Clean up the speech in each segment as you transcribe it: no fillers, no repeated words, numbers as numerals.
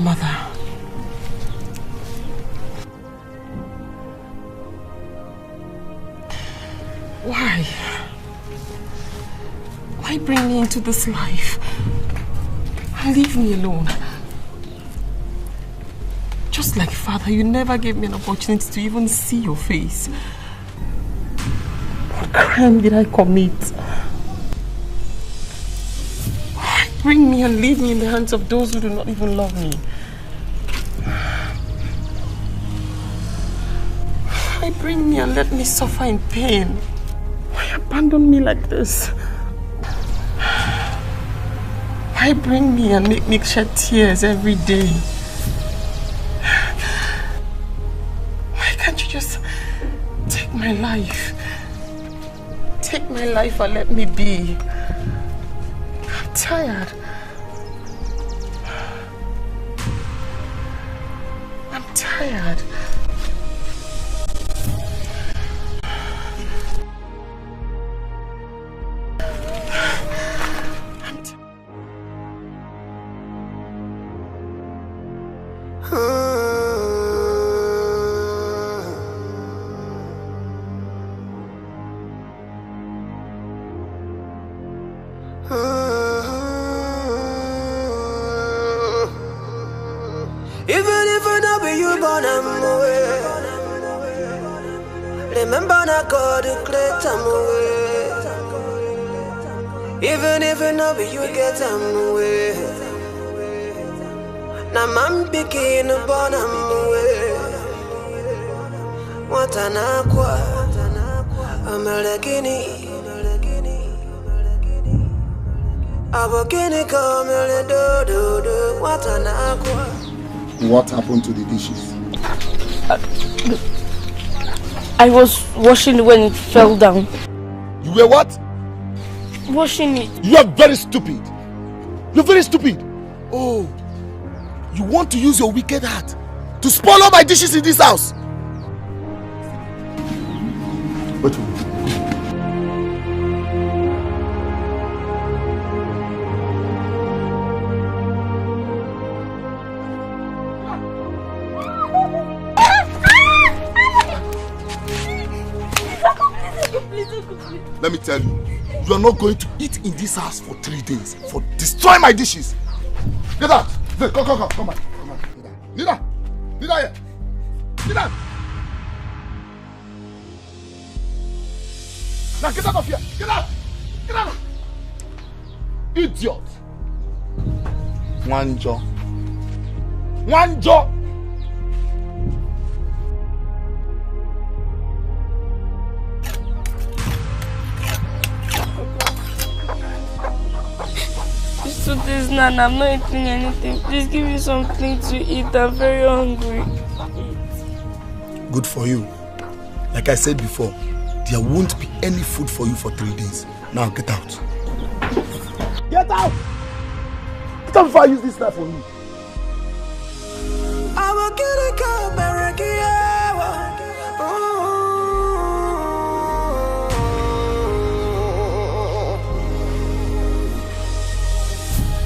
Mother. Why? Why bring me into this life and leave me alone? Just like Father, you never gave me an opportunity to even see your face. What crime did I commit? Why bring me and leave me in the hands of those who do not even love me? Why bring me and let me suffer in pain? Why abandon me like this? Why bring me and make me shed tears every day? Why can't you just take my life? Take my life and let me be. I'm tired. I'm tired. Remember na God create am away. Even if it no be you get am away. Na man pikin born am away. What an aqua, Amalekini, Abokini come do. What an aqua. What happened to the dishes? I was washing it when it fell down. You were what? Washing it. You are very stupid. You're very stupid. Oh, you want to use your wicked heart to spoil all my dishes in this house? Wait. Let me tell you, you are not going to eat in this house for 3 days for destroying my dishes. Get out! Come on. Nida here. Get out! Now get out of here! Get out! Idiot! One jaw. So this Nana, I'm not eating anything. Please give me something to eat. I'm very hungry. Good for you. Like I said before, there won't be any food for you for 3 days. Now get out. Get out! Get out before I use this knife on you. I will get a cup and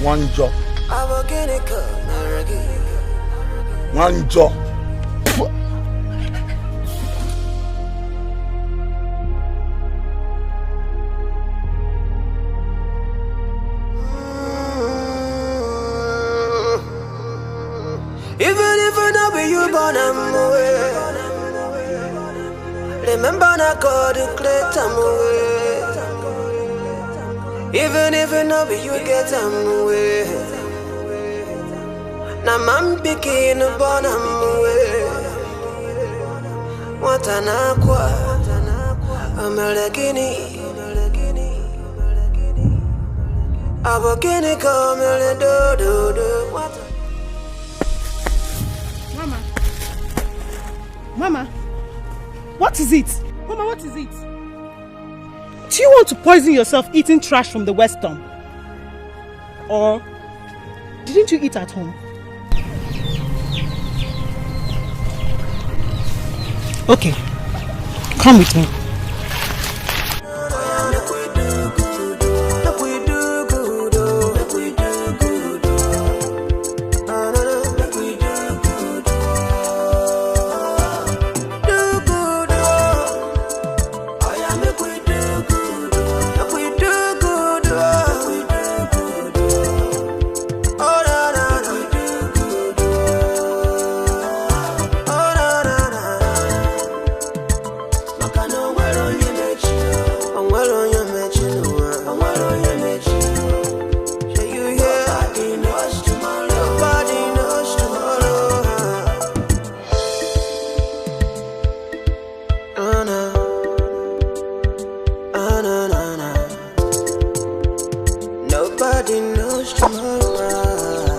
One job. One job. Even if I know be you born away. Remember na God create am away. Even if it no be you get am away. Na man pikin born am away. What an aqua, Amalekini, Abokini come do. What? Mama, what is it? Mama, what is it? Do you want to poison yourself eating trash from the Weston? Or didn't you eat at home? Okay, come with me. Nobody knows tomorrow.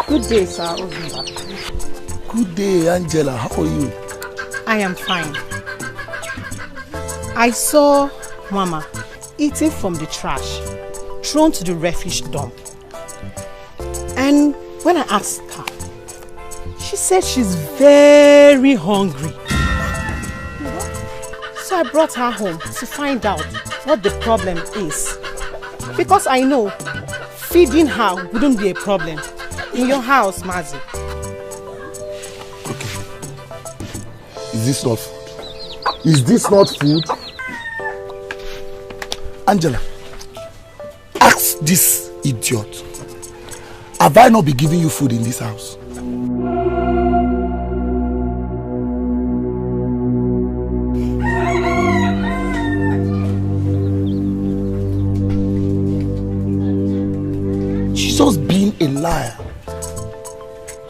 Good day, sir. Odimgbe. Good day, Angela. How are you? I am fine. I saw Mama eating from the trash thrown to the refuse dump. And when I asked her, she said she's very hungry. So I brought her home to find out what the problem is. Because I know feeding her wouldn't be a problem in your house, Mazi. Okay. Is this not food? Is this not food? Angela, ask this idiot. Have I not been giving you food in this house? She's just being a liar.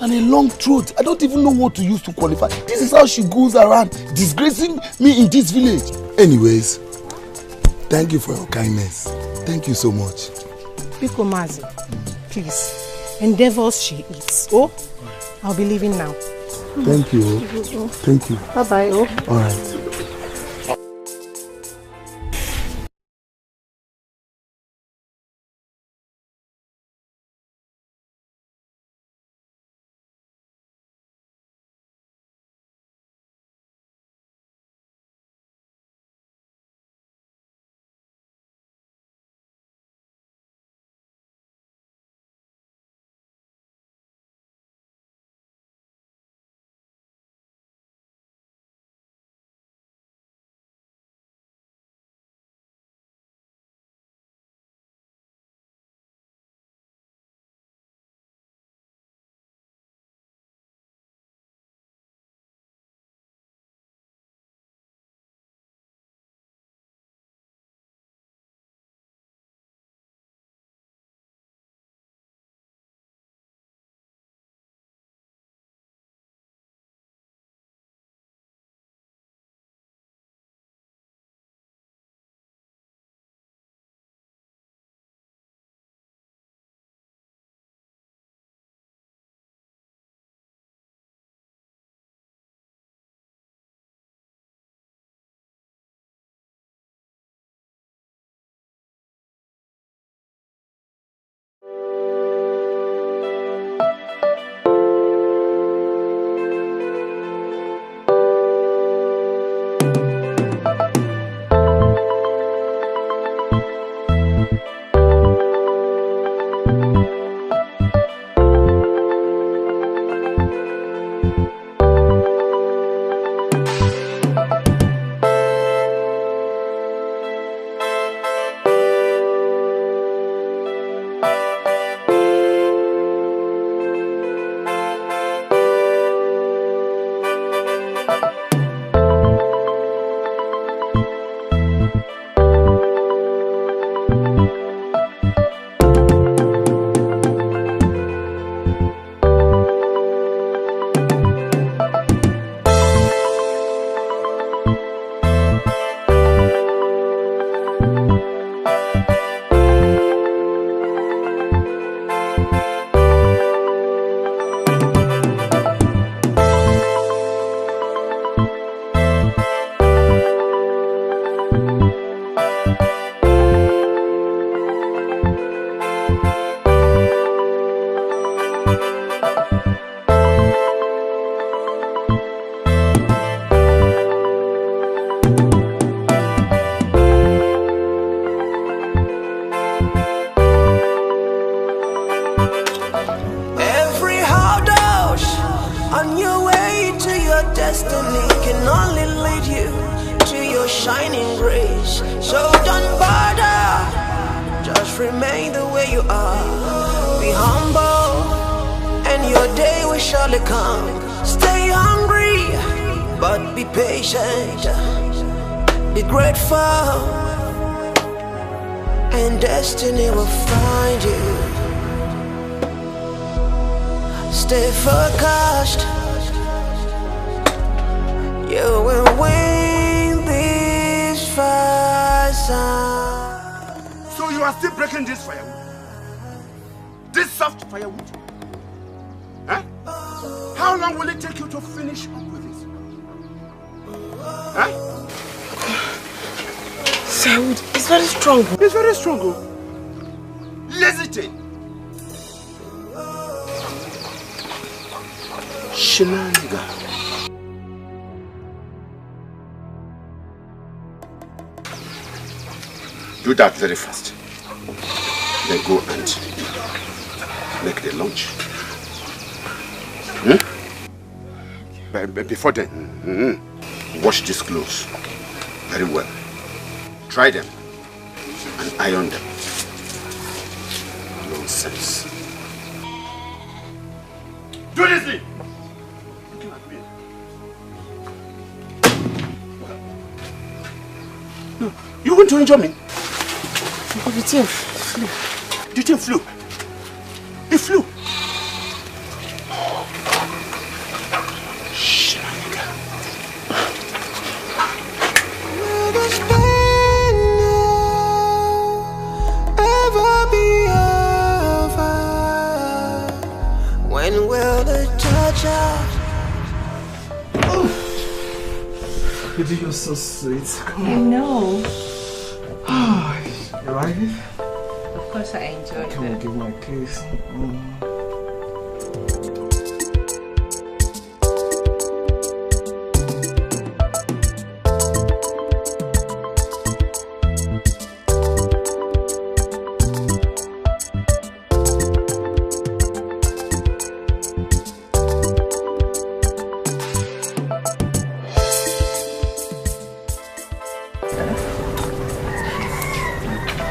And a long throat. I don't even know what to use to qualify. This is how she goes around disgracing me in this village. Anyways, thank you for your kindness. Thank you so much. Biko Mazi, please. Endeavors she eats. Oh, I'll be leaving now. Thank you. Thank you. Bye-bye. Oh. All right. destiny can only lead you to your shining grace. So don't bother, just remain the way you are. Be humble, and your day will surely come. Stay hungry, but be patient. Be grateful, and destiny will find you. Stay focused, you will win this fight. So you are still breaking this firewood. This soft firewood. Huh? How long will it take you to finish up with this? Huh? Firewood is very strong. It's very strong. Lazy thing. Shenanigan. Do that very fast. Then go and make the lunch. But before then, wash these clothes very well. Dry them and iron them. Nonsense. Do this thing! Looking at me. No, you want to injure me? But the thing flew. The thing flew. It flew. Will this pain ever be over? When will the torture? Baby, you're so sweet. Come I on. know. You like it? Of course I enjoyed Come on, it. give me a kiss.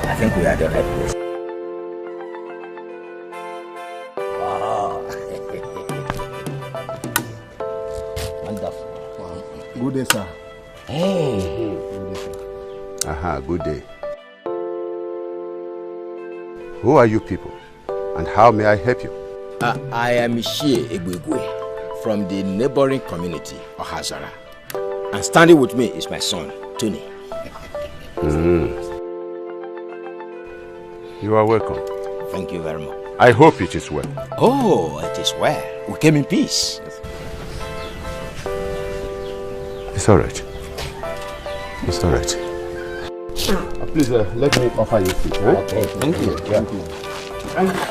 I think we are at the right place. Wow. Wonderful. Good day, sir. Hey. Good day, sir. Aha, good day. Who are you people? And how may I help you? I am Ishie Egwegwe from the neighboring community, Ohazara. And standing with me is my son, Tony. You are welcome. Thank you very much. I hope it is well. Oh, it is well. We came in peace. It's all right. It's all right. Please, let me offer you tea. Eh? Okay, thank you. Yeah.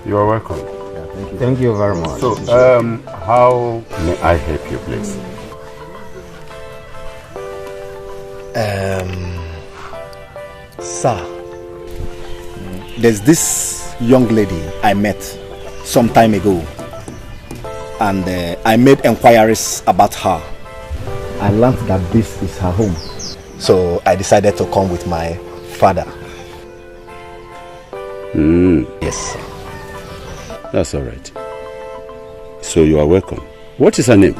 You are welcome. Thank you very much. So, how may I help you, please? Sir, there's this young lady I met some time ago, and I made inquiries about her. I learned that this is her home, so I decided to come with my father. Yes. That's all right. So you are welcome. What is her name?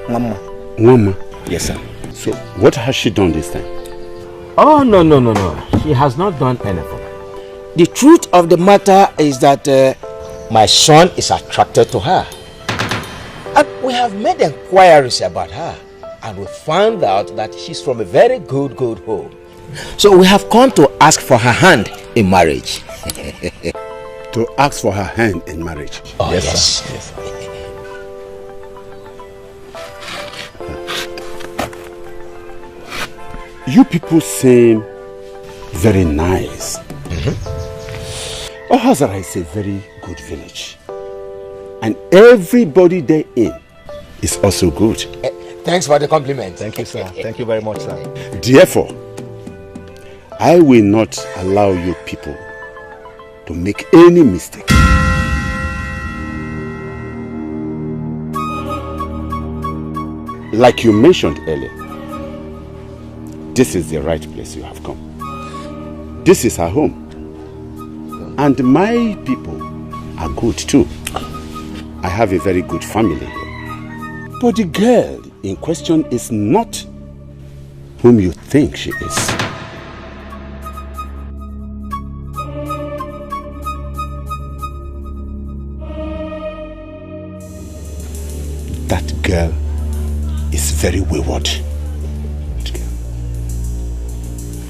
Mama. Mama. Yes, sir. So what has she done this time? Oh, no. She has not done anything. The truth of the matter is that my son is attracted to her. And we have made inquiries about her. And we found out that she's from a very good home. So we have come to ask for her hand in marriage. To ask for her hand in marriage. Oh, yes. Sir. Yes, sir. You people seem very nice. Ohazara is a very good village. And everybody therein is also good. Thanks for the compliment. Thank you, sir. Thank you very much, sir. Therefore, I will not allow you people to make any mistake. Like you mentioned earlier, this is the right place you have come. This is our home. And my people are good too. I have a very good family here. But the girl in question is not whom you think she is. That girl is very wayward.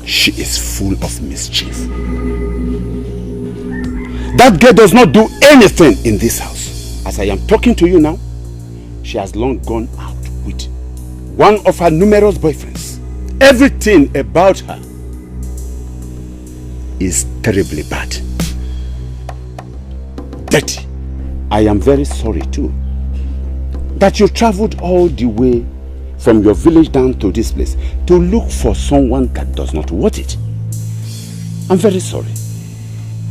She is full of mischief. That girl does not do anything in this house. As I am talking to you now, she has long gone out with one of her numerous boyfriends. Everything about her is terribly bad. Dirty. I am very sorry too that you traveled all the way from your village down to this place to look for someone that does not want it. I'm very sorry.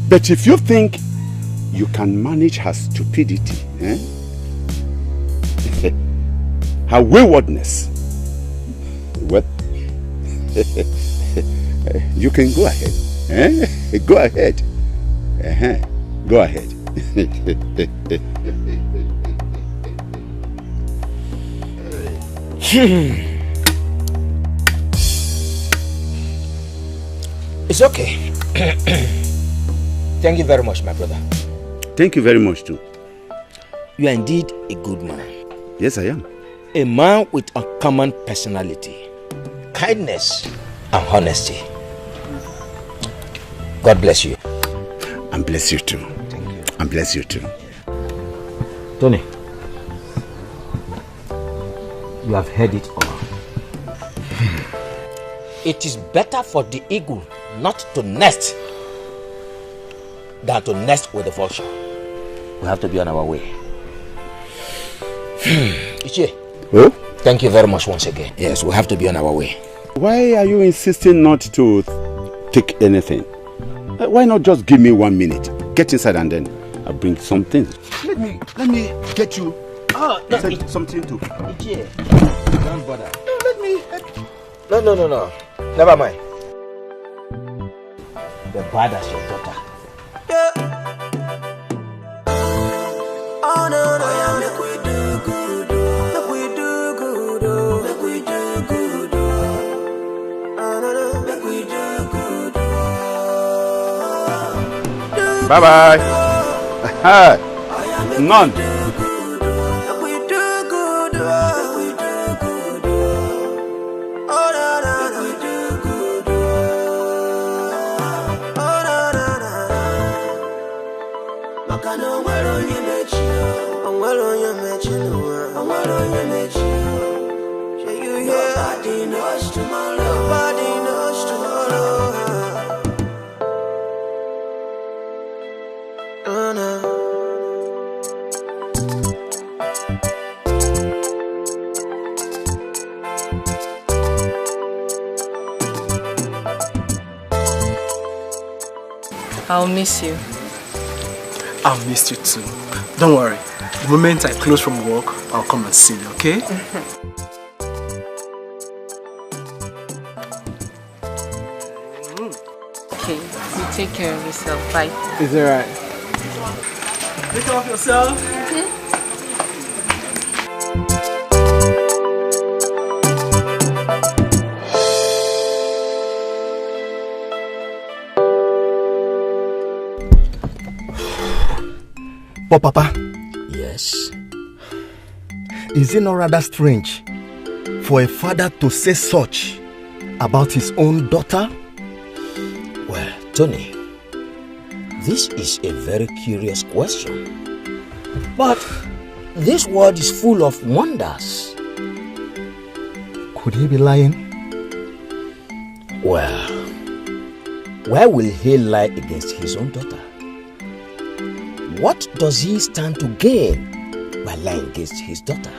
But if you think you can manage her stupidity, her waywardness, well, you can go ahead. Go ahead. Go ahead. It's okay. Thank you very much, my brother. Thank you very much too. You are indeed a good man. Yes, I am. A man with uncommon personality, kindness and honesty. God bless you. And bless you too. Thank you. And bless you too. Tony, you have heard it all. It is better for the eagle not to nest than to nest with the vulture. We have to be on our way. Ichie. Oh? Thank you very much once again. Yes, we have to be on our way. Why are you insisting not to take anything? Why not just give me 1 minute? Get inside and then I'll bring something. Let me get you. Something to. Ichie, don't bother. No, let me. No. Never mind. The bad as your daughter. Oh no, no, yeah, make we do good, make we do good, make we do good, oh no, no, make we do good. Bye bye. None. I'll miss you. I'll miss you too. Don't worry. The moment I close from work, I'll come and see you, okay? Okay, you take care of yourself. Bye. Is it right? Take care of yourself. But Papa, Yes. is it not rather strange for a father to say such about his own daughter? Well, Tony, this is a very curious question. But this world is full of wonders. Could he be lying? Well, why will he lie against his own daughter? What does he stand to gain by lying against his daughter?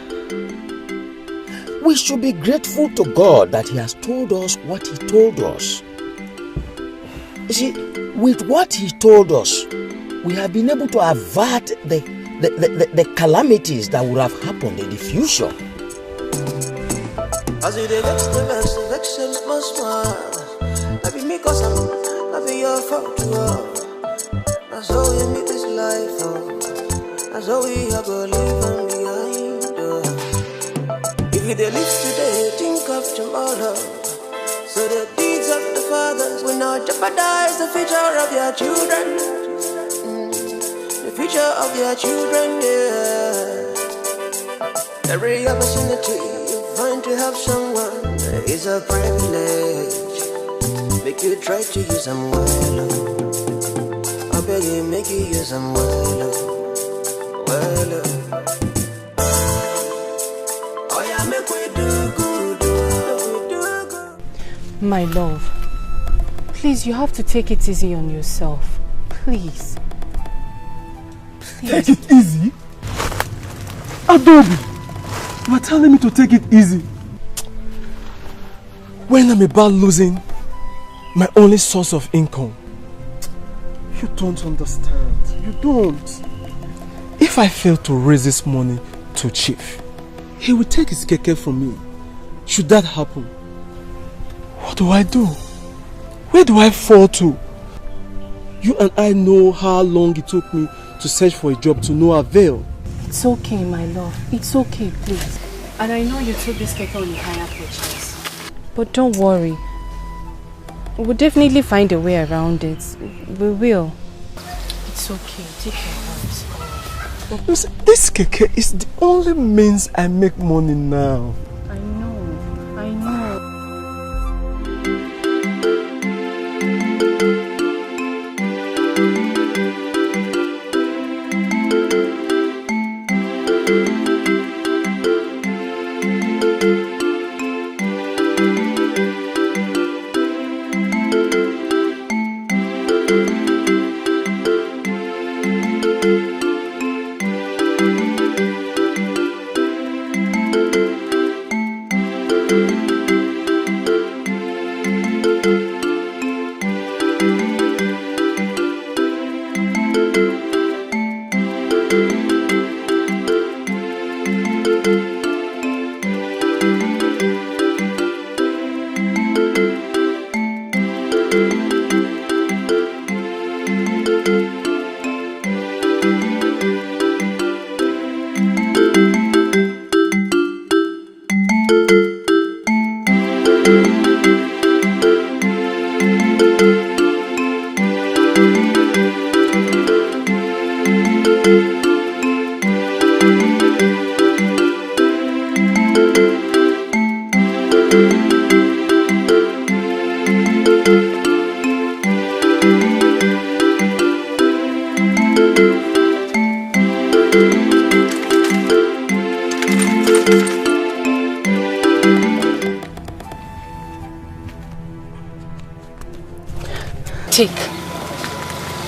We should be grateful to God that he has told us what he told us. You see, with what he told us, we have been able to avert the calamities that would have happened in the future. As you vex my smile. I be me cause I be your fault too. That's how we meet this life, that's how we are gonna leave them behind. If you live today, think of tomorrow. So the deeds of the fathers will not jeopardize the future of your children. The future of your children, yeah. Every opportunity you find to help someone is a privilege. Make you try to use them well. I beg you, make you use them well. Well. Oh yeah, make we do good. My love, please, you have to take it easy on yourself. Please. Please. Take it easy? Adobe, you are telling me to take it easy when I'm about losing my only source of income. You don't understand. You don't. If I fail to raise this money to Chief, he will take his keke from me. Should that happen, what do I do? Where do I fall to? You and I know how long it took me to search for a job to no avail. It's okay, my love. It's okay, please. And I know you took this keke on a higher purchase. But don't worry. We'll definitely find a way around it. We will. It's okay. Take your hands. This keke is the only means I make money now. I know. I know.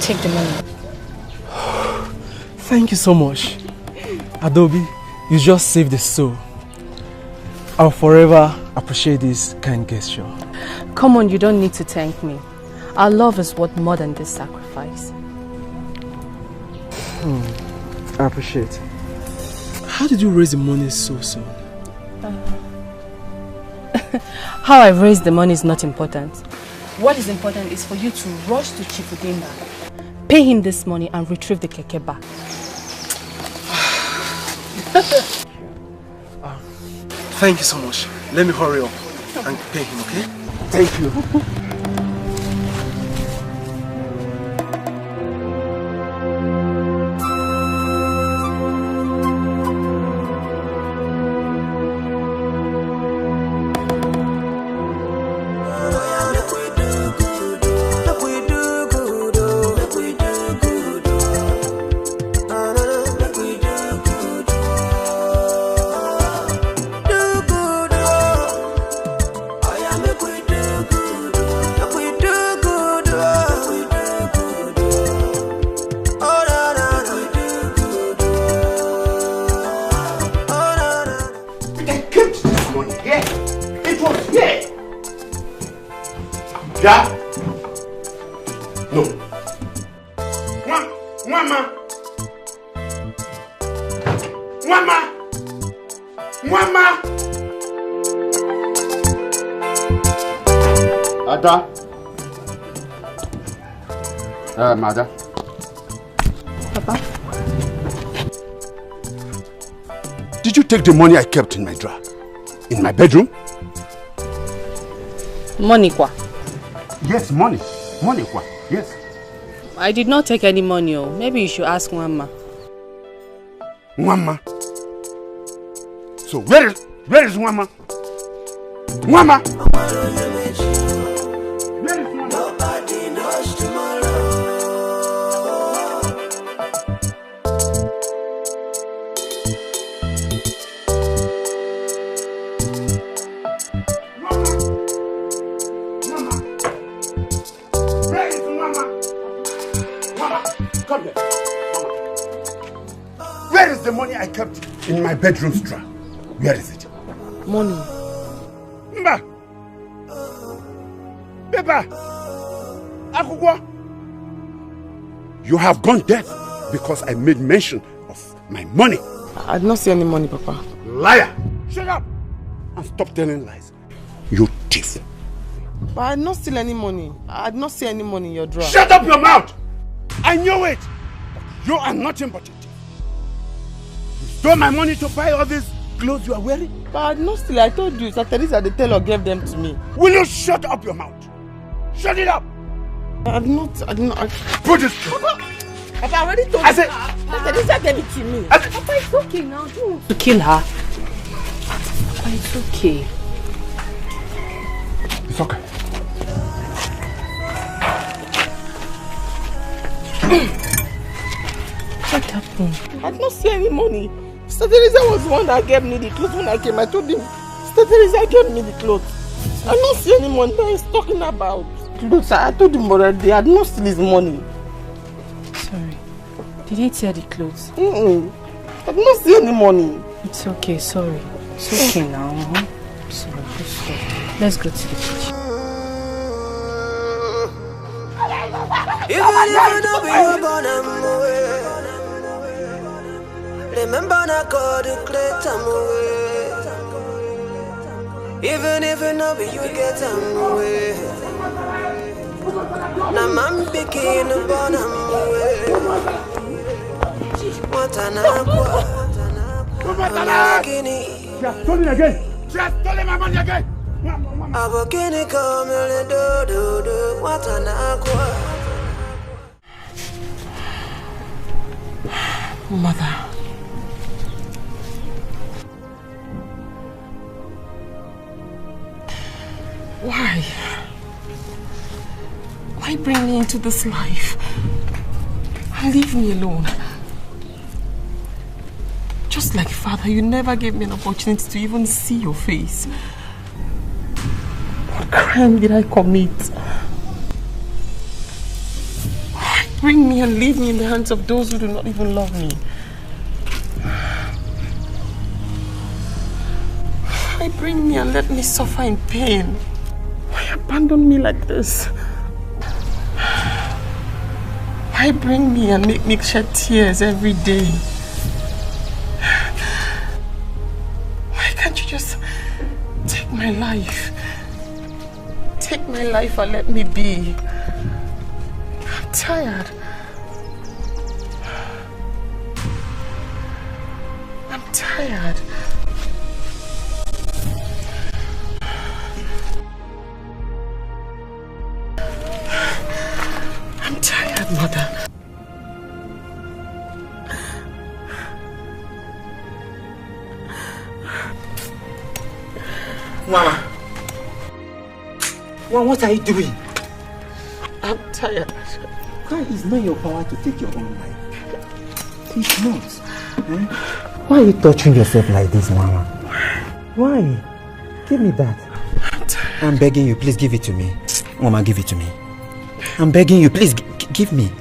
Take the money. Thank you so much. Adobe, you just saved the soul. I'll forever appreciate this kind gesture. Come on, you don't need to thank me. Our love is worth more than this sacrifice. I appreciate. How did you raise the money so soon? How I raised the money is not important. What is important is for you to rush to Chief Odimgbe, pay him this money and retrieve the keke back. Thank you so much. Let me hurry up and pay him, okay? Thank you. Mother. Papa? Did you take the money I kept in my drawer? In my bedroom? Money kwa? Yes, money. Money kwa? Yes. I did not take any money. Maybe you should ask Mama. Mama? So where is Mama? Mama! Nobody knows tomorrow. Where is Mama? Mama, come here. Where is the money I kept in my bedroom drawer? Where is it? Money. Mba! Beba! Akugwa! You have gone deaf because I made mention of my money. I did not see any money, Papa. Liar! Shut up! And stop telling lies. You thief. But I did not steal any money. I did not see any money in your drawer. Shut up your mouth! I knew it! You are nothing but a thief. You stole my money to buy all these clothes you are wearing? But I did not steal. I told you, Sir Teresa the tailor gave them to me. Will you shut up your mouth? Shut it up! I did not. Put this. Papa, I already told I you. said, Sir Teresa gave it to me. Papa, it's okay now. Don't want to kill her. Papa, it's okay. It's okay. What happened? I did not see any money. Sir Teresa was the one that gave me the clothes when I came. I told him, Sir Teresa gave me the clothes. I did not see any money that he's talking about. Clothes, I told him already, I did not steal his money. Sorry. Did he tear the clothes? I did not see any money. It's okay, sorry. It's okay now. Sorry, just stop. Let's go to the kitchen. Even if I know you're gonna move, remember not God to create a move. Even if I know you get a move, now I'm picking up on a move. What an aqua, She has stolen again! She has stolen my money again! Abokini come do, what an aqua. Mother. Why? Why bring me into this life? And leave me alone? Just like Father, you never gave me an opportunity to even see your face. What crime did I commit? Why bring me and leave me in the hands of those who do not even love me? Why bring me and let me suffer in pain? Why abandon me like this? Why bring me and make me shed tears every day? Why can't you just take my life? Take my life and let me be. I'm tired. I'm tired. I'm tired, Mother. Mama. Well, what are you doing? I'm tired. Why is not your power to take your own life? It's not. Why are you torturing yourself like this, Mama? Why? Give me that. I'm begging you, please give it to me. Mama, give it to me. I'm begging you, please give me.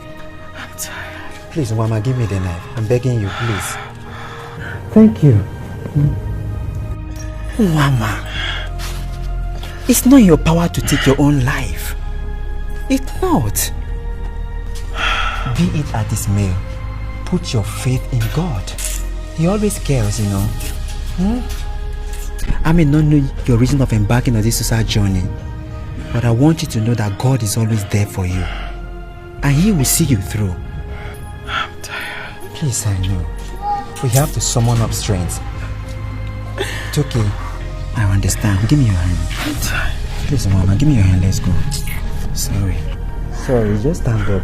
I'm tired. Please, Mama, give me the knife. I'm begging you, please. Thank you. Mama, it's not your power to take your own life. It's not. Be it at this meal, put your faith in God. He always cares, you know. I may not know your reason of embarking on this suicide journey, but I want you to know that God is always there for you. And He will see you through. I'm tired. Please, I know. We have to summon up strength. It's okay. I understand. Give me your hand. I'm tired. Please, Mama, give me your hand. Let's go. Sorry. Sorry, just stand up.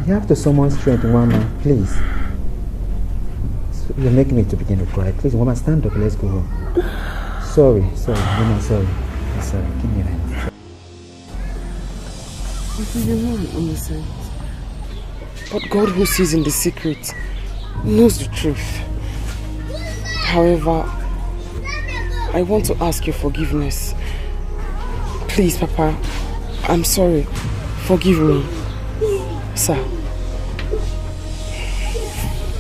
You have to summon strength, Mama. Please. You're making me to begin to cry. Please, Mama, stand up. Let's go home. Sorry. Mama, sorry. I'm sorry. Give me your hand. You're not innocent. But God who sees in the secret knows the truth. However, I want to ask your forgiveness. Please, Papa, I'm sorry. Forgive me, sir.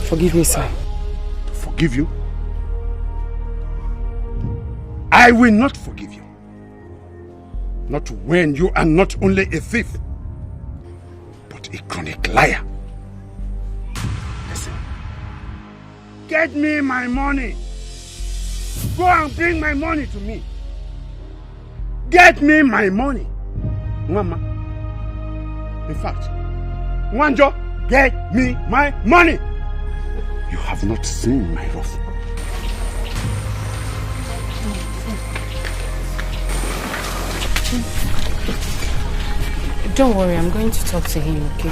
Forgive me, sir. Forgive you? I will not forgive you. Not when you are not only a thief, but a chronic liar. Listen. Get me my money. Go and bring my money to me. Get me my money. Mama. In fact, Wanjo, get me my money. You have not seen my wrath. Don't worry, I'm going to talk to him, okay?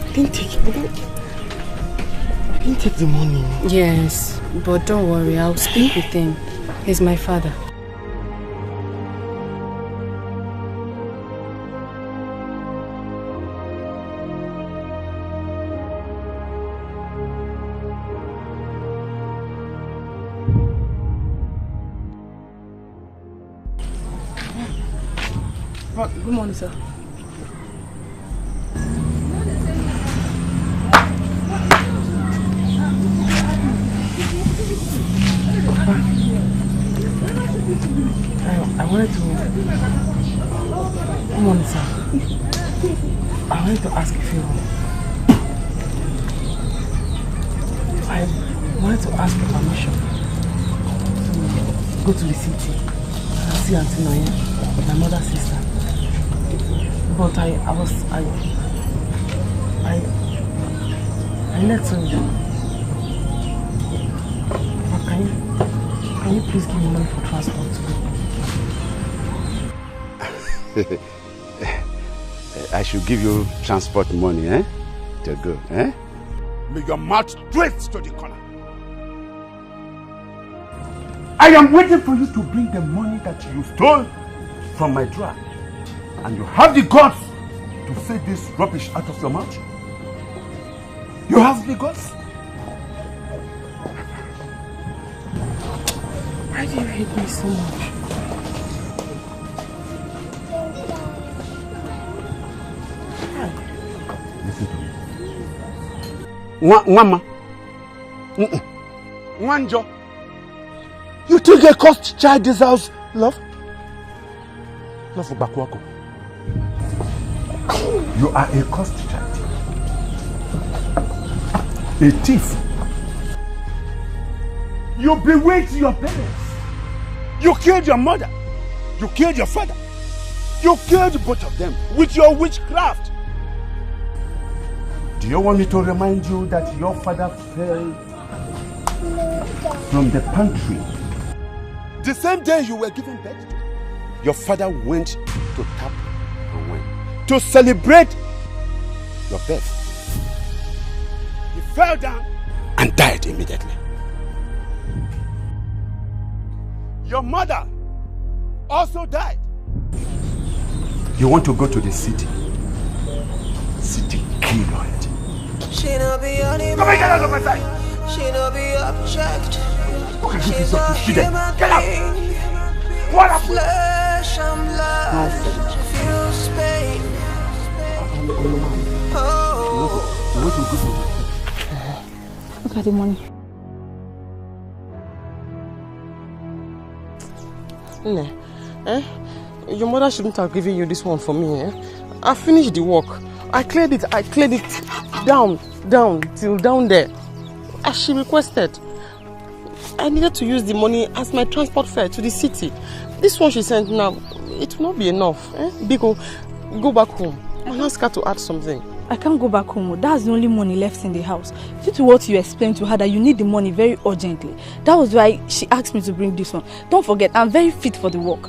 I didn't take the money. Yes, but don't worry, I'll speak with him. He's my father. Good morning, sir. I wanted to... Good morning, sir. I wanted to ask a favor. I wanted to ask your permission to go to the city and see Auntie Noya, my mother's sister. But I let her do. But can you please give me money for transport to go? I should give you transport money, to go, May your mouth drift to the corner. I am waiting for you to bring the money that you stole from my drawer. And you have the guts to say this rubbish out of your mouth? You have the guts? Why do you hate me so much? Listen to me. Mama. Wanjo. You think a cursed child deserves love? Love for Bakwako. You are a cursed child. A thief. You bewitched your parents. You killed your mother. You killed your father. You killed both of them with your witchcraft. Do you want me to remind you that your father fell from the pantry? The same day you were given birth to, your father went to tap and wine to celebrate your birth. He fell down and died immediately. Your mother also died. You want to go to the city? City kill your head. She no be animal. Come and get out of my sight. She no be object. Look at She's a human get out. being. What up? Flesh and blood. She feels pain. Oh. Look at the money. Your mother shouldn't have given you this one for me, I finished the work. I cleared it down till down there, as she requested. I needed to use the money as my transport fare to the city. This one she sent now, it will not be enough. Biko, go back home and ask her to add something. I can't go back home. That's the only money left in the house. Due to what you explained to her that you need the money very urgently. That was why she asked me to bring this one. Don't forget, I'm very fit for the work.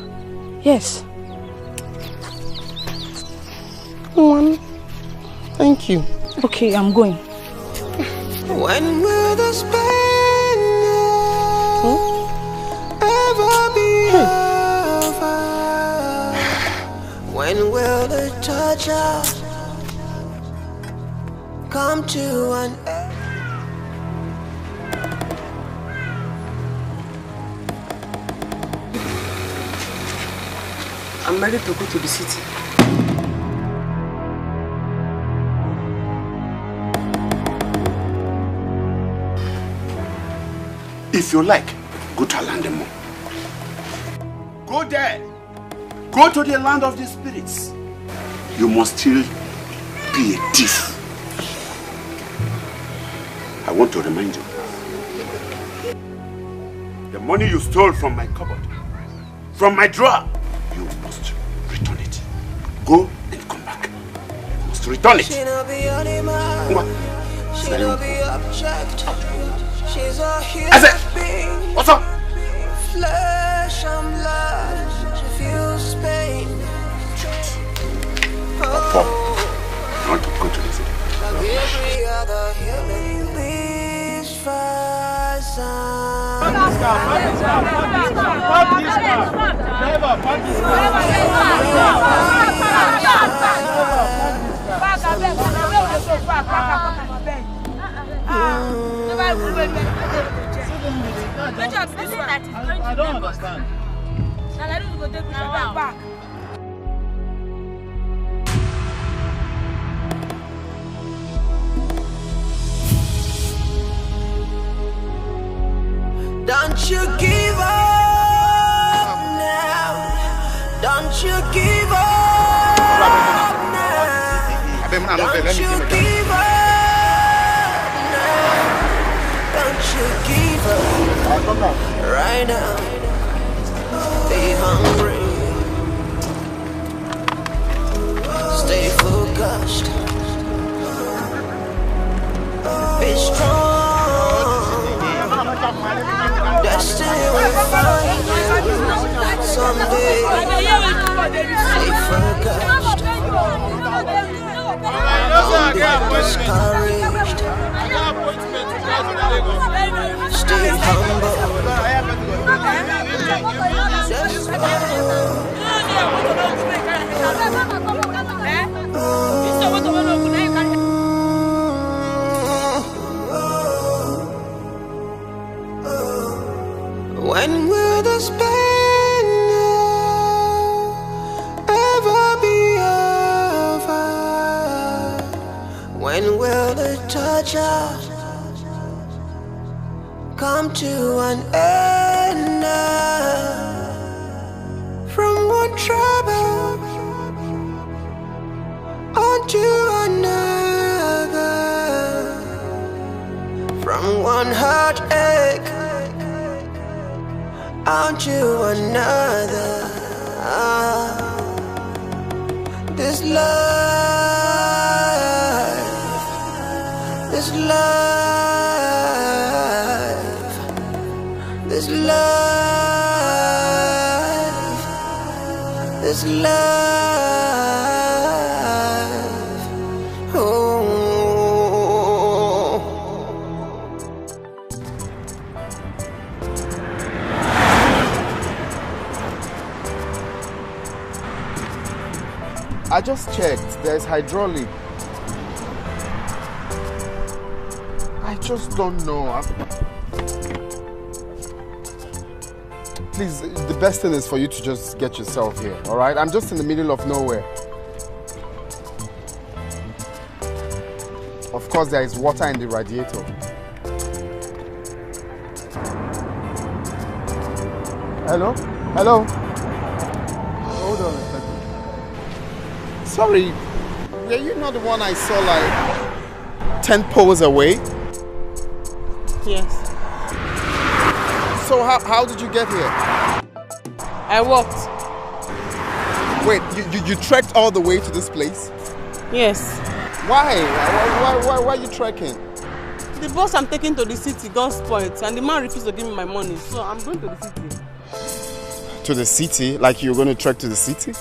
Yes. Thank you. Okay, I'm going. When will this pain ever be over? When will the torture come to an end? I'm ready to go to the city. If you like, go to Alandemo. Go there. Go to the land of the spirits. You must still be a thief. I want to remind you. The money you stole from my cupboard, from my drawer, you must return it. Go and come back. You must return it. She'll be animal. She'll be object. She's a human being. What's up? Flesh and blood. She feels pain. Papa, I want to go to the city. Like every other human. Please fast on. I don't understand. Don't you give up now. Don't you give up now. Don't you give up now. Don't you give up right now. Be hungry. Stay focused. Be strong. Destiny will find you someday. Stay focused. Don't be discouraged. Stay humble. When will this pain ever be over? When will the torture come to an end? From one trouble onto another, from one heartache onto another. This life, this life, this life, this life. Oh. I just checked. There's hydraulic. I just don't know. Please, the best thing is for you to just get yourself here, all right? I'm just in the middle of nowhere. Of course, there is water in the radiator. Hello? Hello? Hold on a second. Sorry, were you not the one I saw like 10 poles away? Yes. So how did you get here? I walked. Wait, you trekked all the way to this place? Yes. Why? Why are you trekking? The bus I'm taking to the city got spoiled and the man refused to give me my money, so I'm going to the city. To the city? Like you're going to trek to the city?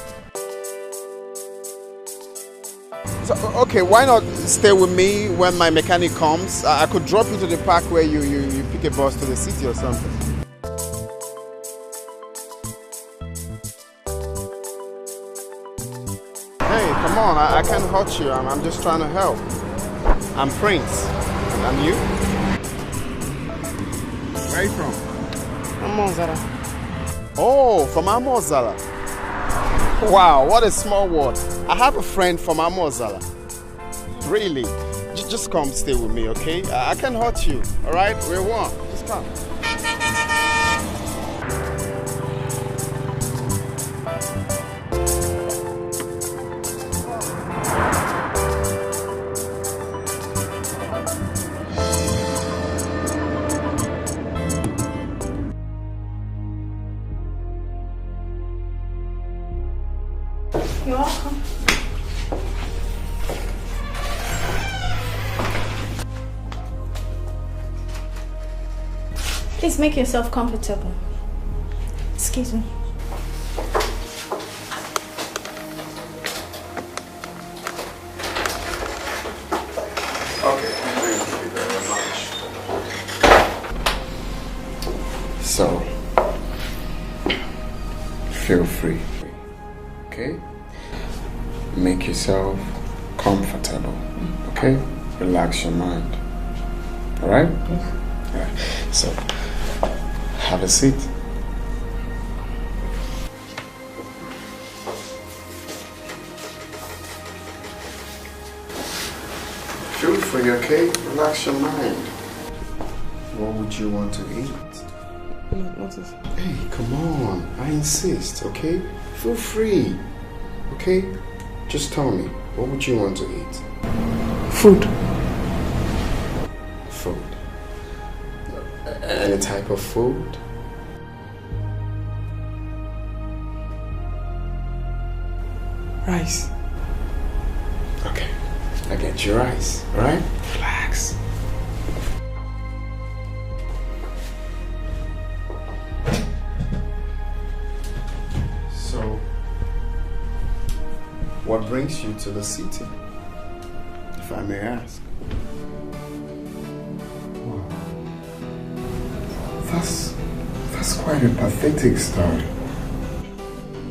So, okay, why not stay with me when my mechanic comes? I could drop you to the park where you pick a bus to the city or something. Hey, come on, I can't hurt you. I'm just trying to help. I'm Prince. And you? Where are you from? Amozara. Oh, from Amozala. Wow, what a small world. I have a friend from Amozala. Really? Just come stay with me, okay? I can't hurt you, all right? We're one. Just come. You're welcome. Please make yourself comfortable. Excuse me. Okay, thank you very much. So, feel free, okay? Make yourself comfortable, okay? Relax your mind, all right? Yes. All right. So, have a seat. Feel free, okay? Relax your mind. What would you want to eat? What is it? Hey, come on. I insist, okay? Feel free, okay? Just tell me, what would you want to eat? Food. Food. Any type of food? Rice. Okay, I get you rice, alright? Relax. So, what brings you to the city, if I may ask? Wow. That's quite a pathetic story.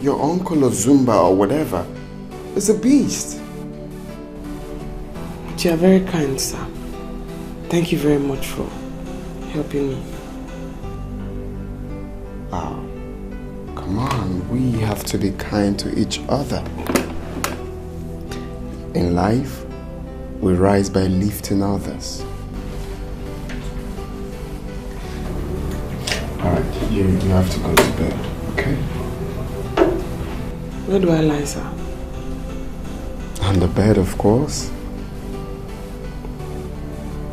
Your uncle of Zumba or whatever is a beast. You are very kind, sir. Thank you very much for helping me. Wow. Come on, we have to be kind to each other. In life, we rise by lifting others. Alright, you have to go to bed, okay? Where do I lie, sir? On the bed, of course.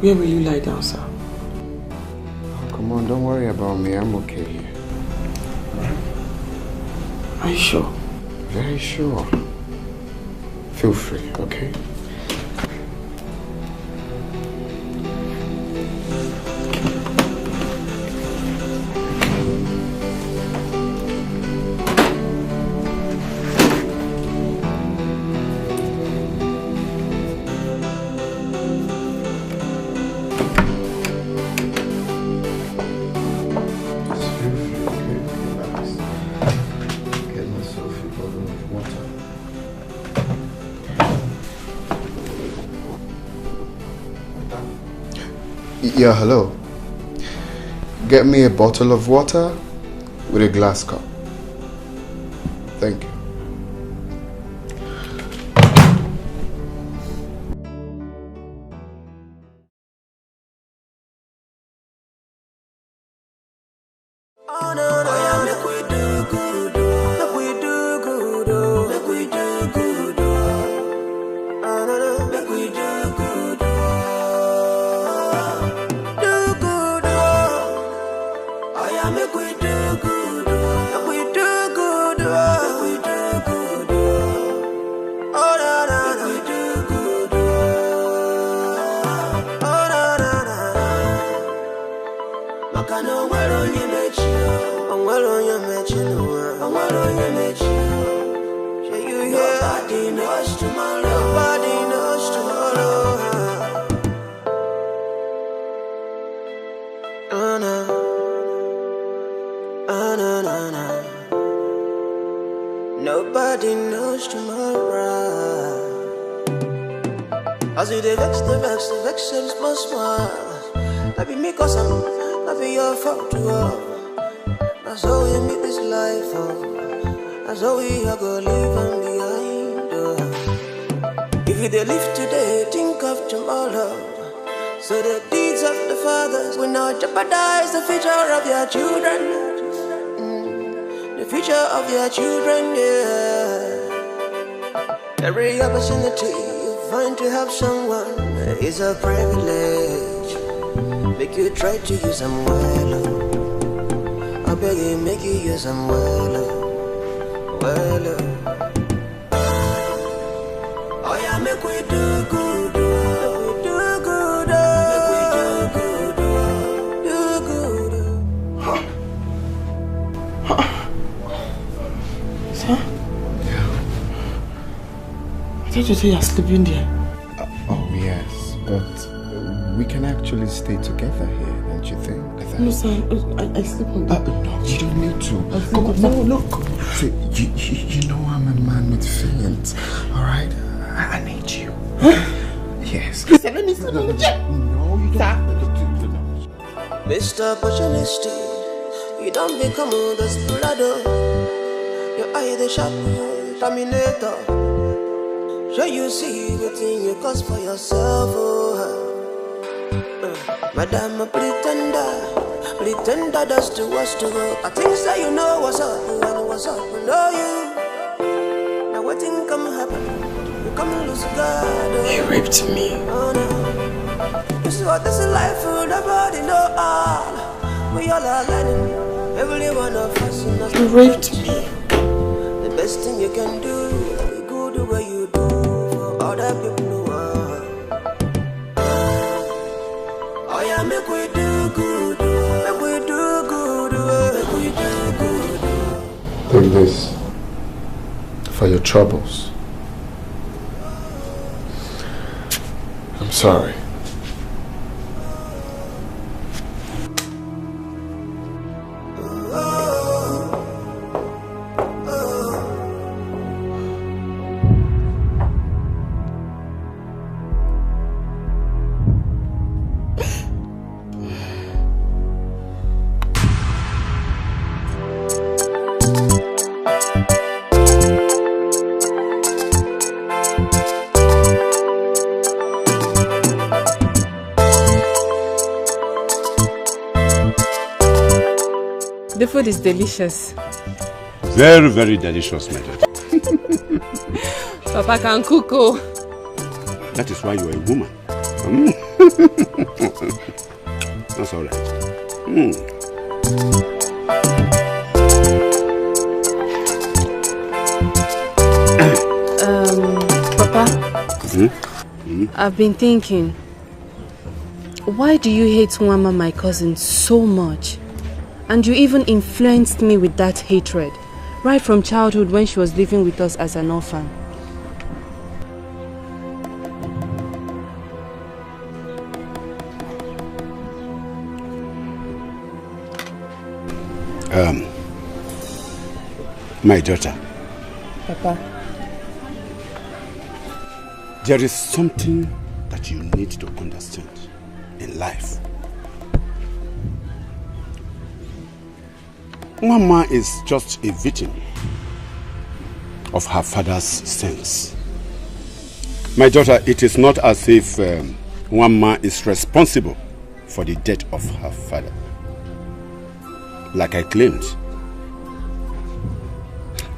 Where will you lie down, sir? Oh, come on, don't worry about me. I'm okay here. Are you sure? Very sure. Feel free, okay? Yeah, hello. Get me a bottle of water with a glass cup. Thank you. Nobody knows tomorrow. Nobody knows. nobody knows tomorrow. As you vex, and smile. I be me cause I'm not be your fault to all. That's how we meet this life, oh. That's how we are gonna leave them behind, oh. If you dey live today, think of tomorrow. So the deeds of the fathers will not jeopardize the future of your children. The future of your children, yeah. Every opportunity you find to help someone is a privilege. Make you try to use them well. I beg you, make you use them well. Oh yeah, make we do good. Do good. Make we do good. Do good. Sir? Yeah. I thought you said you're sleeping there. Oh yes, but we can actually stay together here, don't you think? No, sir, I sleep on the... No, you don't need to. Come on, no, look. See, you know I'm a man with feelings, alright? I need you. Yes. Listen, let me sleep on the chair. No, you don't. Mr. Opportunity, you don't become a desperado. Your eye the sharp terminator. Sure you see the thing you cause for yourself, oh. Madam a pretender does to us to go. I think that you know what's up, and what's up, you know you. Now what thing come happen? You come lose God. He raped me. Oh no. This is what this is life for, nobody know all. We all are learning, every one of us. He raped me. The best thing you can do, be good the way you do for other people who are. Oh yeah, make we do good, make we do good, make we do good. Take this for your troubles. I'm sorry. The food is delicious. Very, very delicious, my daughter. Papa can cook. Oh. That is why you are a woman. That's all right. Papa, I've been thinking, why do you hate Nwama, my cousin, so much? And you even influenced me with that hatred, right from childhood when she was living with us as an orphan. My daughter. Papa. There is something that you need to understand in life. Mama is just a victim of her father's sins. My daughter, it is not as if Mama is responsible for the death of her father. Like I claimed,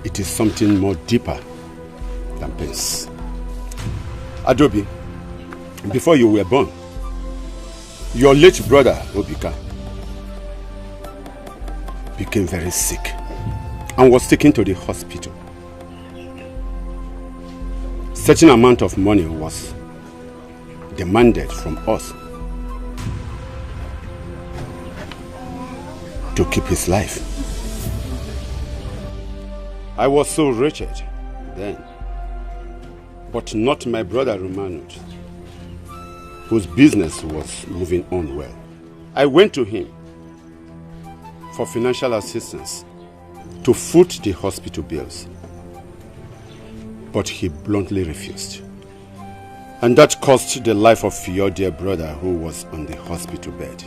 it is something more deeper than pains. Adobe, before you were born, your late brother, Obika, became very sick and was taken to the hospital. Certain amount of money was demanded from us to keep his life. I was so wretched then, but not my brother Romanud, whose business was moving on well. I went to him for financial assistance to foot the hospital bills. but he bluntly refused. And that cost the life of your dear brother who was on the hospital bed.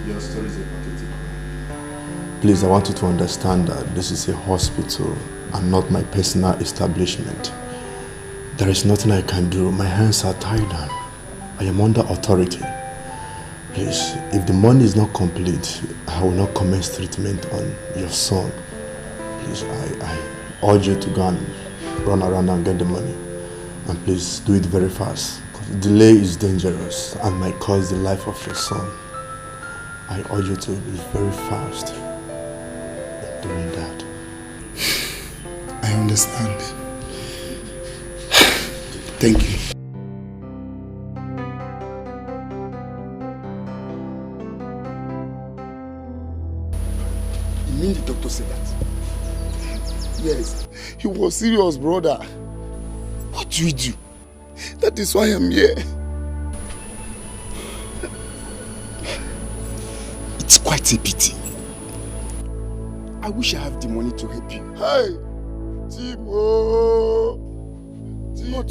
Your story is a pathetic one. Please, I want you to understand that this is a hospital and not my personal establishment. There is nothing I can do. My hands are tied down. I am under authority. Please, if the money is not complete, I will not commence treatment on your son. Please, I urge you to go and run around and get the money. And please, do it very fast. Delay is dangerous and might cause the life of your son. I urge you to be very fast in doing that. I understand. Thank you. You mean the doctor said that? Yes, he was serious, brother. What do we do? That is why I'm here. It's quite a pity. I wish I have the money to help you. Hey, Timo! What?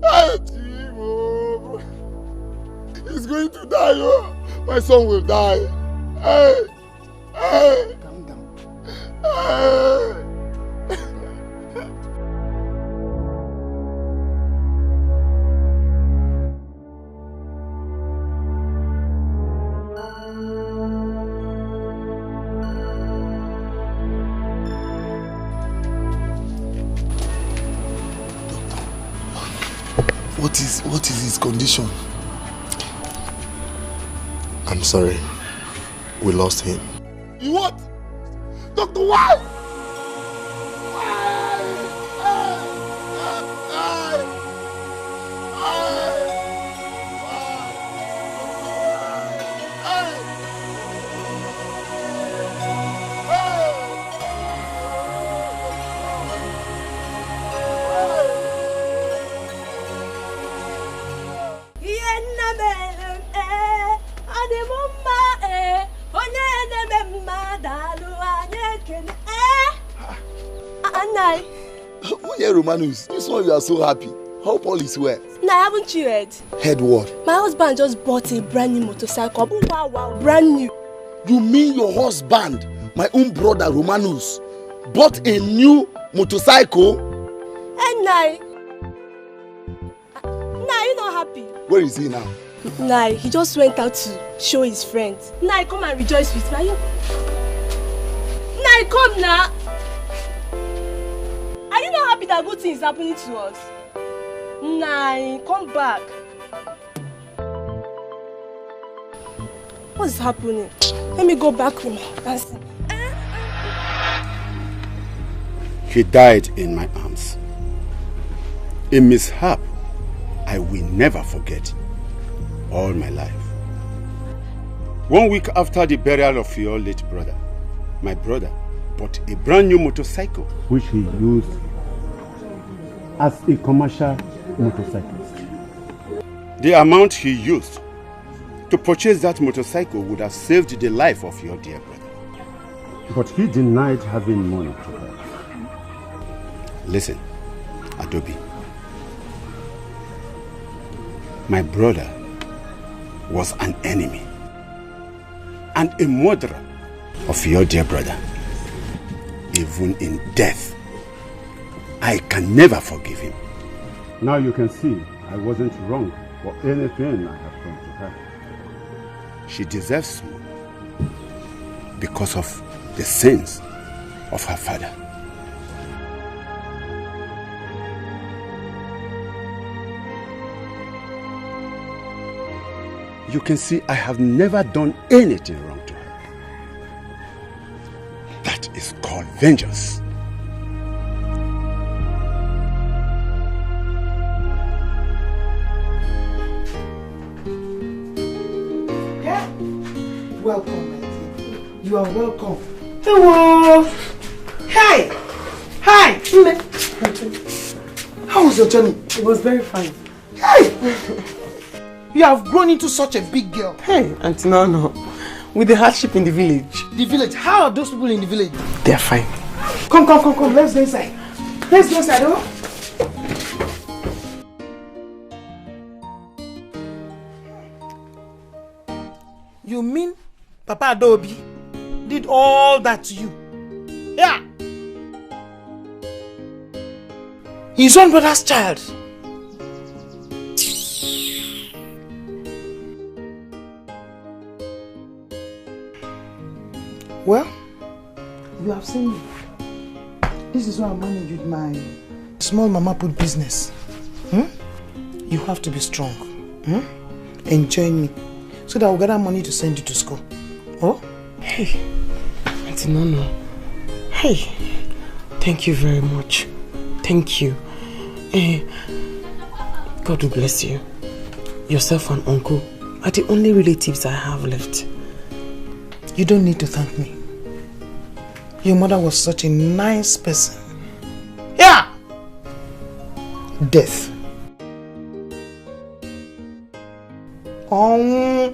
Hey, Timo! He's going to die, oh! My son will die. Hey! Hey! Calm down. Hey! What is his condition? I'm sorry. We lost him. You what? Doctor, why? Romanus, this one you are so happy. Hope all is well. Nah, haven't you heard? Heard what? My husband just bought a brand new motorcycle. Wow, brand new. You mean your husband, my own brother Romanus, bought a new motorcycle? And Nai, you not happy? Where is he now? Nai, he just went out to show his friends. Nai, come and rejoice with me. Nai, come now. Are you not happy that good thing is happening to us? Nah, come back. What's happening? Let me go back home and see. He died in my arms. A mishap I will never forget all my life. 1 week after the burial of your late brother, my brother bought a brand new motorcycle which he used as a commercial motorcyclist. The amount he used to purchase that motorcycle would have saved the life of your dear brother. But he denied having money to buy. Listen, Adobe. My brother was an enemy and a murderer of your dear brother. Even in death, I can never forgive him. Now you can see I wasn't wrong for anything I have done to her. She deserves more because of the sins of her father. You can see I have never done anything wrong to her. That is called vengeance. Yeah. Welcome, my dear. You are welcome. Hello. Hi. Hi. How was your journey? It was very fine. Hey! You have grown into such a big girl. Hey, Auntie Nana, with the hardship in the village. The village? How are those people in the village? They are fine. Come. Let's go inside. Let's go inside, oh. You mean Papa Adobe did all that to you? Yeah. His own brother's child. Well, you have seen me. This is why I manage with my small mama put business. You have to be strong. And join me so that I'll gather money to send you to school. Oh? Hey, Auntie Nono. Hey, thank you very much. Thank you. God will bless you. Yourself and uncle are the only relatives I have left. You don't need to thank me. Your mother was such a nice person. Yeah! Death. All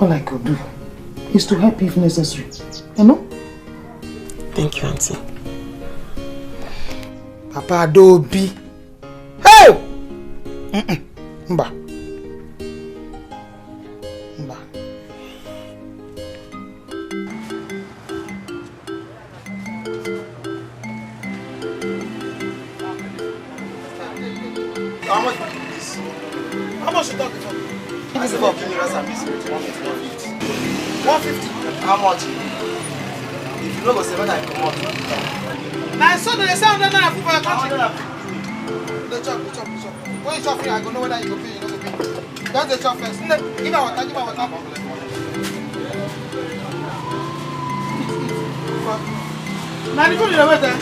I could do is to help if necessary. You know? Thank you, Auntie. Papa Adobe. Hey! Mba. How much is this? How much you talking for? This is for Kimiras and Biscuit. 150. How much? If you know go 7, I come out. Now I saw that they sound that for your country. The chop. When you chop here, I go know whether you go pay or you don't go pay. That's the chop first. Give her water. Now the food is over there.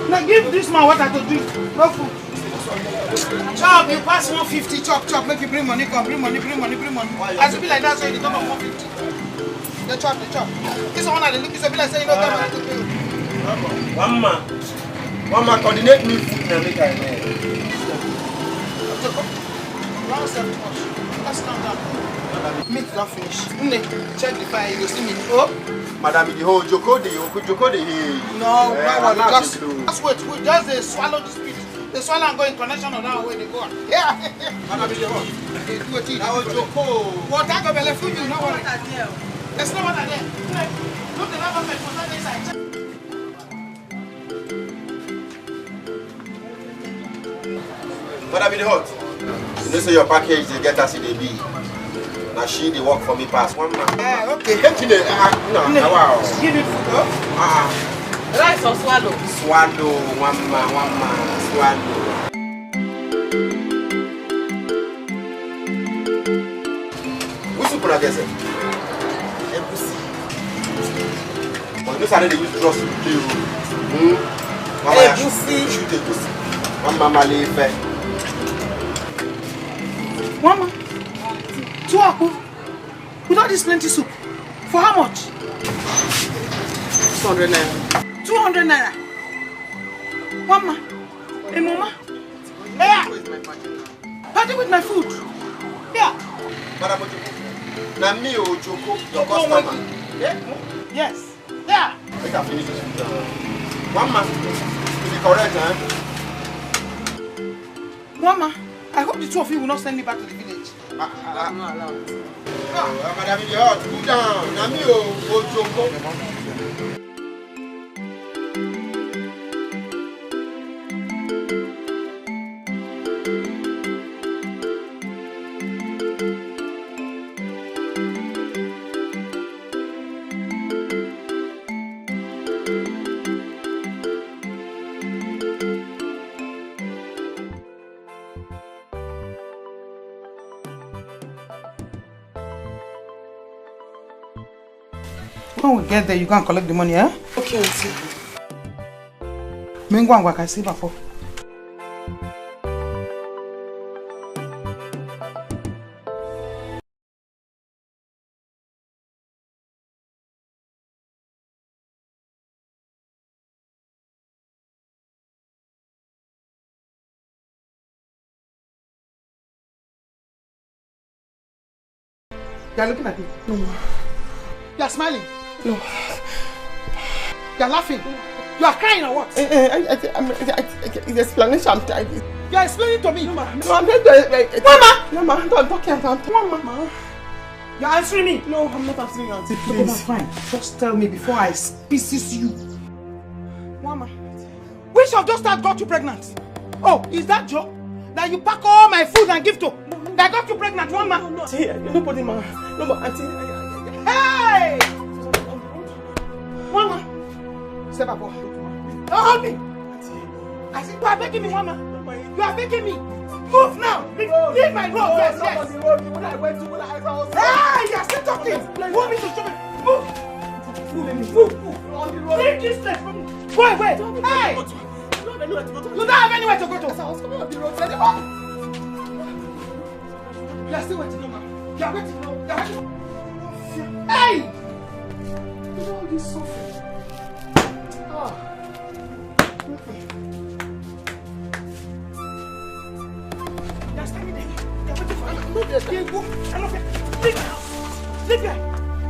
Now give this man water to drink. No food. Chop, you pass 150, chop, make you bring money, come, bring money. As you be like that, so you come up 150. They chop. This one that they look, so be like say you know that money to pay. One man, coordinate me food and make I know. Let's calm down. Meat don't finish. Check the fire, you see me. Oh? Madam, the whole Joko the No, just wait, just swallow this meat. They swallow and go in connection of that way they go. Yeah. Madam, the whole. Do it. Now Joko. Water go belly food you, no worry. There's no water there. Look the level of water inside. Madam, the hot. You know, so your package they get us in the B. Now she they work for me past 1 month. Yeah, okay. No, wow. Give me food, oh? Rice or swallow? Swallow, one man, swallow. What's the point against it? But you know how they use dross to play. Shoot it. Mama leave. Mama, 2 apple. Without this plenty soup. For how much? 200 naira. 200 naira. Mama. Hey, Mama. Yeah. Party with my food. Yeah. Madam Ojoko. Now me Ojoko, your customer. Yes. Yeah. We can finish this food. 1 month. To be correct, Mama, I hope the 2 of you will not send me back to the village. I'm not allowed. Madam, in the heart, cool down. Now me Ojoko. When we get there, you can collect the money, eh? Okay, Auntie. Mengwangwa kasi before. You're looking at me. No, ma. You're smiling. No. You're laughing. You are crying or what? It's explanation. You're explaining to me. No, ma. No, I'm not doing Mama! No, ma. I'm talking. Mama. You're answering me. No, I'm not answering you, auntie. Okay, Please. fine. Just tell me before I species you. Mama, which of those that got you pregnant? Oh, is that Joe? That you pack all my food and give to? That got you pregnant, Mama? No. See, nobody, ma. No, ma, auntie. Hey! Mama! Step up. Don't hold me! I said, you are begging me, Mama. You are begging me. Move now! Leave my road, yes. Hey, you are still talking! Move me to show me! Move! Leave this place! Wait! Hey! You don't have anywhere to go to! I was coming on the road. You are still waiting, Mama. You are waiting. Hey! You know all this suffering. You're standing there. You're waiting for me. Move this way. Go. Leave here.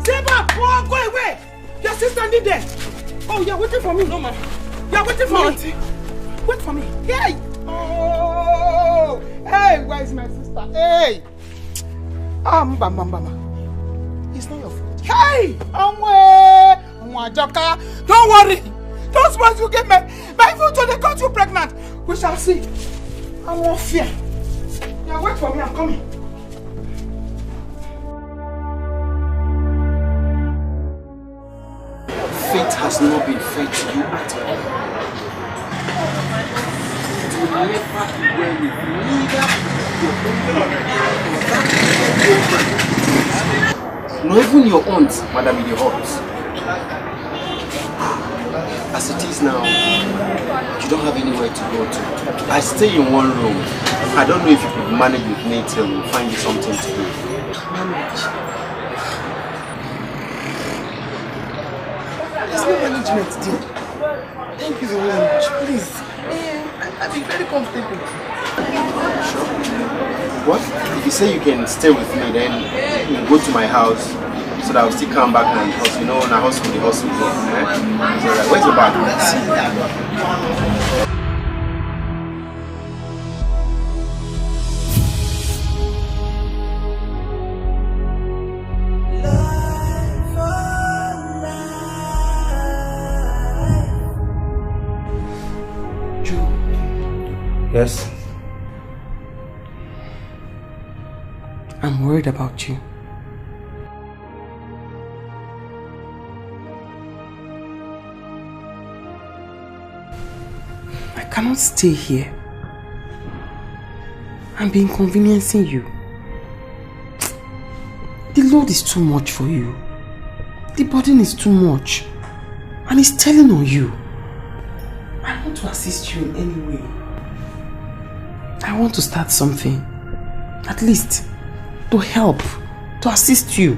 Step up. Go away. You're still standing there. Oh, you're waiting for me. No, ma. You're waiting for me. Wait for me. Hey. Oh. Hey, where is my sister? Hey. It's not your fault. Hey. Don't worry. Those ones you get my food so they got you pregnant. We shall see. I won't fear. Yeah, wait for me, I'm coming. Fate has not been fair to you at all. It will never be well with neither your nor even your aunt, Madam in the halls. As it is now, you don't have anywhere to go to. I stay in one room. I don't know if you could manage with me till we find you something to do. Manage? There's no management there. Thank you very much. Please. I'll be very comfortable. Sure. What? If you say you can stay with me, then you can go to my house so that I'll still come back and hustle. You know, in a hustle, the hustle here. Eh? So, like, where's your bag? Yes? I'm worried about you. I cannot stay here and be inconveniencing you. The load is too much for you. The burden is too much. And it's telling on you. I want to assist you in any way. I want to start something. At least to help, to assist you.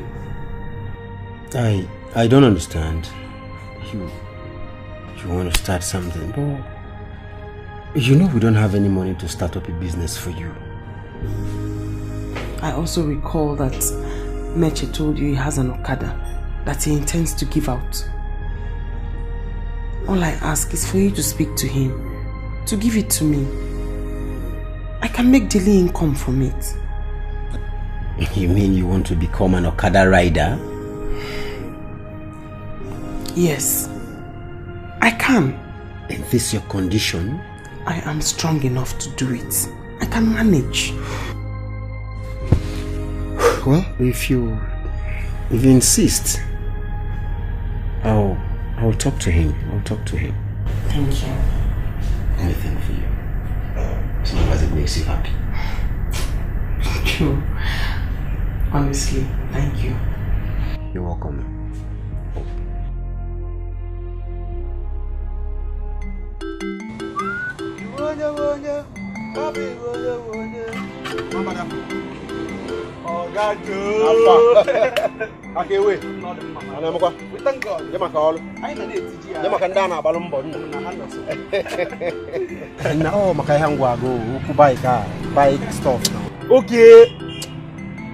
I don't understand. You want to start something, but you know we don't have any money to start up a business for you. I also recall that Meche told you he has an Okada that he intends to give out. All I ask is for you to speak to him, to give it to me. I can make daily income from it. You mean you want to become an Okada rider? Yes, I can. Is this your condition? I am strong enough to do it. I can manage. Well, if you insist, I'll talk to him. Thank you. Anything for you. As long as it makes you happy. True. Honestly, thank you. You're welcome. We thank God. Buy stuff now. Okay.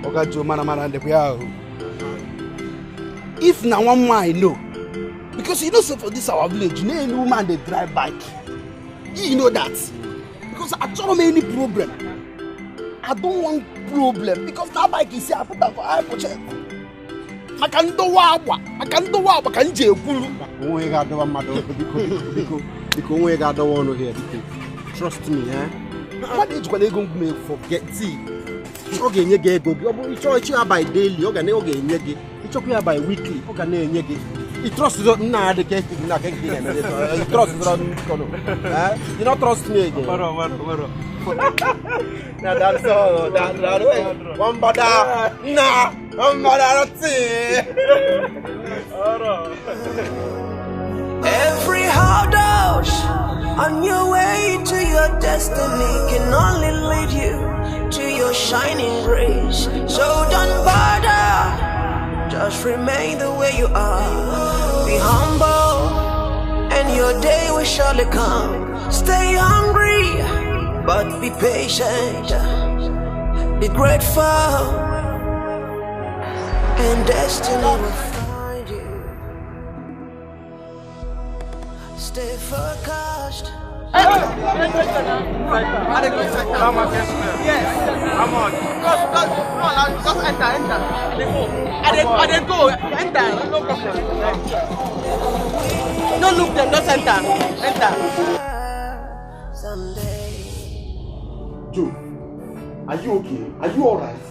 Oga Joe mana and the if na one man I know, because you know say for this our village, you know any woman they drive bike. You know that. Because I don't want any problem. I don't want problem because that bike is here. I put that for I check. I can't do what I can't do what I can't do. We got the one because we got the one here. Trust me, eh? What is going to make forget? See, okay, you get go. You by daily. You can you talk by weekly. You can you trust not nah the case you trust not you not trust me again. Now that's all that way. One bada nah one bada Every hurdle on your way to your destiny can only lead you to your shining grace. So don't bother, just remain the way you are. Be humble, and your day will surely come. Stay hungry, but be patient. Be grateful, and destiny will find you. Stay focused. Yes. Come on. Just enter. I didn't go. Enter. No problem. Don't look them. Just enter. Someday. Joe, are you okay? Are you alright?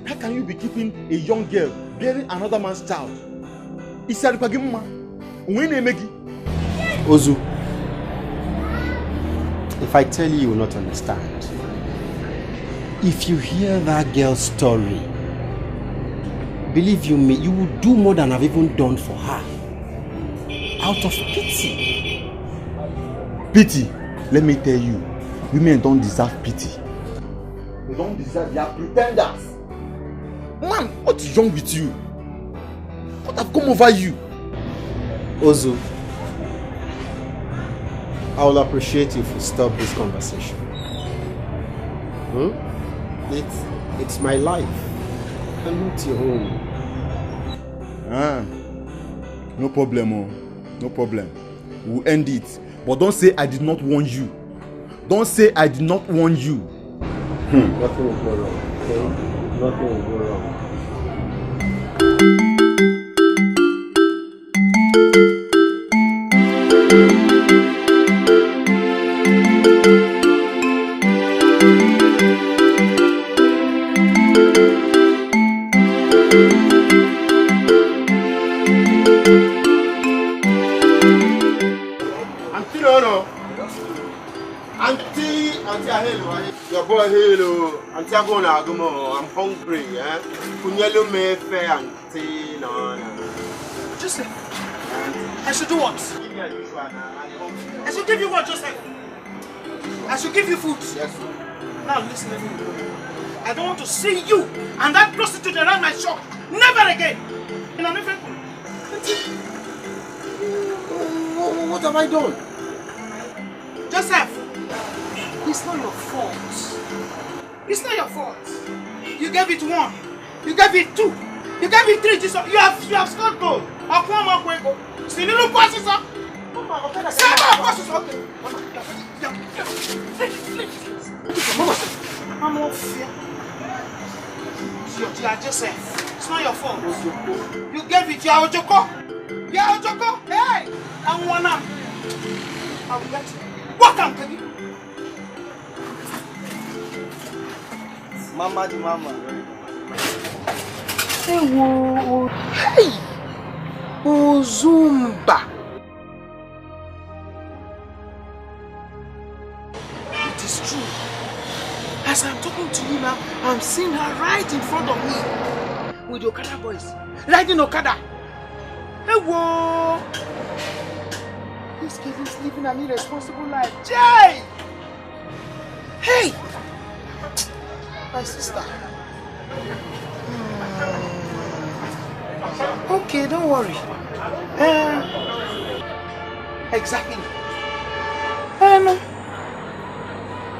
How can you be keeping a young girl bearing another man's child? Ozu, if I tell you will not understand. If you hear that girl's story, believe you me, you will do more than I've even done for her. Out of pity. Pity? Let me tell you, women don't deserve pity. They don't deserve, they are pretenders. Man, what is wrong with you? What have come over you? Ozu, I will appreciate if you stop this conversation. It's my life and not your own. No problem, oh. No problem. We'll end it. But don't say I did not warn you. Don't say I did not warn you. Nothing will go wrong, okay? Nothing will go wrong. Your boy hello. Auntie I'm hungry, eh? Kunyelo me fe auntie no. Joseph, I should do what? I should give you what, Joseph? I should give you food. Yes. Now listen to me. I don't want to see you and that prostitute around my shop. Never again. In an different. What have I done? Joseph, it's not your fault. It's not your fault. You gave it 1. You gave it 2. You gave it 3. You have scored goal. See, you look what's up. I'm off here. Joseph, it's not your fault. You gave it. You are Ojoko. Hey, I'm one up. I will get you. What can you? Mama di mama. Hey! Ozumba! It is true. As I'm talking to you now, I'm seeing her right in front of me. With the Okada boys. Riding Okada. Hey, whoa! This kid is living an irresponsible life. Jay! Hey! My sister. Okay, don't worry. Exactly. No.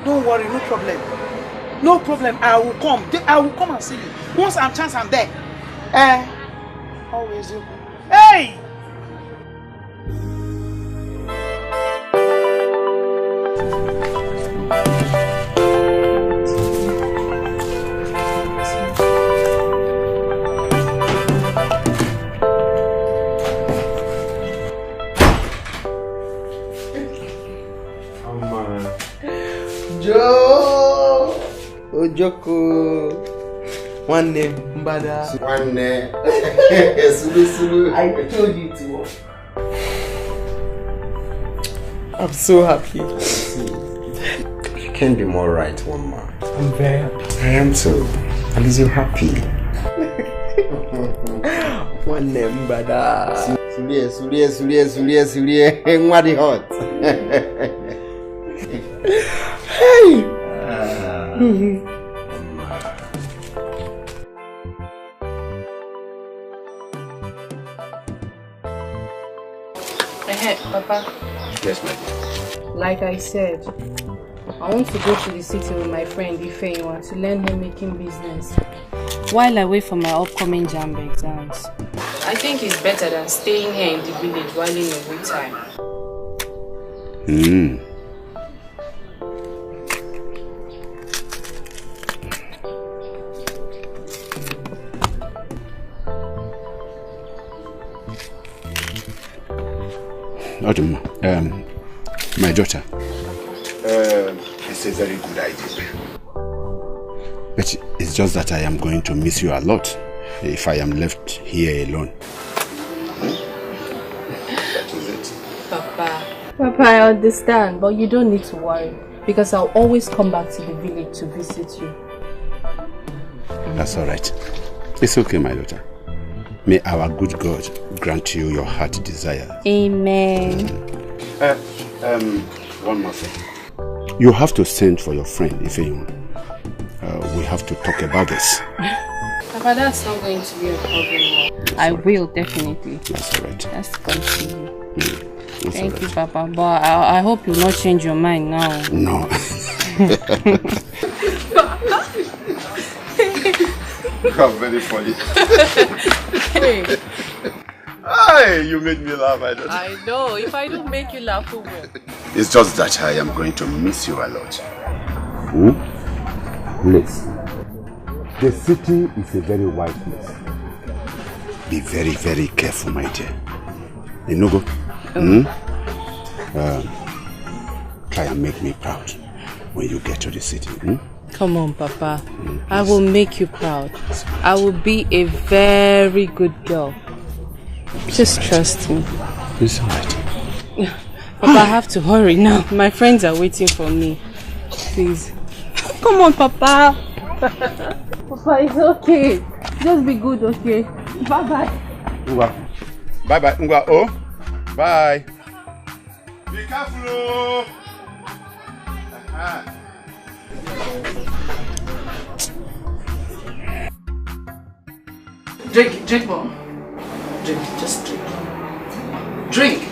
Don't worry, no problem. No problem. I will come and see you. Once I'm chance, I'm there. How is it? Hey! Joe! Ojoko! One name, Mbada. One name. Sulu. I told you to. I'm so happy. You can't be more right, one man. I'm very happy. I am too. At least you're happy. One name, Mbada. Sulie. Mwadi hot. Hey! Hey, Papa. Yes, ma'am. Like I said, I want to go to the city with my friend Ifeanyi to learn homemaking business while I wait for my upcoming JAMB exams. I think it's better than staying here in the village while in a good time. Odimgbe, my daughter. It's a very good idea. But it's just that I am going to miss you a lot if I am left here alone. That is it. Papa, I understand, but you don't need to worry because I'll always come back to the village to visit you. That's all right. It's okay, my daughter. May our good God grant you your heart desire. Amen. One more thing. You have to send for your friend, Ifeanyi. We have to talk about this. Papa, that's not going to be a problem. I will, definitely. That's all right. Let's continue. Thank Right. you, Papa. But I hope you'll not change your mind now. No. You're very funny. Hey. Hey, you made me laugh. I know. If I don't make you laugh, who will? It's just that I am going to miss you a lot. Please. The city is a very wide place. Be very, very careful, my dear. You know, go. Try and make me proud when you get to the city. Come on, Papa. I will make you proud. I will be a very good girl. Just trust me. It's alright. Papa, I have to hurry now. My friends are waiting for me. Please. Come on, Papa. Papa, it's okay. Just be good, okay? Bye-bye. Bye-bye. Ngwa. Oh. Bye. Be careful. Drink, Mom. Drink, just drink.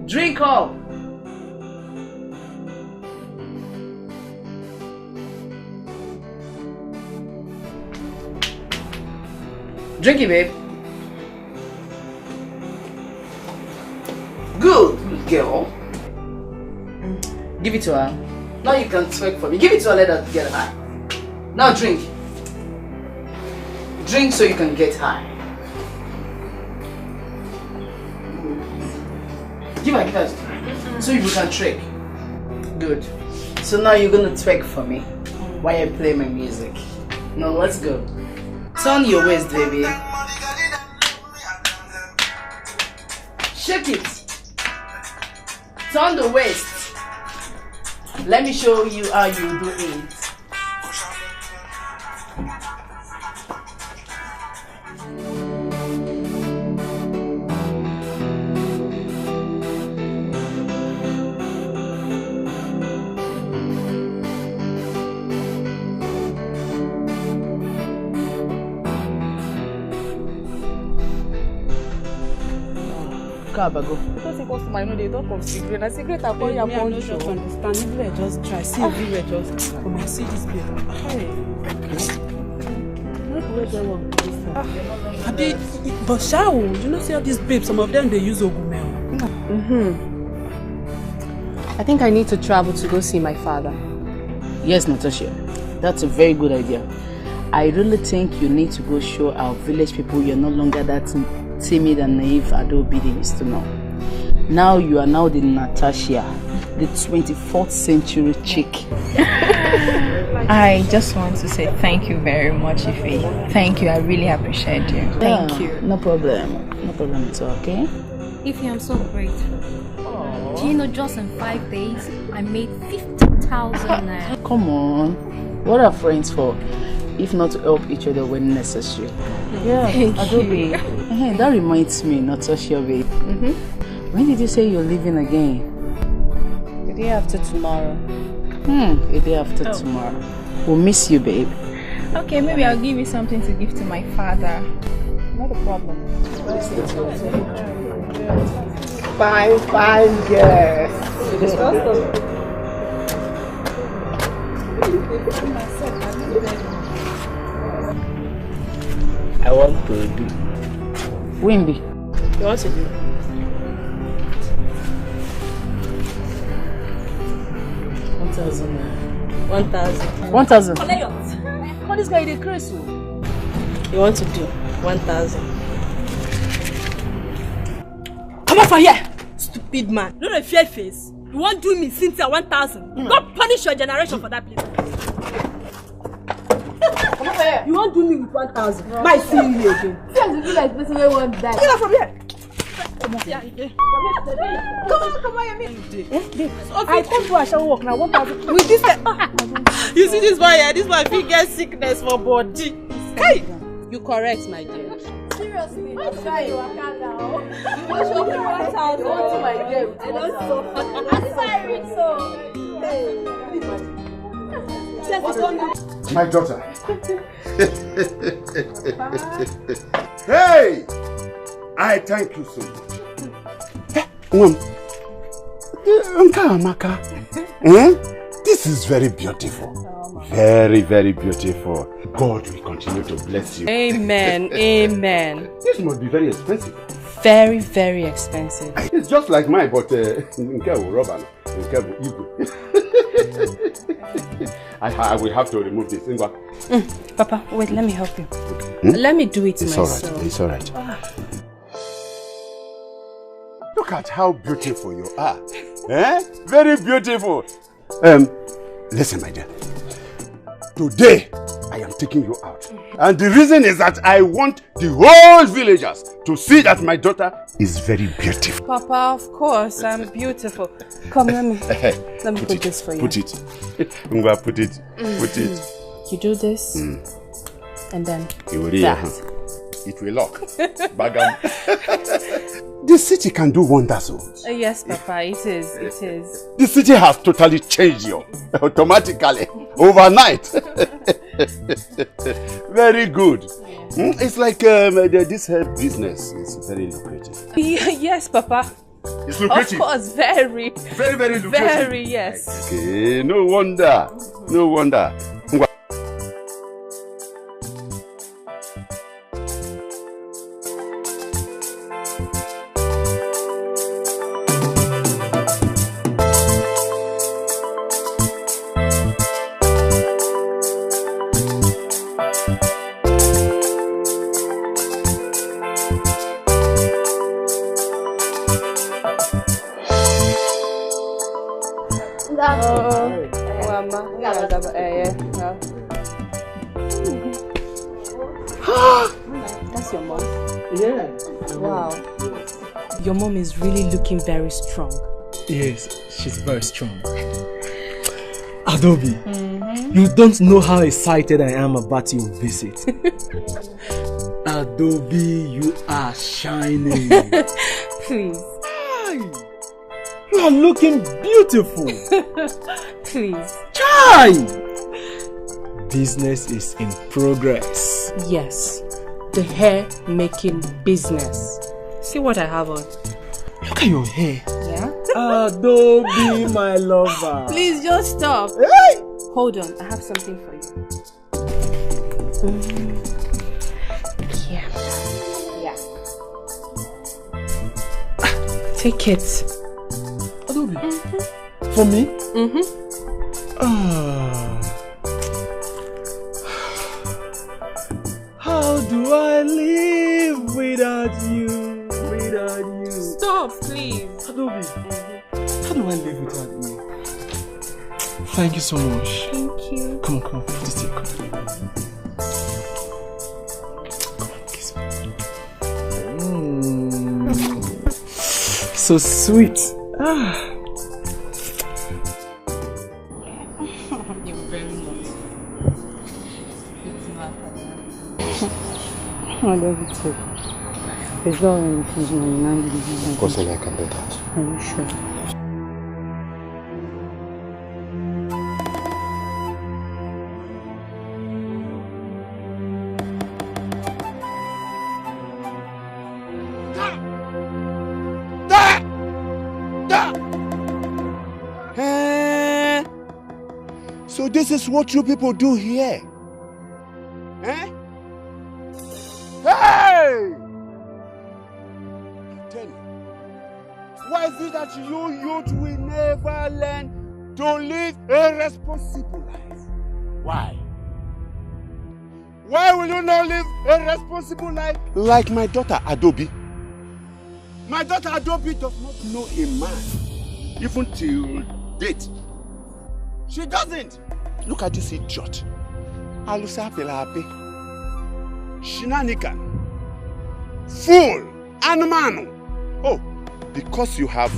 Drink all. Drink it, babe. Good girl. Give it to her. Now you can twerk for me. Give it to her, let her get high. Now drink. Drink so you can get high. Give her. So you can trick. Good. So now you're gonna twerk for me while I play my music. Now let's go. Turn your waist, baby. Shake it. Turn the waist. Let me show you how you do it. Because it was my no, they talk of secret. A secret I call you upon you. I don't understand. Everywhere just try. See everywhere just come and see this baby. Hey. Not where they want. beautiful. But Shao, you know, see all these babes, some of them they use Ogumel. I think I need to travel to go see my father. Yes, Natasha, that's a very good idea. I really think you need to go show our village people you're no longer that timid and naive Adobe they used to know. Now you are now the Natasha, the 24th century chick. I just want to say thank you very much, Ife. Thank you, I really appreciate you. Thank you. No problem. No problem at all, okay? Ife, I'm so grateful. Do you know just in 5 days, I made 50,000 naira. Come on. What are friends for? If not to help each other when necessary. Yeah, Adobe. That reminds me, Natasha, babe. When did you say you're leaving again? The day after tomorrow. A day after tomorrow. We'll miss you, babe. Okay, maybe I'll give you something to give to my father. Not a problem. Fine, yes. I want to do. Wimby. You want to do? 1,000. 1,000. 1,000. Come on, this guy is crazy. You want to do 1,000? Come on from here, stupid man. You don't fear face. You won't do me Cynthia 1,000. Go punish your generation for that, please. Come on here. You won't do me with 1,000. Might see you again. See as you feel like this way one die. Get out from here. Come on. Come on, I come to a shower walk now. 1,000 with this. You see this boy here? This boy fit get sickness for body. Hey, you correct, my dear. Seriously, that's why you are calm now. You want to open 1,000. What to my dear? I don't know. I'm sorry, so. My daughter. Hey! I thank you so much. This is very beautiful. Very, very beautiful. God will continue to bless you. Amen. Amen. This must be very expensive. Very, very expensive. It's just like mine, but I will have to remove this. Papa, wait, let me help you. Let me do it myself. It's alright. Look at how beautiful you are. Very beautiful. Listen, my dear. Today, I am taking you out. And the reason is that I want the whole villagers to see that my daughter is very beautiful. Papa, of course, I'm beautiful. Come, let me put this for you. Put it. Put it. Put it. You do this, and then that. It will lock. Bagam. The city can do wonders. Yes, Papa, it is. It is. The city has totally changed you automatically overnight. Very good. It's like this hair business is very lucrative. Yes, Papa. It's lucrative. Of course, very. Very, very lucrative. Very, yes. Okay, no wonder. No wonder. That's your mom? Yeah. Wow. Your mom is really looking very strong. Yes, she's very strong. Adobe, you don't know how excited I am about your visit. Adobe, you are shining. Please. You are looking beautiful. Please. Chai! Business is in progress. Yes. The hair making business. See what I have on. Look at your hair. Yeah? Adobe, my lover. Please just stop. Hey! Hold on, I have something for you. Take it. Adobe. For me? How do I live without you? Without you. Stop, please. Adobe. How do I live without you? Thank you so much. Thank you. Come on. Just take it. Come on, kiss me. So sweet. You're very naughty. I love you too. There's no anything in my mind. Of course, I can do that. Are you sure? So this is what you people do here? Eh? Hey! Tell me, why is it that you youth will never learn to live a responsible life? Why? Why will you not live a responsible life like my daughter Adobe? My daughter Adobe does not know a man, even till date. She doesn't. Look at this idiot. Alusa Pelape. Shinanigan. Fool. Anumano. Oh, because you have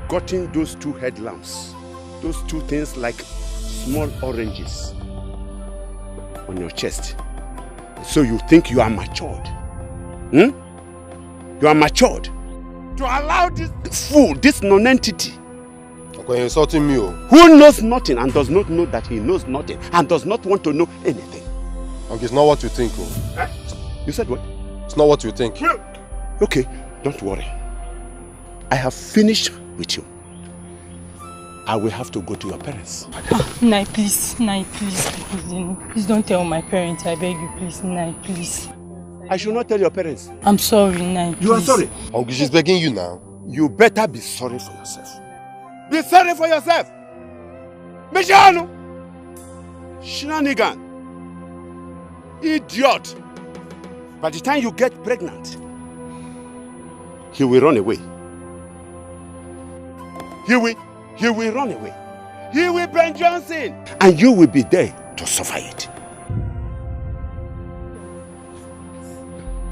gotten those two headlamps. Those two things like small oranges on your chest. So you think you are matured. You are matured. To allow this fool, this non-entity. Okay, you're insulting me. Who knows nothing and does not know that he knows nothing and does not want to know anything. Okay, it's not what you think. You said what? It's not what you think. Okay, don't worry. I have finished with you. I will have to go to your parents. Nai, please, please don't tell my parents. I beg you, please, Nai, please. I should not tell your parents. I'm sorry, Nai. You are sorry? Uncle, she's begging you now. You better be sorry for yourself. Be sorry for yourself. Mishanu! Shenanigan. Idiot. By the time you get pregnant, he will run away. He will run away. He will Ben Johnson. And you will be there to suffer it.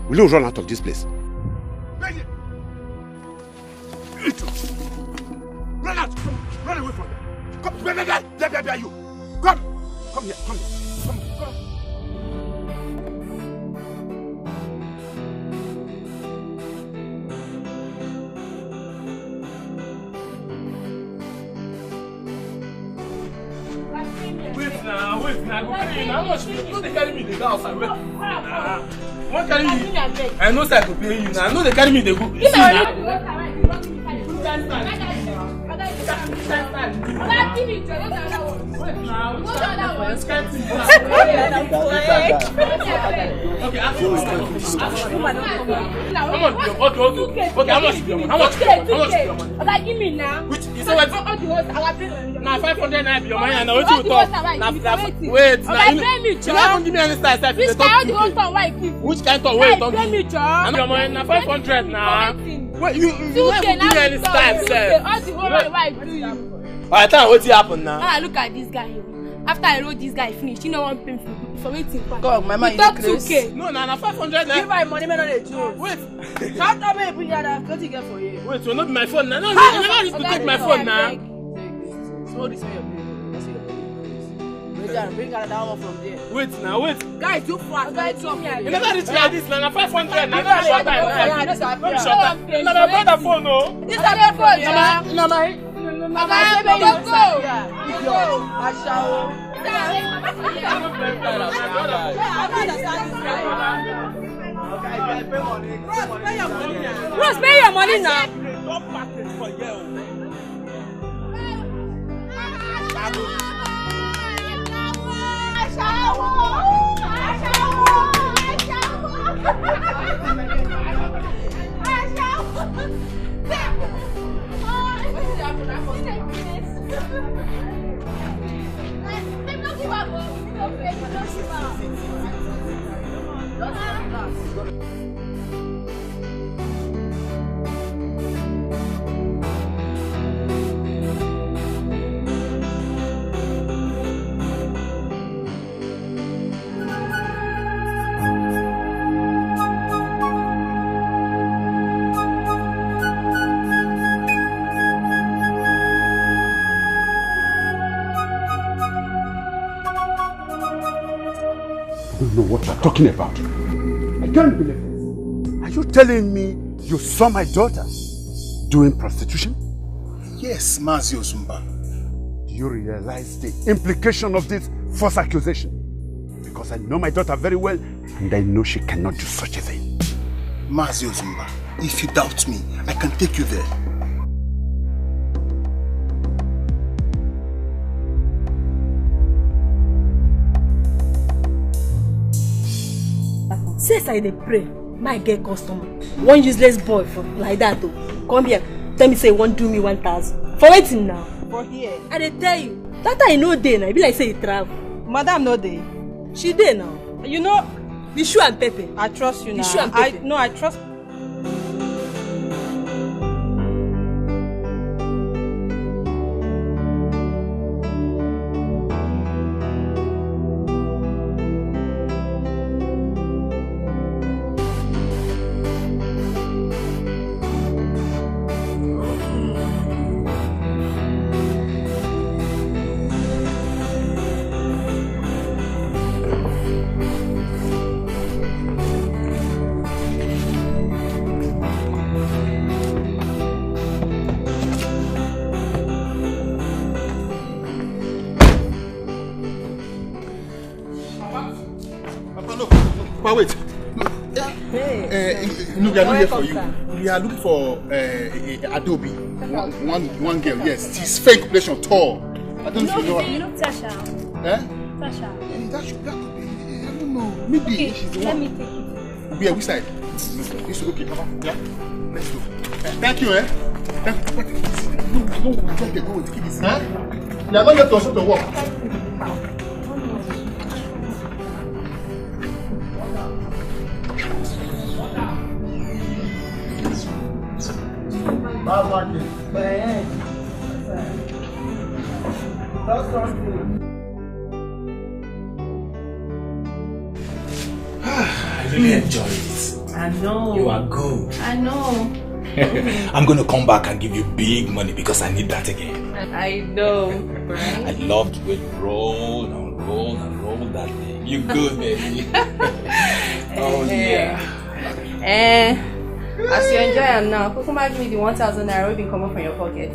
Will you run out of this place? Run out! Run away from there! Come, there you! Come here, come. Wait now, go carry me. How much you they carry me? They go outside. Wait. What carry me? I know say I go pay you now. I know they carry me. They go. You see now. Okay, give me now. Which is what? Now 500 naira be your money, and now what you talk? Wait, now you don't give me any style. Which kind of talk? Which kind of wait? Don't give me. And your money now 500 now. Wait, you don't give me any style, sir. All the whole life do you. Alright, tell me what happened now. Ah, look at this guy here. After I wrote this guy finish, you know one pay for waiting. God, my man, you talk 2K. No, now 500 naira. Give my money, man, on the joke. Wait. Shout out me, bring that. What you get for you? Wait, so not be my phone now. No, you never used to take my phone now. So this way, bring that one from there. Wait now, wait. Guys, you fast. You never reach like this now. 500 now. Not short time. Not short time. No, my brother phone, no. This is my phone, yeah. No, my. Mama, I say go. Bros, pay your money now. Don't pack it for you. I don't know what you're talking about. I can't believe this. Are you telling me you saw my daughter doing prostitution? Yes, Mazi Osumba. Do you realize the implication of this false accusation? Because I know my daughter very well and I know she cannot do such a thing. Mazi Osumba, if you doubt me, I can take you there. Since I dey pray, my get customer. One useless boy for like that though. Come here, tell me say you want do me 1,000. For waiting now. For here. I dey tell you. That time you no dey now. It be like say you travel. Madam no dey. She dey now. You know, the shoe and pepper. I trust you now. The shoe and pepper. I trust. Wait. No, we are not here for you. We are looking for Adobe. One girl, yes. She's fake population tall. I don't know if you know her. You know Tasha? Eh? Tasha. That could be. I don't know. Maybe Okay, she's the let one. me take it. Yeah, which side? It's okay, come on. Yeah? Let's go. Thank you, eh? No, let them go with kids. Huh? You are not yet to also to work. I really enjoy it. I know. You are good. I know. I'm going to come back and give you big money because I need that again. I know. Right? I loved the way you roll and roll and roll that thing. You good, baby. Oh, yeah. As you enjoy them now, Kukuma give me the 1,000 naira will come up from your pocket.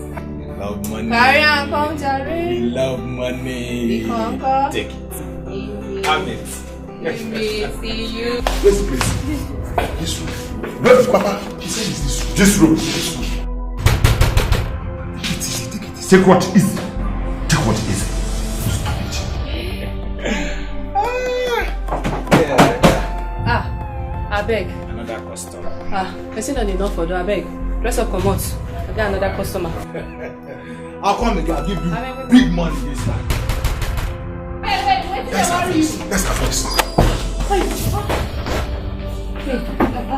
Love money. Carry on, come, Jerry. You love money. The conquer. Take it. Have it. See you. Listen, please. This room. Where is Papa? He said it's this room. This room. Take it easy, take it easy. Take what is. Take what is. I beg. Another customer. Person don't enough for do. I beg. Dress up, come out. I got another customer. I'll come again. I'll give you big money this time. Wait, Let's have this. Let's have this. Hey, Papa.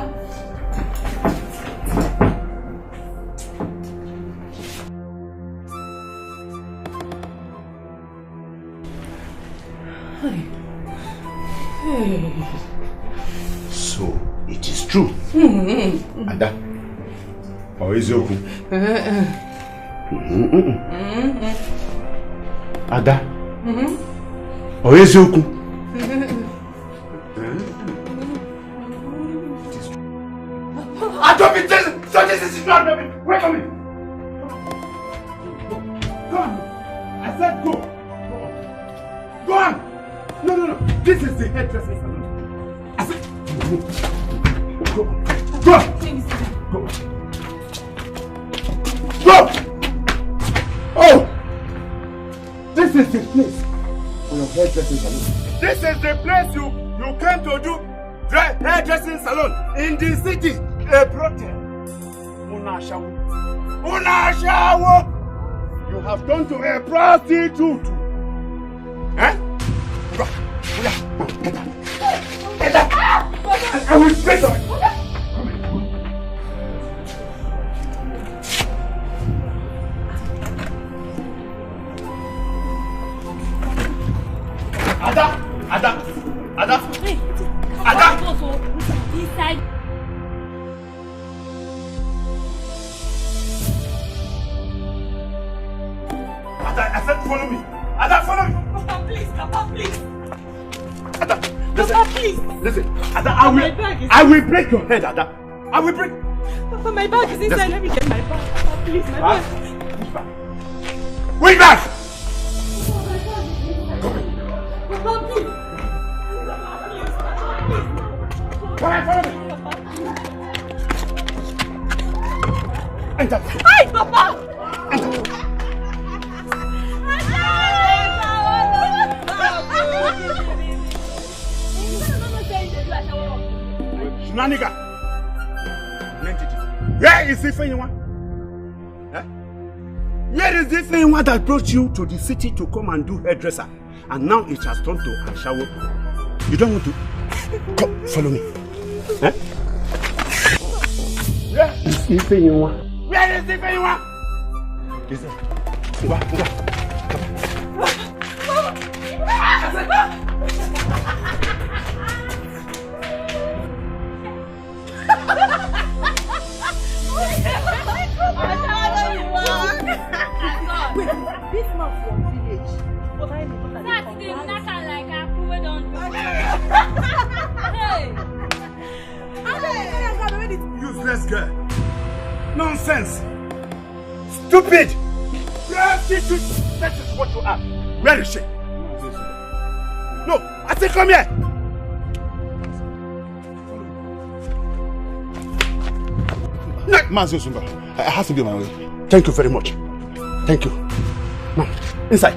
So it is true. Ada. Or is it okay? Ada. Or is it okay? Adobe, so this is not Adobe. Wait for me. Go on. I said go. Go on. No. This is the hairdressing salon. I said go. Go. Oh. This is the place for your hairdressing salon. This is the place you came to do hairdressing salon in the city. A brothel. Una shower! You have turned to a prostitute. Eh? Get out. Get out. I will break your... Ada! Hey, Ada! Inside. Ada, I said follow me. Ada, follow me. Papa, please. Papa, please. Ada, listen. Papa, please. Listen. Ada, My bag is... I will break your head, Ada. I will break... Papa, my bag is inside. Let me get my bag. Papa, please, my bag. Which bag? Which bag? Papa, please. Follow me. Enter. Hi, Papa. Naniga. Where is the anyone? Eh? Where is this anyone that brought you to the city to come and do hairdresser? And now it has turned to a shower. You don't want to? Come, follow me. Eh? Where is this anyone? Where is this anyone? Listen. Come. Wait, this man from village. What I mean, what That's the knock like a cool don't do. Hey! Useless girl. Nonsense. Stupid. Prostitute. That is what you are. Where is she? No, I said come here. No, Mazo Zumba, I have to be on my way. Thank you very much. Thank you. Now, inside.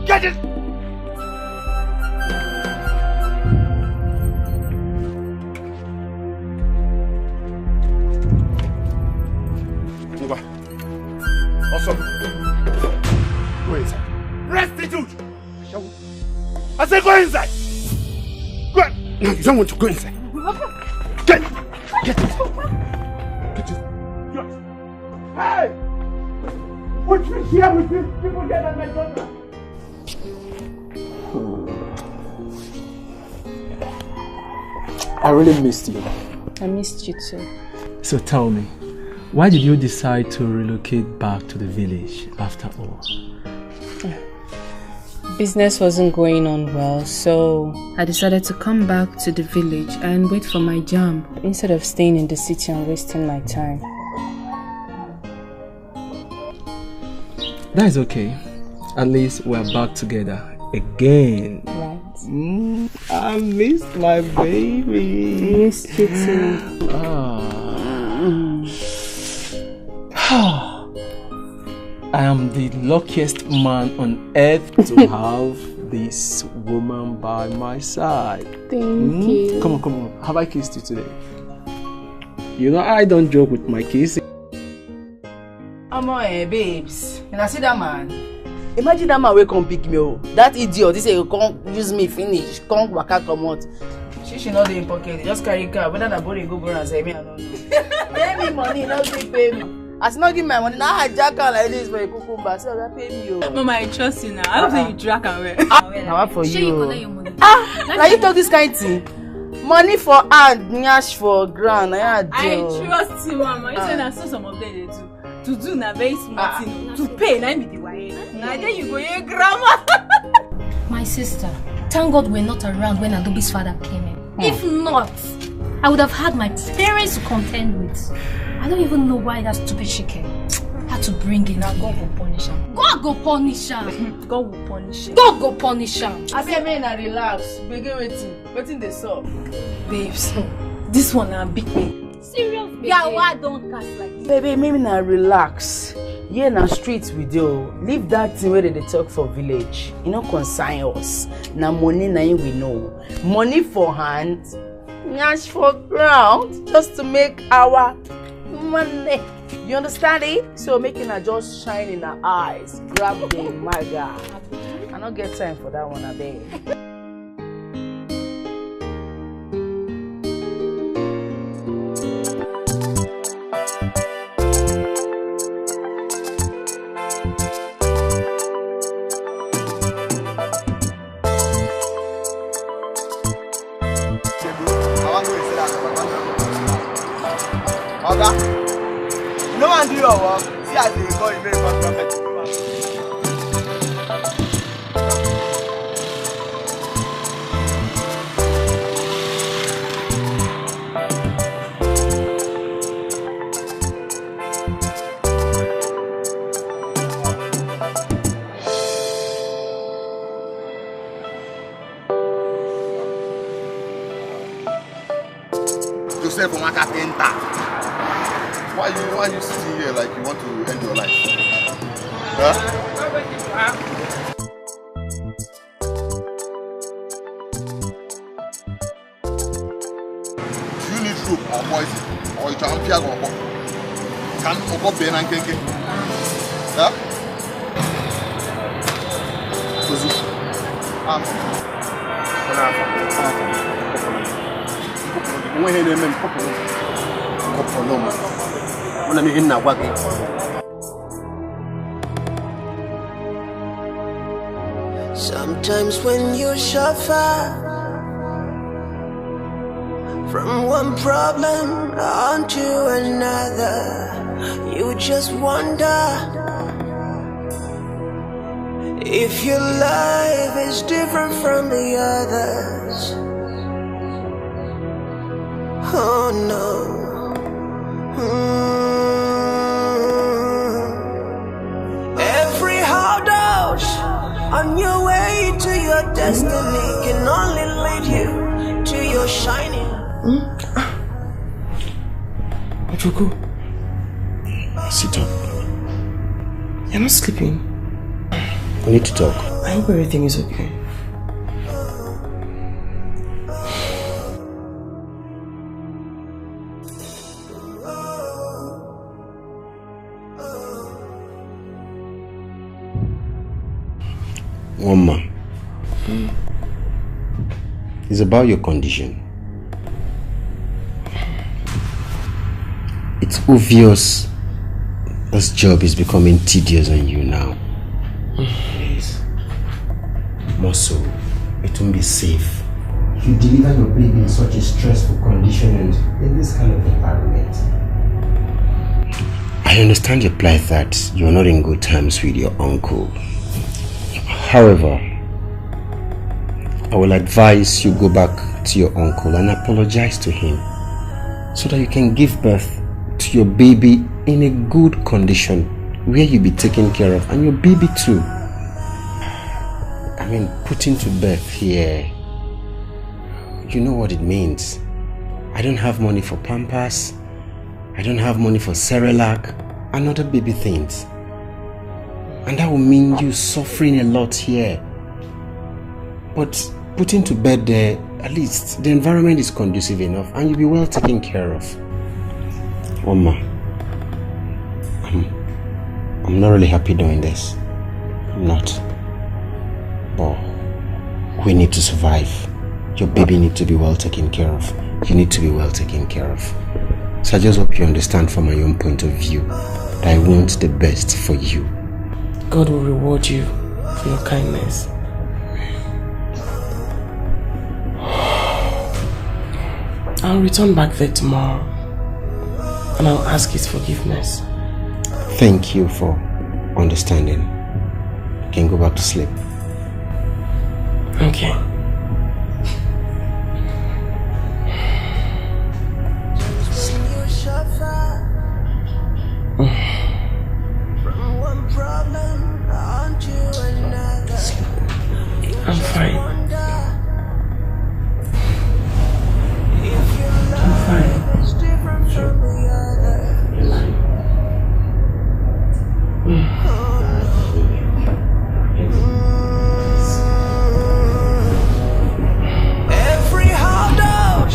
Get it! Also, go inside. Restitute! I said go inside! Go! No, you don't want to go inside. Get it! Get it! Hey! Put me here with these people here at my daughter. I really missed you. I missed you too. So tell me, why did you decide to relocate back to the village after all? Business wasn't going on well, so I decided to come back to the village and wait for my jam instead of staying in the city and wasting my time. That is okay. At least we're back together again. Right. I missed my baby. Missed you too. I am the luckiest man on earth to have this woman by my side. Thank you. Come on. Have I kissed you today? You know I don't joke with my kissing. Babes. And I see that man. Imagine that man will come pick me up. That idiot, he say you can't use me finish. Can't waka come out. She should not be in pocket. Just carry car. Whether that boy go and say me, I don't know. Pay me money, not pay me. As not give my money, now I jack her like this for a cucumber. So that pay me. Mama, I trust you now. I don't think you drag and wear. Now what for you? You collect your money. Now you talk this kind of thing. Money for hand, nyash for ground. I trust you, Mama. You say I saw some of them they do. To do na very smart thing. To pay, na me the way. Now then you go here, grandma. My sister, thank God we're not around when Adobe's father came in. If not, I would have had my parents to contend with. I don't even know why that stupid chicken had to bring in. God will punish him. God go punish him. God will punish him. God go punish him. I say, man, relax. Begin waiting the sub. Babes, this one a big baby. Serious, baby. Yeah, why don't cast like this? Baby, maybe now relax. Yeah, na streets we do. Leave that thing where they talk for village. You know, consign us. Na money na we know. Money for hand. nyash for ground just to make our money. You understand it? So making her just shine in her eyes, grab the maga. I don't get time for that one, I beg. No one do your work. See as they call you very perfect. Joseph Omakatenta. Why you sitting here like you want to end your life? Huh? Do you need rope or poison? Or you can pick up? Can you go Ben and Kenke? Huh? Sometimes when you suffer from one problem onto another, you just wonder if your life is different from the others. Oh no. Every hard out on your way to your destiny can only lead you to your shining. Ojogo, sit up. You're not sleeping. We need to talk. I hope everything is okay. Mama, it's about your condition. It's obvious this job is becoming tedious on you now. Please. More so, it won't be safe. You deliver your baby in such a stressful condition and in this kind of environment. I understand your plight that you're not in good terms with your uncle. However, I will advise you go back to your uncle and apologize to him so that you can give birth to your baby in a good condition where you'll be taken care of, and your baby too. I mean, putting to birth here, you know what it means. I don't have money for Pampers, I don't have money for Cerelac and other baby things. And that will mean you suffering a lot here. But putting to bed there, at least the environment is conducive enough and you'll be well taken care of. Mama, I'm not really happy doing this. I'm not. But we need to survive. Your baby needs to be well taken care of. You need to be well taken care of. So I just hope you understand from my own point of view that I want the best for you. God will reward you for your kindness. I'll return back there tomorrow and I'll ask his forgiveness. Thank you for understanding. You can go back to sleep. Okay. I'm fine. I'm fine. Every hard out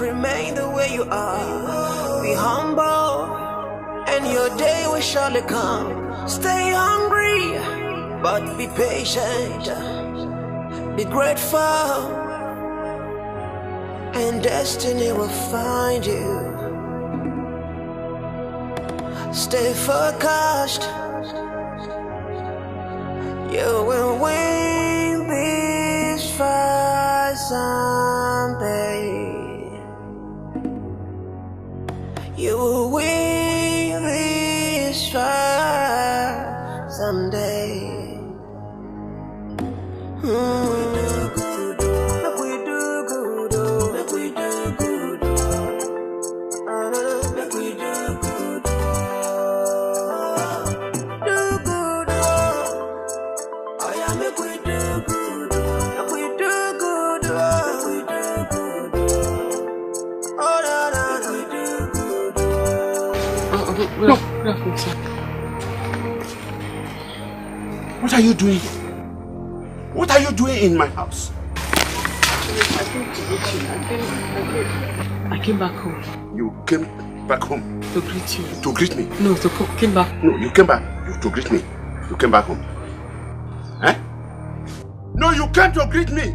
remain the way you are. Be humble, and your day will surely come. Stay hungry, but be patient. Be grateful, and destiny will find you. Stay focused. You will win this fight someday. You will win this fight someday. Make we do good, make we do good, make we do good, do good. Oh yeah, make we do good, make we do good, make we do good. Oh no no, make we do good. No. What are you doing? What are you doing in my house? I came back home. You came back home? To greet you. To greet me? No, came back. No, you came back to greet me. You came back home. Eh? No, you came to greet me.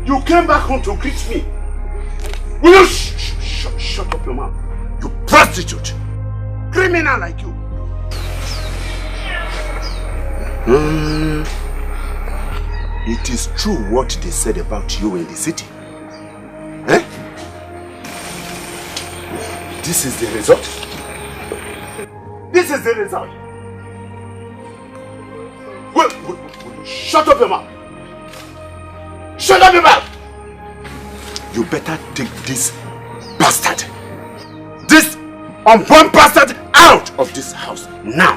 You came back home to greet me. Will you shut up your mouth? You prostitute. Criminal like you. It is true what they said about you in the city. Eh? This is the result. This is the result. Will you shut up your mouth? Shut up your mouth! You better take this bastard, this unborn bastard, out of this house now.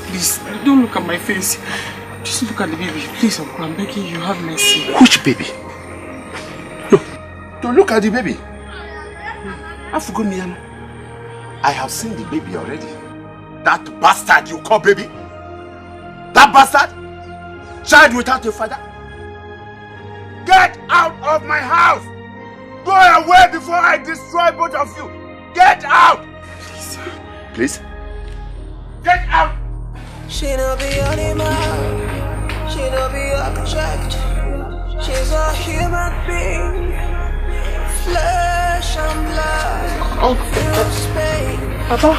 Please, don't look at my face. Just look at the baby. Please, Uncle, I'm begging you, have mercy. Which baby? No, don't look at the baby. I forgot me, Anna. I have seen the baby already. That bastard you call baby? That bastard? Child without a father? Get out of my house! Go away before I destroy both of you! Get out! Please. Please? Get out! She no be animal, she no be object. She's a human being, flesh and blood. Oh, Papa.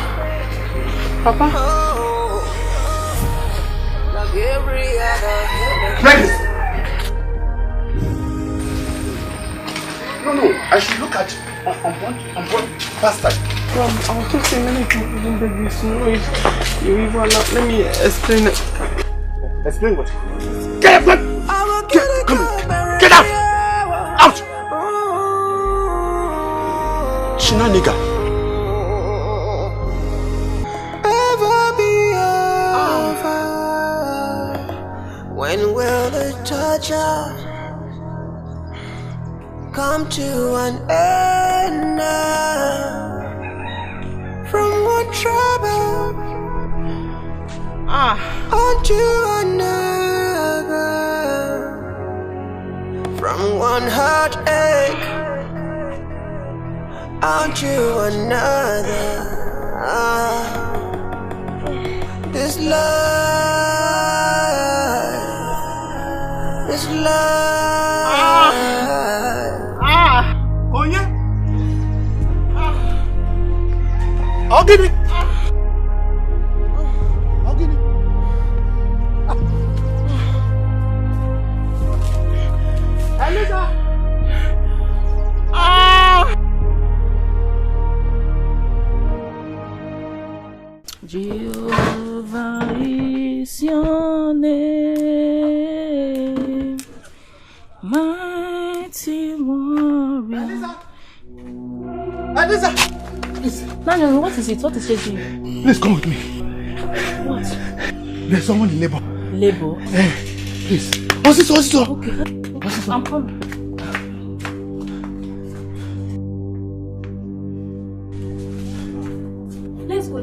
Papa. Oh, like every other human. Please. No, I should look at unborn bastard. I was just saying, let me do this. No, you even not. Let me explain it. Explain what? Get up! Get out! Out! China nigga. Ever be over? When will the torture come to an end now? From one trouble onto another, from one heartache onto another. This life, this life. Oh yeah. I'll give it. I'll give it. Elisa. Jehovah is your name, mighty warrior. Elisa. Please. No, what is it? What is it doing? Please come with me. What? There's someone in labor. Labor? Please. What's this? Okay. I'm coming. Let's go.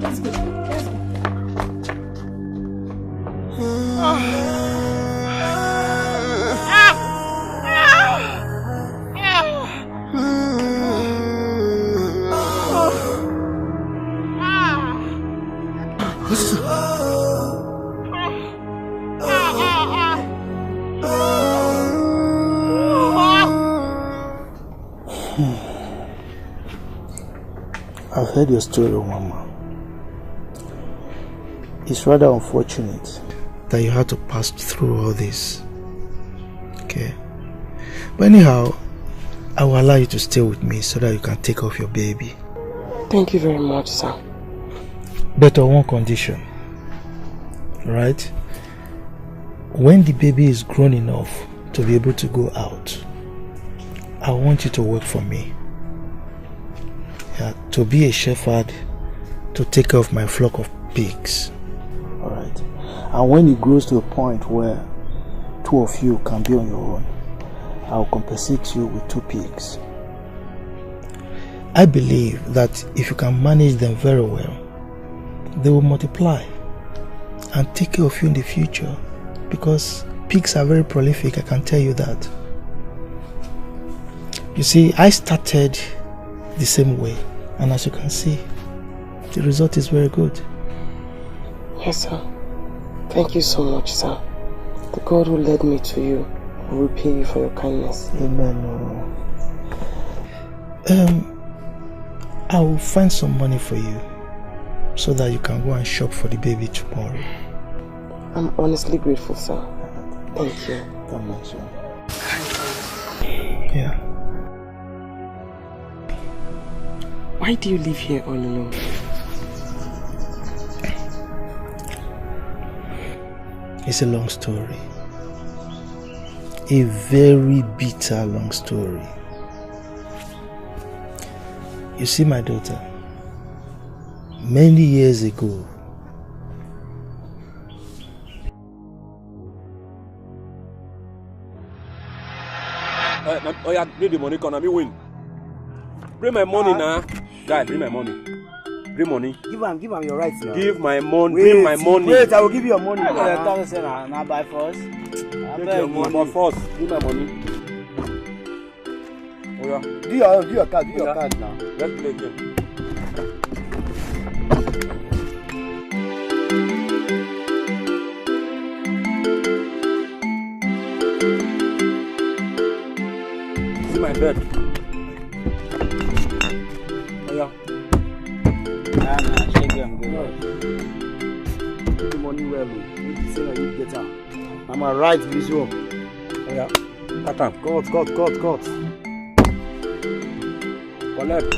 heard your story, Mama. It's rather unfortunate that you had to pass through all this. Okay? But anyhow, I will allow you to stay with me so that you can take off your baby. Thank you very much, sir. But on one condition. Right? When the baby is grown enough to be able to go out, I want you to work for me. Yeah, to be a shepherd, to take care of my flock of pigs. Alright? And when it grows to a point where 2 of you can be on your own, I'll compensate you with 2 pigs. I believe that if you can manage them very well, they will multiply and take care of you in the future, because pigs are very prolific, I can tell you that. You see, I started the same way, and as you can see, the result is very good. Yes, sir. Thank you so much, sir. The God who led me to you will repay you for your kindness. Amen. I will find some money for you so that you can go and shop for the baby tomorrow. I'm honestly grateful, sir. Thank you. God bless you. Yeah. Why do you live here all alone? It's a long story. A very bitter long story. You see, my daughter, many years ago, oh yeah, bring the money, come, me win. Bring my money now. Guy, bring my money. Bring money. Give him your rights now. Give my money. Bring my money. Wait, I will give you your money. Now buy first. Take your money. But first, give my money. Oh yeah. Do your card now. Let's play again. See my bed. Oh yeah. Check them, go. Put the money well, you say that you get out. I'm a right visual. Oh yeah. Cut him. Cut. Collect.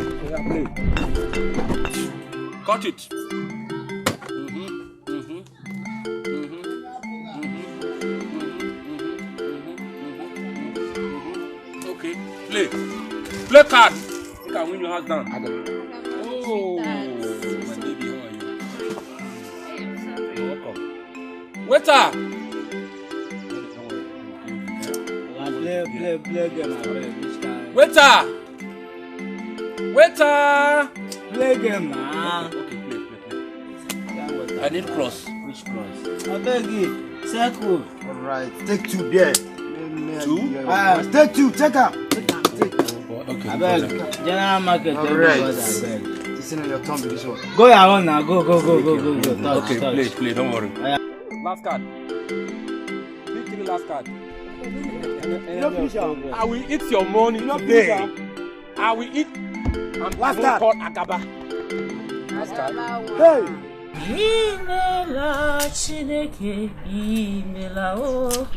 Oh yeah, play. Cut it. Play card. You can win your house down. Oh, my baby, how are you? You're welcome. Waiter! Play game, Waiter! Play game, man. Okay, play. I need cross. Which cross? I beg you. Circle. Alright, take 2 beer. 2? Take 2, take out. Okay. I beg. General market. Alright. This is your turn with this one. Go your own now. Go. Touch, okay, play. Don't worry. Last card. Pick 3 last card. I will eat your money today. I will eat. I'm last card. Called Agaba. Last card. Hey. Imela Chineke, imela o.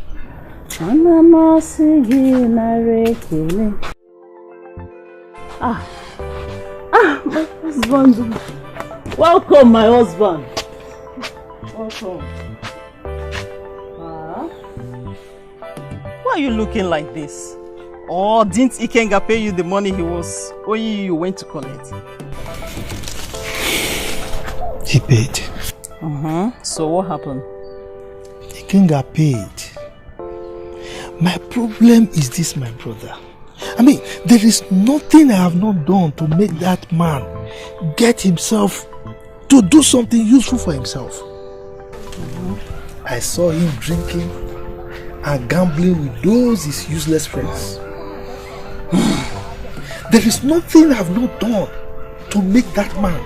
My husband. Welcome, my husband. Welcome. Why are you looking like this? Or didn't Ikenga pay you the money he was owing you went to collect? He paid. So what happened? Ikenga paid. My problem is this, my brother. I mean, there is nothing I have not done to make that man get himself to do something useful for himself. I saw him drinking and gambling with those his useless friends. There is nothing I have not done to make that man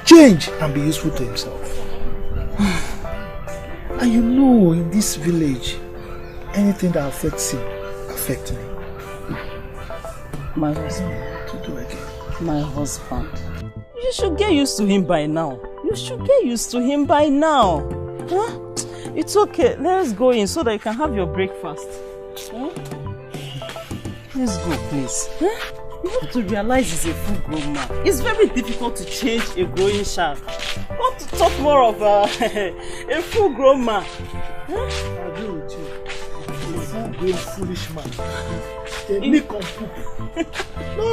change and be useful to himself. And you know, in this village, anything that affects him affect me. My husband. To do again. My husband. You should get used to him by now. You should get used to him by now. Huh? It's okay. Let's go in so that you can have your breakfast. Huh? Let's go, please. Huh? You have to realize he's a full-grown man. It's very difficult to change a growing child. Not to talk more of a full-grown man. Huh? I agree with you. A full-grown foolish man. A nincompoop. No,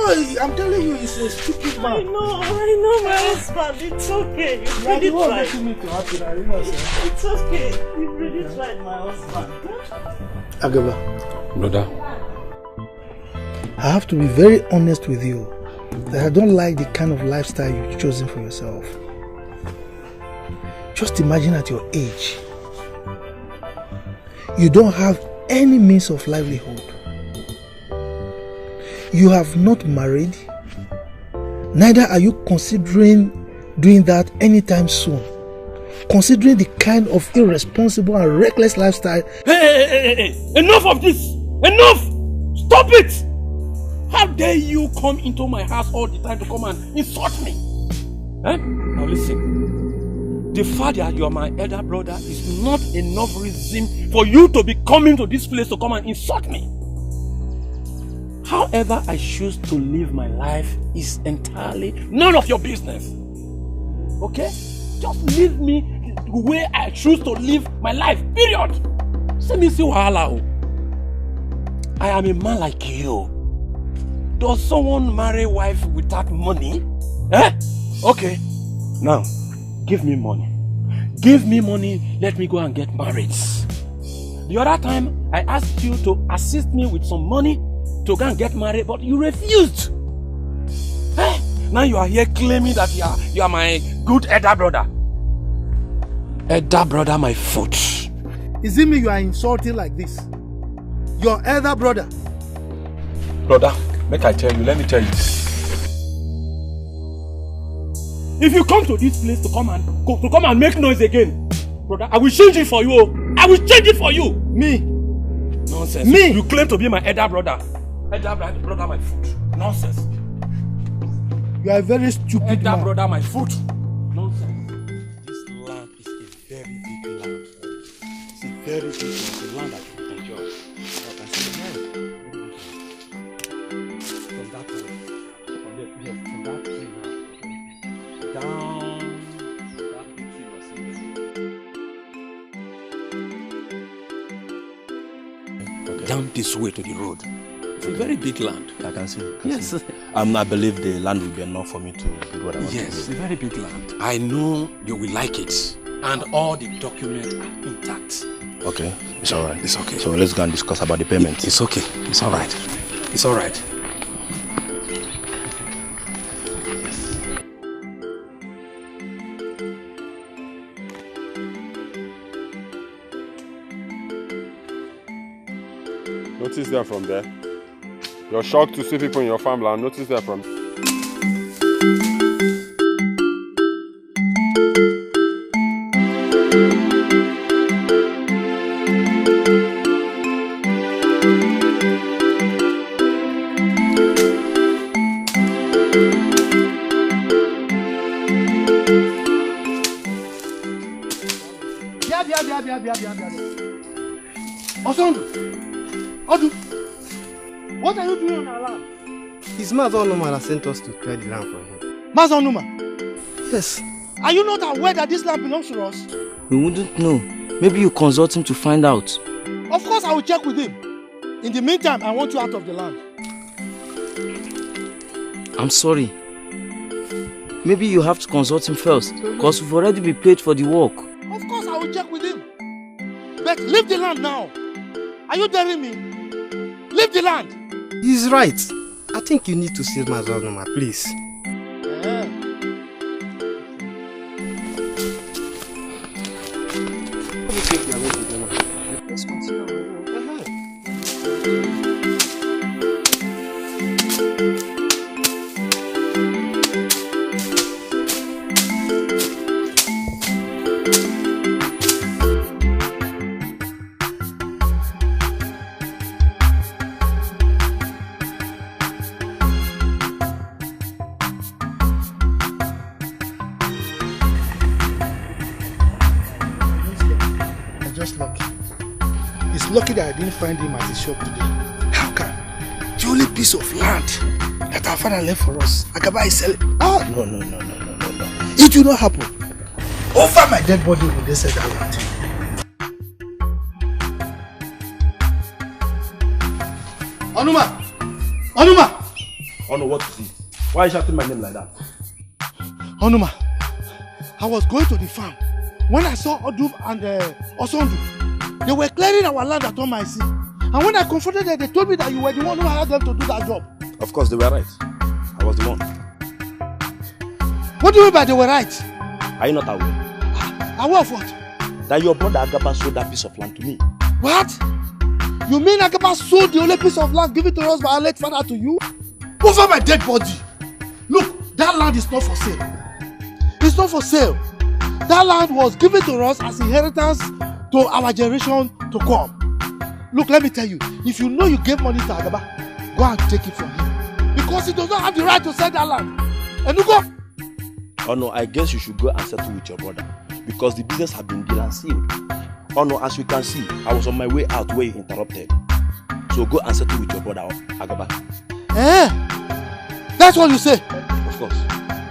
I'm telling you, he's a stupid man. I know, my husband. It's okay. You've really tried. Making me to happen, I realize. It's okay. You've really tried, my husband. Agaba. Brother. I have to be very honest with you that I don't like the kind of lifestyle you've chosen for yourself. Just imagine at your age, you don't have any means of livelihood. You have not married, neither are you considering doing that anytime soon. Considering the kind of irresponsible and reckless lifestyle. Hey! Enough of this! Enough! Stop it! How dare you come into my house all the time to come and insult me? Eh? Now listen. The fact that you are my elder brother is not enough reason for you to be coming to this place to come and insult me. However I choose to live my life is entirely none of your business. Okay? Just leave me the way I choose to live my life. Period. See me see wahala. I am a man like you. Does someone marry a wife without money? Eh? Okay. Now, give me money. Give me money, let me go and get married. The other time, I asked you to assist me with some money to go and get married, but you refused. Eh? Now you are here claiming that you are my good elder brother. Elder brother, my foot. Is it me you are insulting like this? Your elder brother. Brother, make I tell you, let me tell you. If you come to this place to come and make noise again, brother, I will change it for you. I will change it for you. Me? Nonsense. Me? You claim to be my elder brother. Elder brother, my foot. Nonsense. You are a very stupid elder man. Brother, my foot. Nonsense. This land is a very big land. It's a very big land. It's a land that you enjoy. But I say, man, from that way, from that tree now, down that big tree was okay. Down this way to the road. It's a very big land. I can see. Yes. I believe the land will be enough for me to do what I want to do. Yes, it's a very big land. I know you will like it. And all the documents are intact. Okay, it's all right. It's okay. So let's go and discuss about the payment. It's okay. It's all right. It's all right. Notice that from there. You're shocked to see people in your farmland. Notice that from Odu, what are you doing on our land? His Mazonuma has sent us to clear the land for him. Mazonuma? Yes. Are you not aware that this land belongs to us? We wouldn't know. Maybe you consult him to find out. Of course I will check with him. In the meantime, I want you out of the land. I'm sorry. Maybe you have to consult him first, because we've already been paid for the work. Of course I will check with him. But leave the land now. Are you daring me? Leave the land. He's right. I think you need to save Mazonuma, please. Let's continue. lucky that I didn't find him at his shop today. How can the only piece of land that our father left for us, Agaba is selling? Ah, no. It will not happen. Over my dead body will they sell that land. Onuma! Ono, what is it? Why are you shouting my name like that? Onuma, I was going to the farm when I saw Odum and Osondu. They were clearing our land at Omaisi. And when I confronted them, they told me that you were the one who hired them to do that job. Of course, they were right. I was the one. What do you mean by they were right? Are you not aware? Aware of what? That your brother Agaba sold that piece of land to me. What? You mean Agaba sold the only piece of land given to us by our late father to you? Over my dead body. Look, that land is not for sale. It's not for sale. That land was given to us as inheritance to our generation to come. Look, let me tell you, if you know you gave money to Agaba, go and take it from him. Because he does not have the right to sell that land. And you go. Oh no, I guess you should go and settle with your brother. Because the business has been deal and sealed. Oh no, as you can see, I was on my way out where you interrupted. So go and settle with your brother, Agaba. Eh? That's what you say? Of course.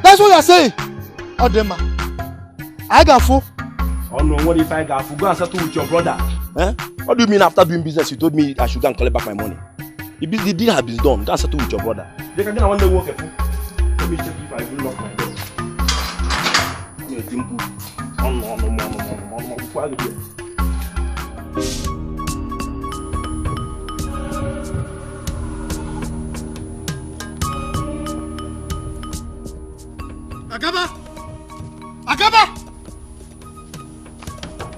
That's what you're saying? Odema. I got fool. Oh no, what if I got fool? Go and settle with your brother. Eh? What do you mean after doing business you told me I should go and collect back my money? The deal has been done. Go and settle with your brother. They can get one day work. Let me check if I will lock my door. Agaba! Agaba!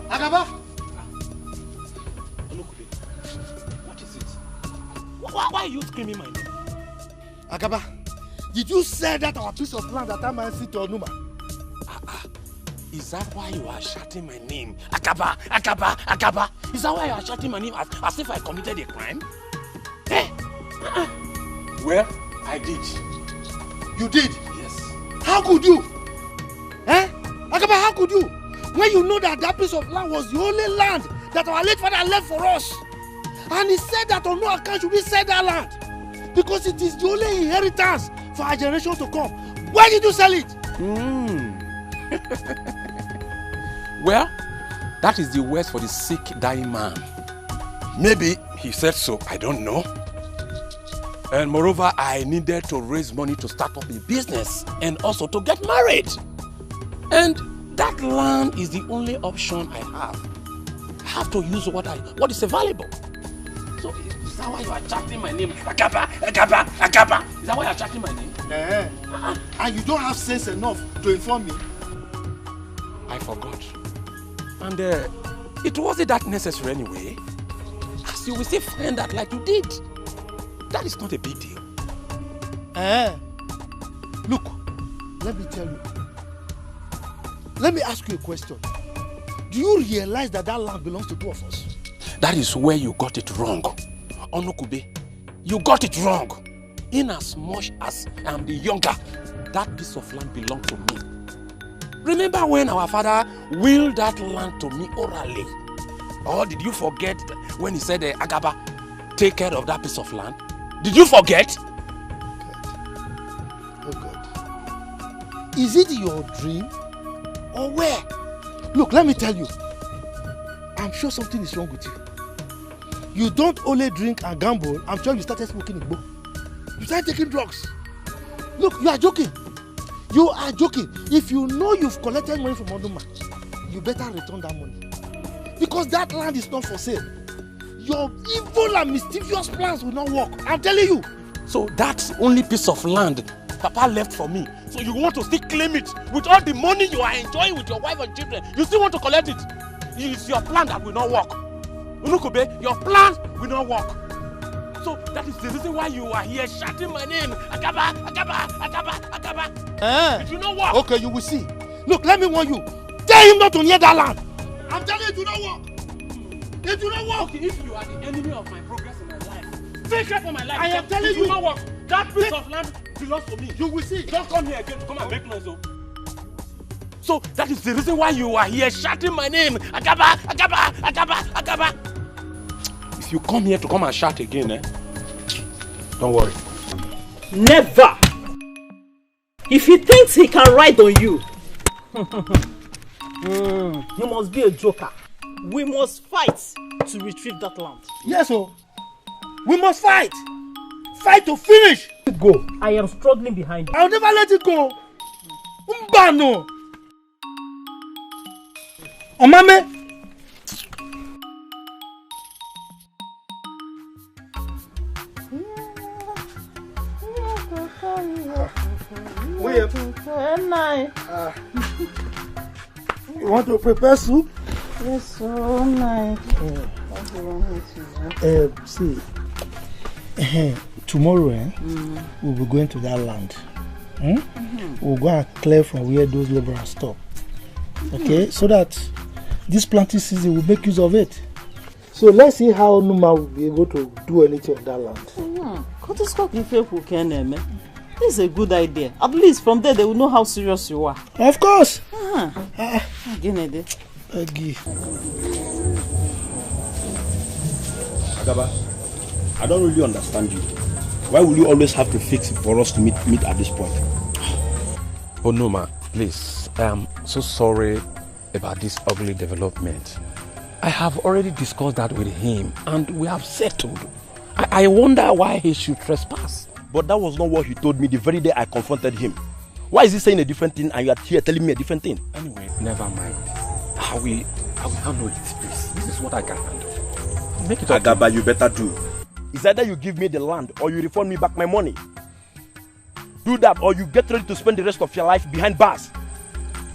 Agaba! What is it? Why are you screaming my name? Agaba, did you say that our piece of land that I might see to Onuma? Is that why you are shouting my name? Agaba, Agaba, Agaba. Is that why you are shouting my name as if I committed a crime? Eh? Well, I did. You did? Yes. How could you? Eh? Agaba, how could you? When you know that that piece of land was the only land that our late father left for us. And he said that on no account should we sell that land. Because it is the only inheritance for our generation to come. Why did you sell it? Well, that is the worst for the sick, dying man. Maybe he said so, I don't know. And moreover, I needed to raise money to start up a business and also to get married. And that land is the only option I have. I have to use what is available. So is that why you are chanting my name? Agaba, Agaba, Agaba. Is that why you are chanting my name? And you don't have sense enough to inform me? I forgot. And it wasn't that necessary anyway. As you will say, find that like you did. That is not a big deal. Look, let me tell you. Let me ask you a question. Do you realize that that land belongs to two of us? That is where you got it wrong. Onukube, you got it wrong. In as much as I am the younger, that piece of land belonged to me. Remember when our father willed that land to me orally? Or did you forget when he said, Agaba, take care of that piece of land? Did you forget? Oh God. Is it your dream? Or where? Look, let me tell you. I'm sure something is wrong with you. You don't only drink and gamble. I'm sure you started smoking Igbo. You started taking drugs. Look, you are joking. You are joking. If you know you've collected money from Oduma, you better return that money. Because that land is not for sale. Your evil and mischievous plans will not work. I'm telling you. So that's only piece of land Papa left for me. So you want to still claim it with all the money you are enjoying with your wife and children. You still want to collect it. It's your plan that will not work. Unukube, your plan will not work. So that is the reason why you are here shouting my name. Agaba, Agaba, Agaba, Agaba. It will not work. Okay, you will see. Look, let me warn you. Tell him not to near that land. I'm telling you, it will not work. It will not work. Okay, if you are the enemy of my progress in my life, take care for my life. I am telling you. It will not work. That piece of land belongs to me. You will see. Don't come here again to come and make noise. So that is the reason why you are here shouting my name. Agaba, Agaba, Agaba, Agaba. If you come here to come and shout again, don't worry. Never! If he thinks he can ride on you, he must be a joker. We must fight to retrieve that land. Yes, oh. We must fight. Fight to finish. Go. I am struggling behind you. I'll never let it go. Mbano. Omame. You want to prepare soup? Yes, so nice. What do you want me to do? See, tomorrow we'll be going to that land. We'll go and clear from where those laborers stop. Okay, so that this planting season will make use of it. So let's see how Numa will be able to do anything on that land. This is a good idea. At least from there they will know how serious you are. Of course. Agaba, I don't really understand you. Why will you always have to fix it for us to meet at this point? Oh no, ma, please. I am so sorry about this ugly development. I have already discussed that with him and we have settled. I wonder why he should trespass. But that was not what he told me the very day I confronted him. Why is he saying a different thing and you are here telling me a different thing? Anyway, never mind. I will handle it, please. This is what I can handle. Make it up. Agaba, you better do. It's either you give me the land or you refund me back my money. Do that or you get ready to spend the rest of your life behind bars.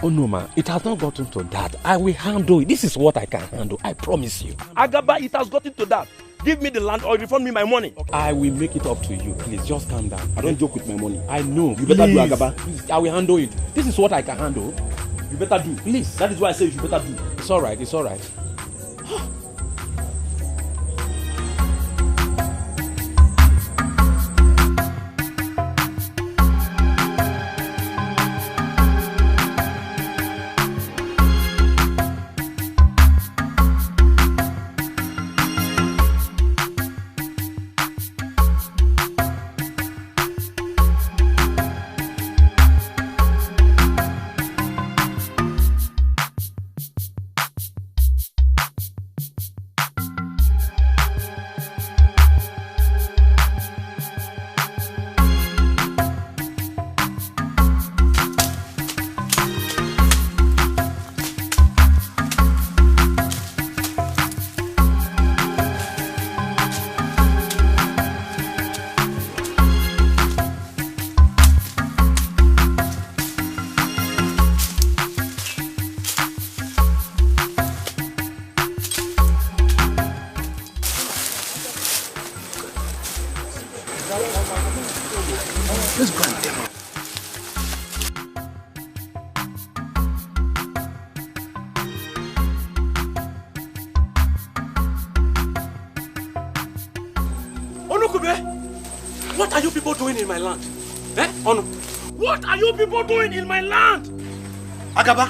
Oh no, ma, it has not gotten to that. I will handle it. This is what I can handle. I promise you. Agaba, it has gotten to that. Give me the land or refund me my money. Okay. I will make it up to you. Please, just calm down. I don't joke with my money. I know. You better do, Agaba. Please, I will handle it. This is what I can handle. You better do. Please. That is why I say you should better do. It's alright. It's alright. Let's go and demo. Onukube, what are you people doing in my land? Onu, what are you people doing in my land? Agaba,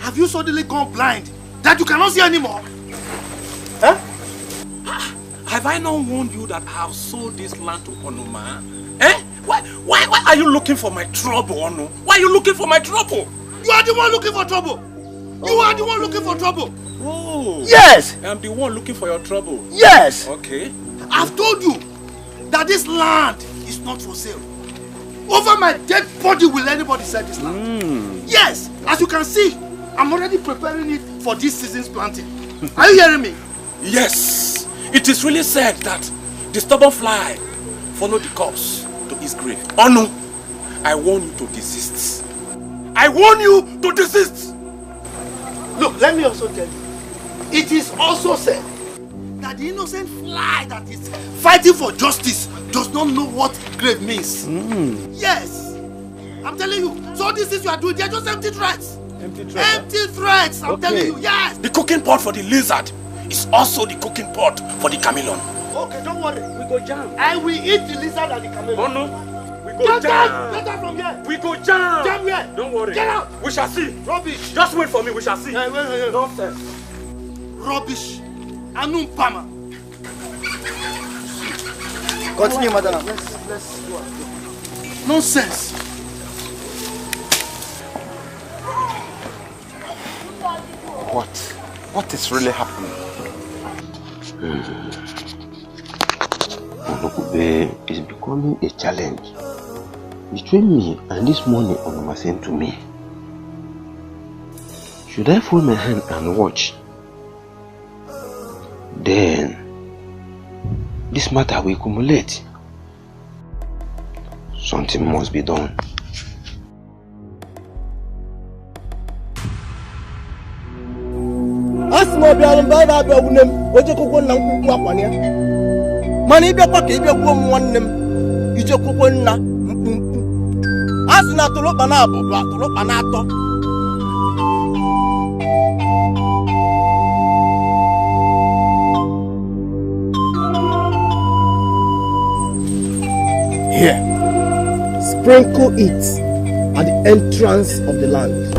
have you suddenly gone blind that you cannot see anymore? Have I not warned you that I have sold this land to Onuma? Why are you looking for my trouble, Onu? Why are you looking for my trouble? You are the one looking for trouble. You are the one looking for trouble. Oh. Yes. I'm the one looking for your trouble. Yes. Okay. I've told you that this land is not for sale. Over my dead body will anybody sell this land. Yes. As you can see, I'm already preparing it for this season's planting. Are you hearing me? Yes. It is really said that the stubborn fly followed the corpse to his grave. Onu, I warn you to desist. I warn you to desist. Look, let me also tell you. It is also said that the innocent fly that is fighting for justice does not know what grave means. Yes. I'm telling you. So these things you are doing, they are just empty threats. Empty threats? Empty threats. I'm telling you. Yes. The cooking pot for the lizard is also the cooking pot for the chameleon. Okay, don't worry. We go jam. I will eat the lizard and the chameleon. Oh no. We go jam. Get out from here. We go jam. Jam where? Don't worry. Get out. We shall see. Rubbish. Just wait for me. We shall see. Wait. Nonsense. Rubbish. Anumpama. Continue, madam. Let's go. Nonsense. What is really happening? Odimgbe is becoming a challenge between me and this money Onoma sent to me. Should I fold my hand and watch? Then this matter will accumulate. Something must be done. Asma biara mbara abia wunem oje kokwo na nkuku akwane ya mana ibia kwa ka ibia gwo nwannem ije kokwo na mkpumkpu asna tolopa na abụba tolopa na atọ here sprinkle it at the entrance of the land.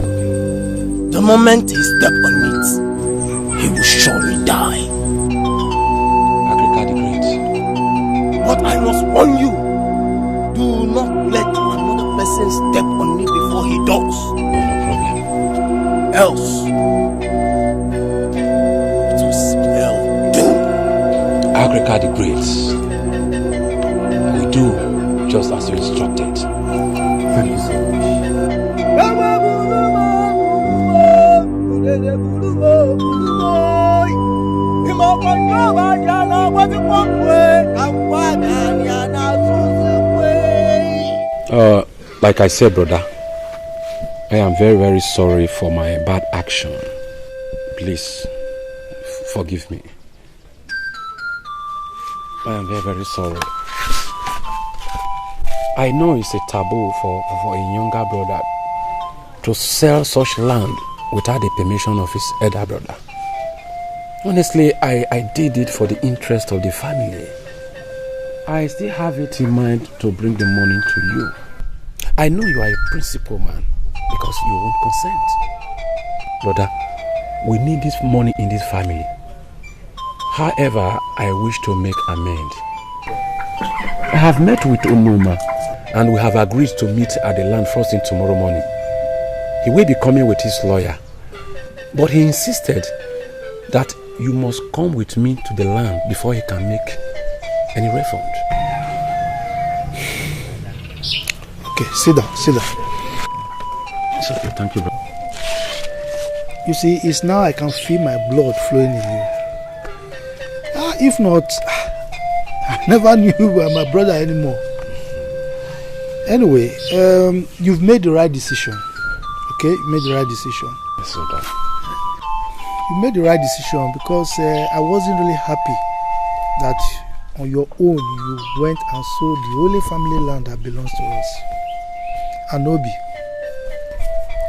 The moment he steps on it, he will surely die. Agrika the Great. But I must warn you, do not let another person step on it before he does. No problem. Else, it will spell doom. Agrika the Great. I will do just as you instructed. Thank you so much. Like I said, brother, I am very, very sorry for my bad action. Please, forgive me. I am very, very sorry. I know it's a taboo for a younger brother to sell such land without the permission of his elder brother. Honestly, I did it for the interest of the family. I still have it in mind to bring the money to you. I know you are a principal man because you won't consent. Brother, we need this money in this family. However, I wish to make amends. I have met with Umuma and we have agreed to meet at the land first thing tomorrow morning. He will be coming with his lawyer, but he insisted that you must come with me to the land before he can make any refund. Okay, sit down. It's okay, thank you, bro. You see, it's now I can feel my blood flowing in you. If not, I never knew you were my brother anymore. Anyway, you've made the right decision. Okay, you made the right decision. Yes, brother. You made the right decision because I wasn't really happy that on your own you went and sold the only family land that belongs to us. Anobi.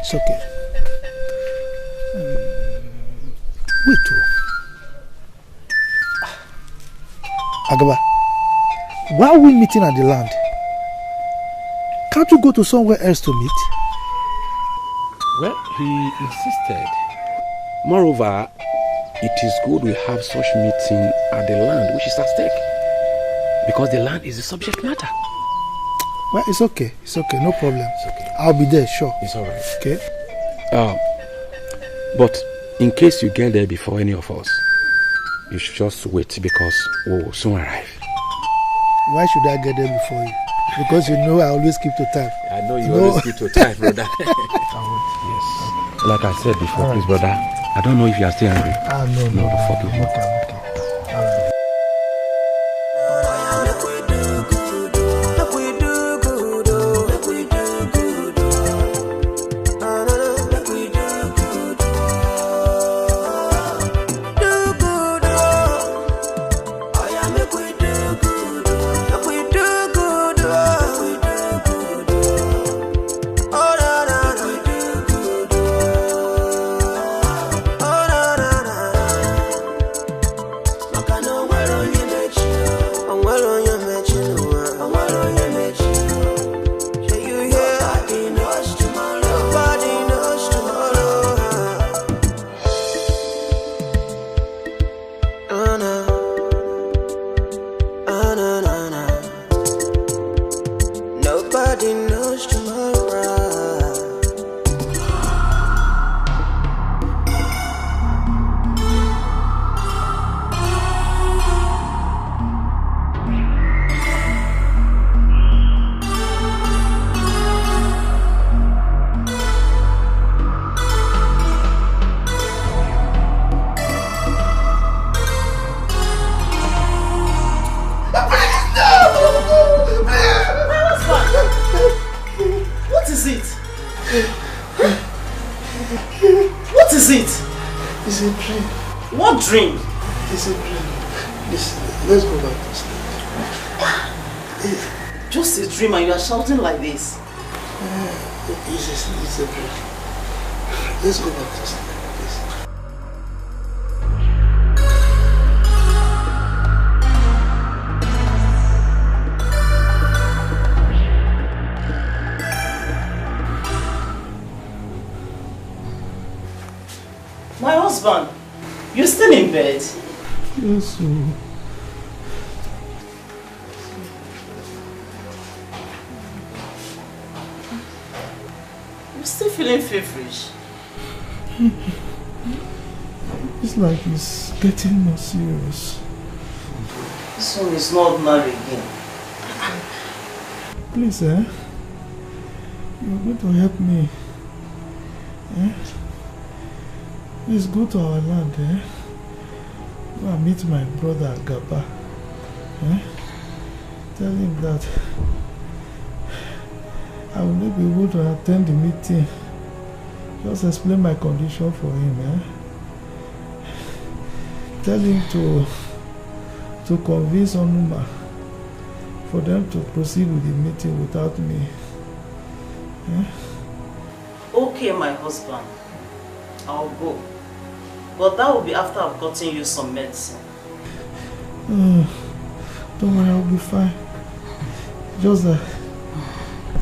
It's okay. Wait. Agaba, why are we meeting at the land? Can't you go to somewhere else to meet? Well, he insisted. Moreover, it is good we have such meeting at the land which is at stake. Because the land is the subject matter. Well, it's okay, no problem. It's okay. I'll be there, sure. It's alright. Okay. But in case you get there before any of us, you should just wait because we will soon arrive. Why should I get there before you? Because you know I always keep to time. I know you always keep to time, brother. Yes. Like I said before, please, brother, I don't know if you are still angry. No, forgive me. Okay. What is it? It's a dream. What dream? It's a dream. Listen, let's go back to sleep. Just a dream and you are shouting like this. It's a dream. Let's go back to sleep, please. My husband, you're still in bed? Yes, sir. You're still feeling feverish? It's like it's getting more serious. This one is not ordinary again. Please, you're going to help me. Please go to our land, Go and meet my brother Gaba. Tell him that I will not be able to attend the meeting. Just explain my condition for him, Tell him to convince Onuma for them to proceed with the meeting without me. Okay, my husband. I'll go. But that will be after I've gotten you some medicine. Don't worry, I'll be fine. Just that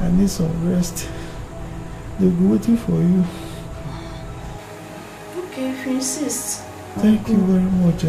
I need some rest. They'll be waiting for you. Okay, if you insist. Thank you very much,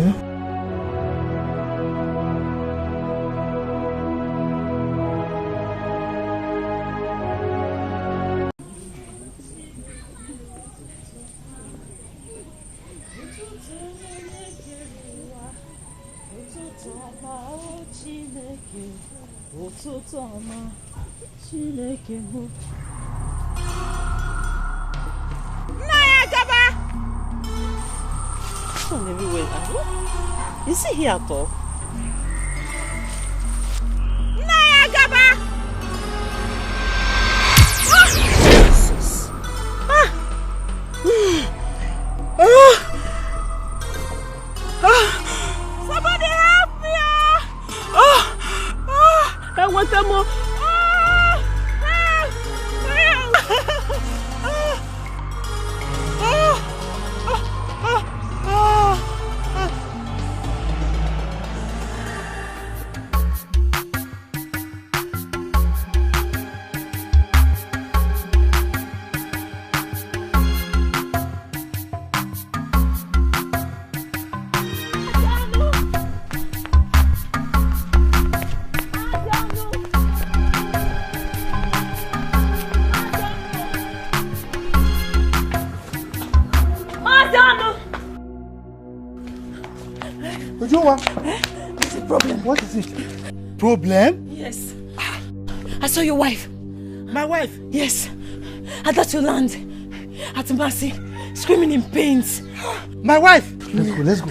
Is he here at all? Jesus. Somebody help me! I want them more. What's the problem? What is it? Problem? Yes. I saw your wife. My wife? Yes. At that you land. At Mercy. Screaming in pains. My wife! Let's go.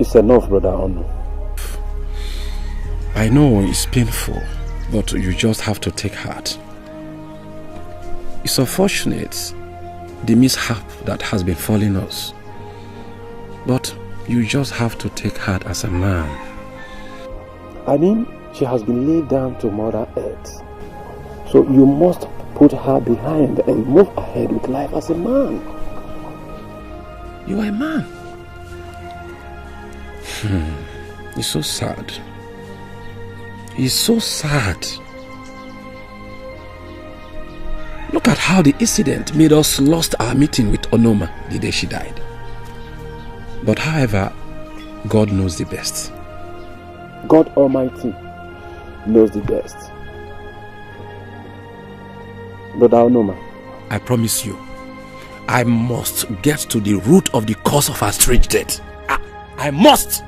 It's enough, Brother Onu. I know it's painful, but you just have to take heart. It's unfortunate, the mishap that has been falling us. But you just have to take heart as a man. I mean, she has been laid down to Mother Earth. So you must put her behind and move ahead with life as a man. You are a man. It's so sad. It's so sad. Look at how the incident made us lost our meeting with Onoma the day she died. But however, God knows the best. God Almighty knows the best. Brother Onoma, I promise you, I must get to the root of the cause of her strange death. I must!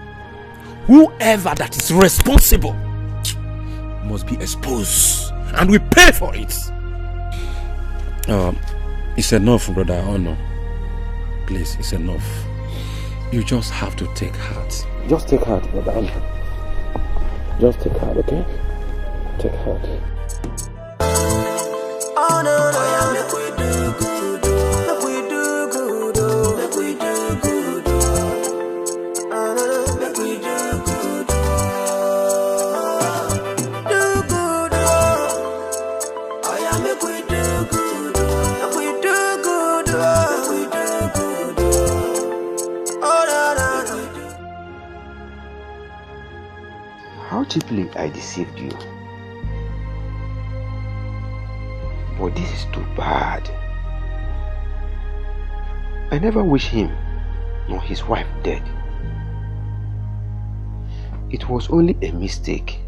Whoever that is responsible must be exposed, and we pay for it. It's enough, Brother Ono. Please, it's enough. You just have to take heart. just take heart, Brother Ono. Just take heart, okay? Take heart. Oh no, no, yeah, make we do good, make we do good, make we do good, make we do good, do good, oh yeah, make we do good, make we do good, make we do good, oh no, no, no. How cheaply I deceived you. But this is too bad. I never wish him nor his wife dead. It was only a mistake.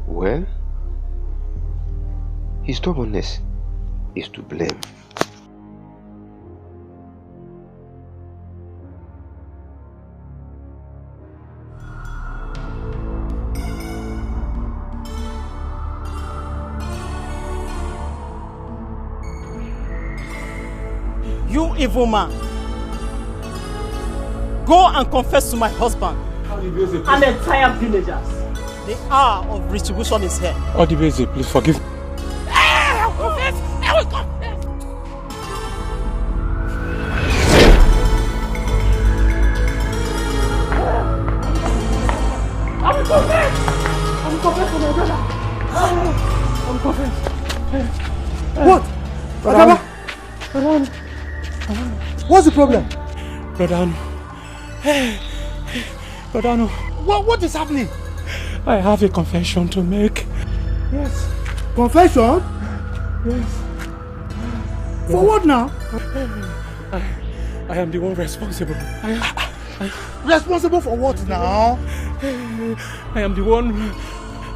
Well, his stubbornness is to blame. You evil man. Go and confess to my husband and entire villagers. The hour of retribution is here. Odimgbe, please forgive me. I will confess! I will confess! I will confess! I will confess for my brother! I will confess! What? Brother, What's the problem? Brother, Brother, What is happening? I have a confession to make. Yes. Confession? Yes. For what now? I am the one responsible. Responsible for what now? I am the one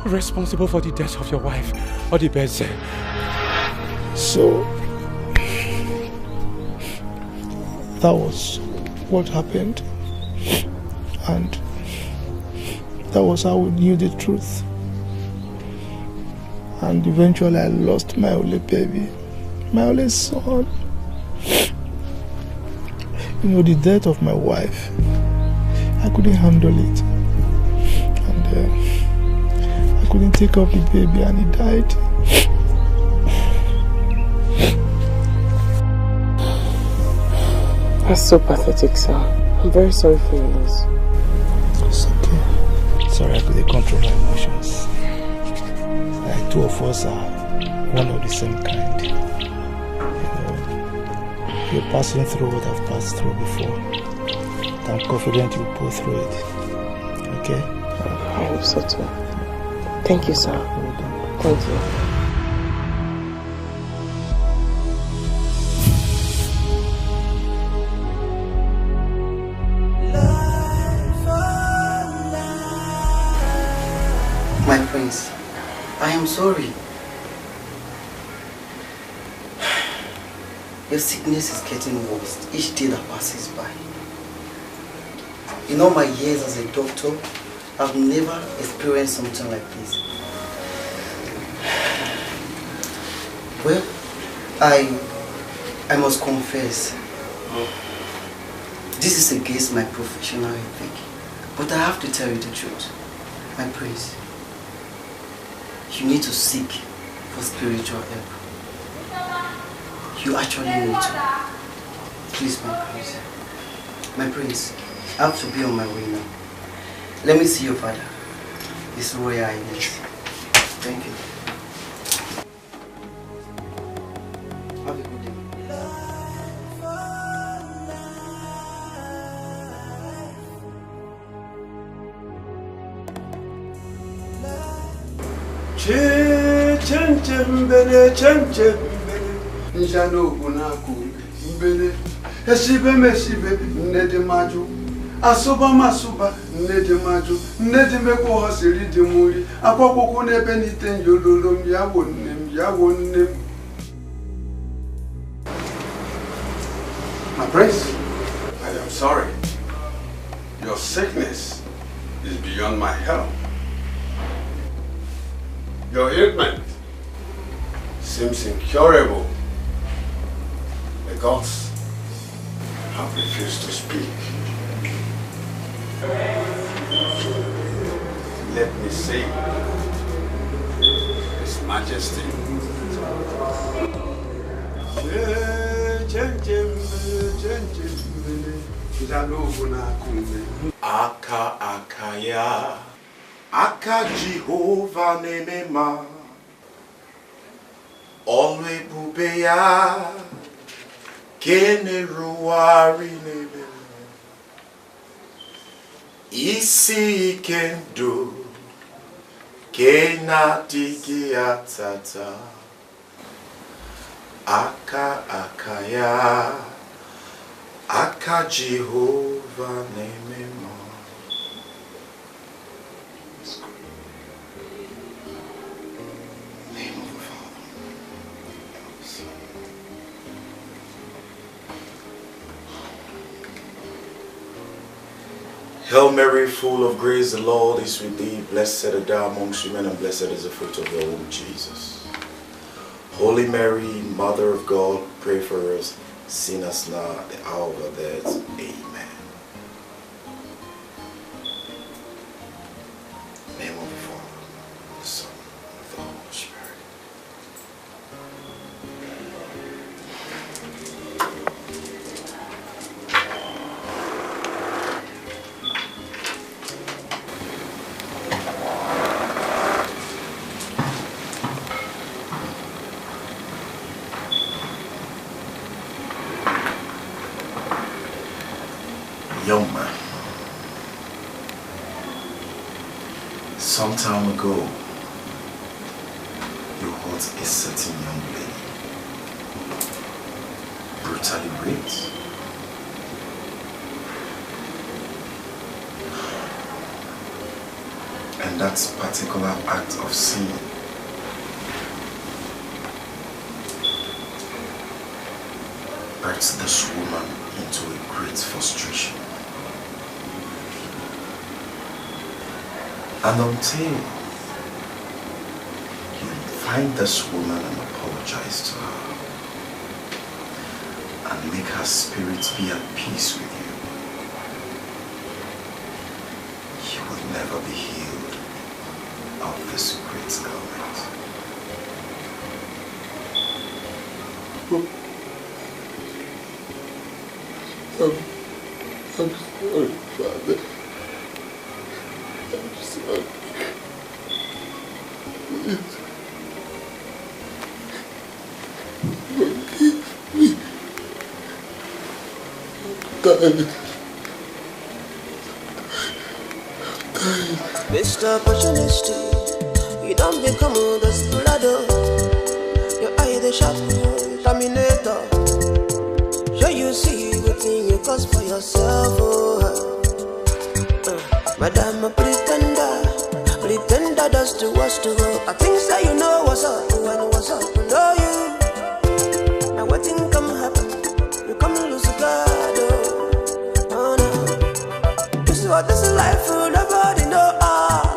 responsible for the death of your wife, Odimgbe. So, that was what happened, and that was how we knew the truth. And eventually I lost my only baby, my only son. You know, the death of my wife, I couldn't handle it, and I couldn't take up the baby, and he died. That's so pathetic, sir. I'm very sorry for your loss. It's okay. Sorry, I couldn't control my emotions. Like, two of us are one of the same kind. You know, you're passing through what I've passed through before. I'm confident you'll pull through it. Okay? I hope so too. Thank you, sir. Thank you. My prince, I am sorry. Your sickness is getting worse each day that passes by. In all my years as a doctor, I've never experienced something like this. Well, I must confess, this is against my professional ethic, but I have to tell you the truth. My prince, you need to seek for spiritual help. You actually need to. Please, my prince. My prince, I have to be on my way now. Let me see your father, His Royal Highness. Thank you. Have a good day. Chembe mbele chenche mbele njano kunaku mbele eshibe meshibe nede maju asoba masuba nede maju nede meko hasiri de muri akwakwoko nebe niten yololo myawo nnem. My prince, I am sorry. Your sickness is beyond my help. Your ailment seems incurable. The gods have refused to speak. Let me see His Majesty. Aka akaya, aka Jehovah nemema, olwe bubeya, kene ruari nebe, isi kendo, kena digi atata, aka akaya, aka Jehovah nemema. Hail Mary, full of grace, the Lord is with thee. Blessed art thou amongst women, and blessed is the fruit of your womb, Jesus. Holy Mary, Mother of God, pray for us sinners now at the hour of our death. Amen. In the name of the Father, the Son, and the Holy Spirit. Young man, some time ago, you hurt a certain young lady, brutally raped. And that particular act of sin brought this woman into a great frustration. And until you find this woman and apologize to her and make her spirit be at peace with you, you will never be healed of this great ailment. I'm sorry, Father. I'm sorry. Please. Forgive me. Darling. Mr. Opportunity, you don't become the splodder. Your eye the sharp terminator. Sure you see everything you cause for yourself. Madam a pretender does the worst to go. I think that you know what's up and what's up. Know you. Now what thing come happen? You come lose a God. Oh no. This is what this is life for. Nobody know all.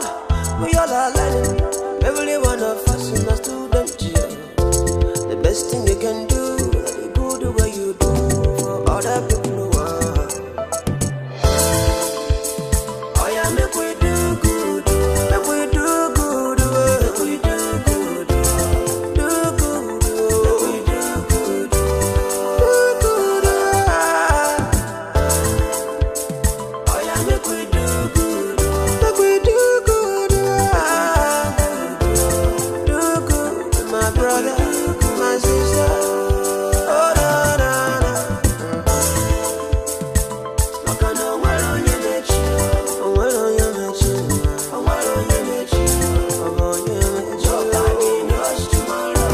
We all are learning. Every one of us is a student. The best thing you can do, you do the way you do for other people who are. Oh yeah, make we do good. Make we do good. Make we do good. Do good. Make we do good. Do good. Oh yeah, make we do good. Make we do good. Do good, my brother, my sister. Oh na na na. Makana walo nyemechi, walo nyemechi, walo nyemechi, walo nyemechi. Nobody knows tomorrow.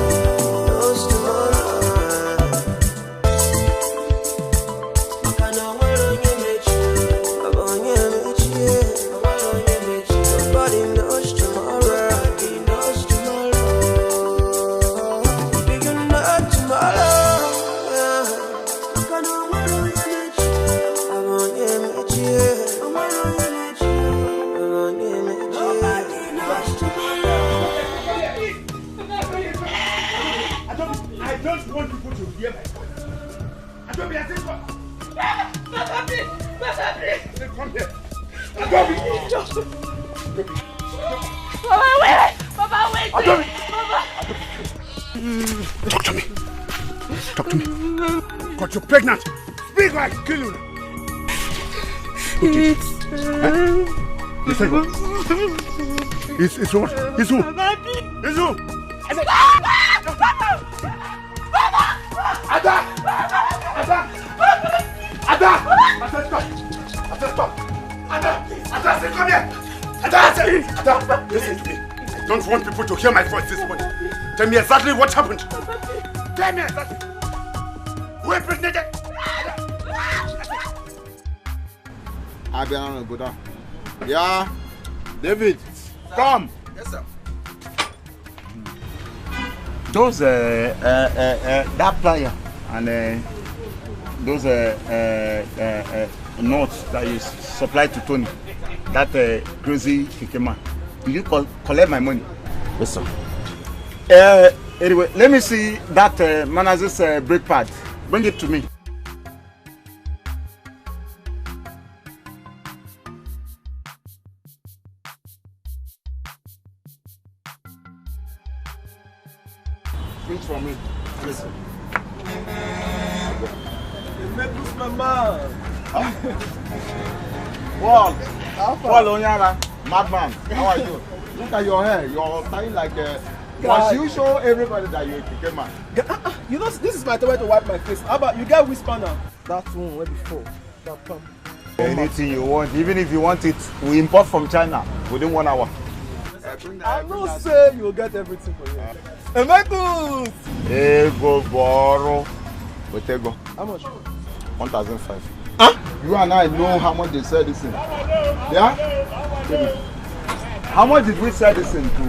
I don't want people to hear my voice. Odimgbe, I think what? Come here. Odimgbe. Papa, wait! Papa, wait! Odimgbe. Papa. Talk to me. Talk to me. God, you're pregnant. Speak or I kill you. It's It's what? It's who? It's who? Ada! Stop! Ada, say come here! Ada, listen to me. I don't want people to hear my voice this morning. Tell me exactly what happened. Tell me exactly. Who impregnated? Abiana, go down. Yeah, David, come. Yes, sir. Those that plier and those notes that you supplied to Tony, that crazy keke man. Did you collect my money? Yes, sir. Anyway, let me see that Manaz's brake pad. Bring it to me. Please for me. Listen. Paul Onyara, madman. How are you? Look at your hair. You're tying like a. Must you show everybody that you're a keke man? You know, this is my way to wipe my face. How about you get whisper now? That one where before. That pump. Anything you want, even if you want it, we import from China within 1 hour. I will say you will get everything for you. Hey, Michael! Hey, go borrow. But go. How much? 1,500. Huh? You and I know how much they sell this thing. Yeah? How much did we sell this thing to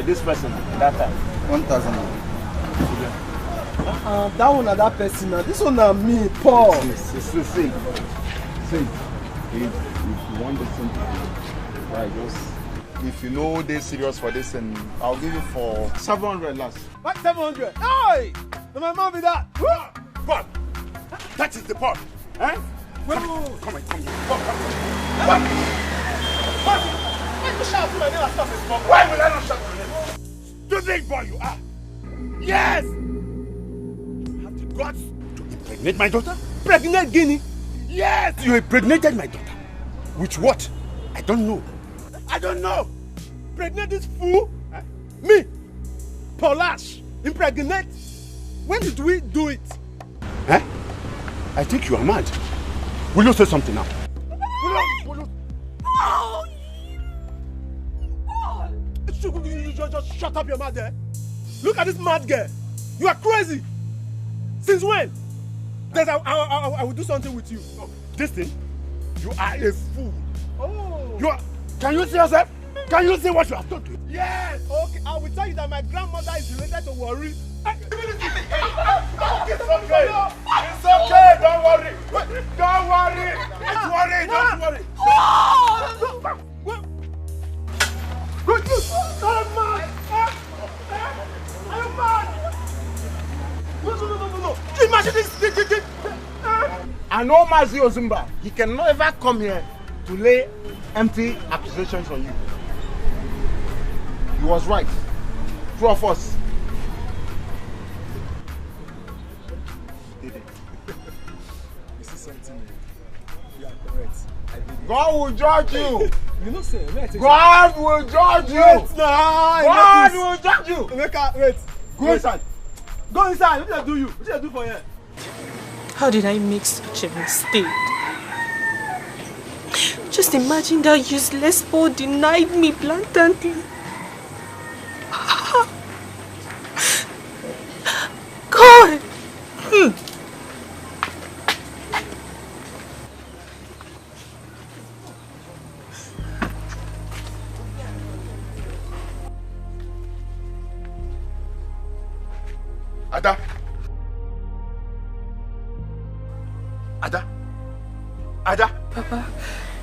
this person that time? 1,000. That one and that person now. This one and me, Paul. See. If you want this thing to be right, just if you know they're serious for this, and I'll give you for 700 last. What 700? Hey! My mom be that. Paul, that is the part. Eh? Come on. Come here. What? Why you shout my name and stop this phone? Why will I not shout your name? Stupid boy you are. Yes! You have the guts to impregnate my daughter? Pregnant Guinea? Yes! You impregnated my daughter. With what? I don't know. Pregnant this fool? Me? Paulash? Impregnate? When did we do it? Eh? I think you are mad. Will you say something now? Just shut up your mouth there. Look at this mad girl. You are crazy. Since when? I will do something with you. Oh, this thing? You are a fool. Oh. You are. Can you see yourself? Can you see what you have done to it? Yes. Okay, I will tell you that my grandmother is related to Worry. It's okay. Don't worry. Don't worry. Don't worry. Good news. I'm mad. I'm mad. No. Imagine this. I know Mazi Ozumba. He can never come here to lay empty accusations on you. He was right. Two of us. This is something you are correct. God will judge you. You know, sir. God will judge you. Wait, God will judge you. Wait. Go inside. Go inside. What did I do you? What did I do for you? How did I make such a mistake? Just imagine that useless Paul denied me blatantly. God! Ada? Papa?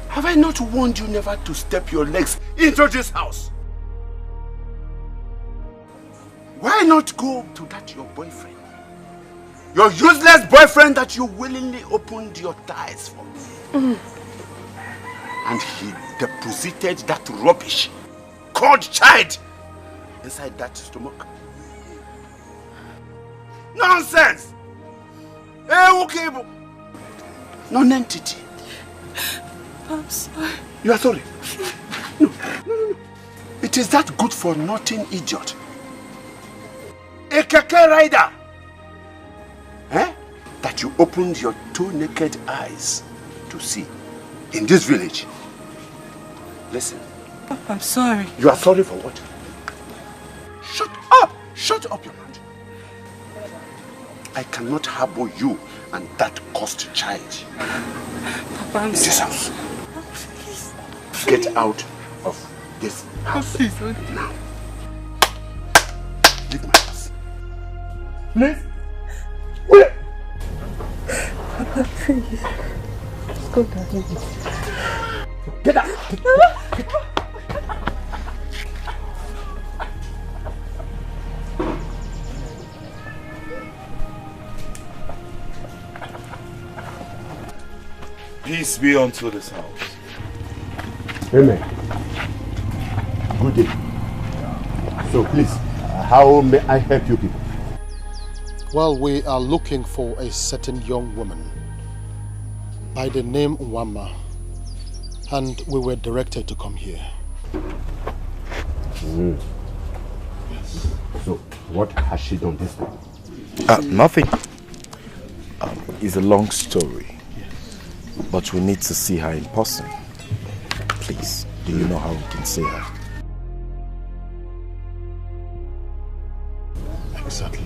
Have I not warned you never to step your legs into this house? Why not go to that your boyfriend? Your useless boyfriend that you willingly opened your thighs for. And he deposited that rubbish called child inside that stomach. Nonsense! Non-entity. I'm sorry. You are sorry? No. It is that good for nothing idiot. A keke rider. That you opened your two naked eyes to see in this village. Listen. I'm sorry. You are sorry for what? Shut up! Shut up your mouth. I cannot harbor you and that cursed child Papa, in this house. Please. Get out of this house. Please. Now. Leave my house. Please. Wait. Papa, please. Let's go down. Get out. Peace be unto this house. Amen. Good day. So please, how may I help you people? Well, we are looking for a certain young woman by the name Wama, and we were directed to come here. So, what has she done this time? Nothing. It's a long story. But we need to see her in person. Please, do you know how we can see her? Exactly.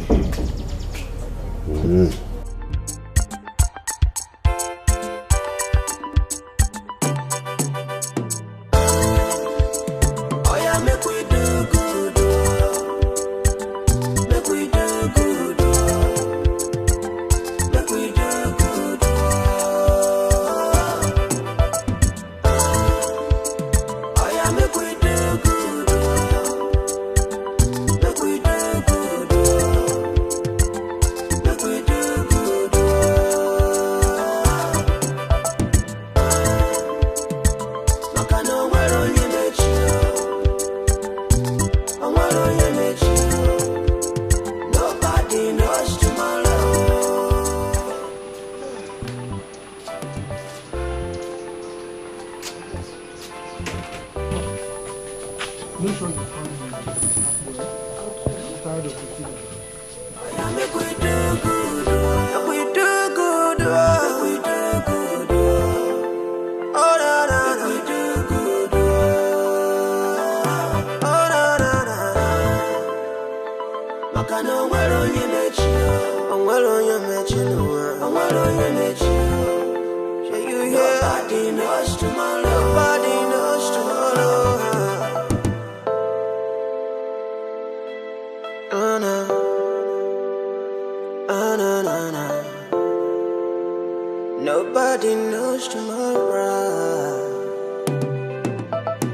Nobody knows tomorrow.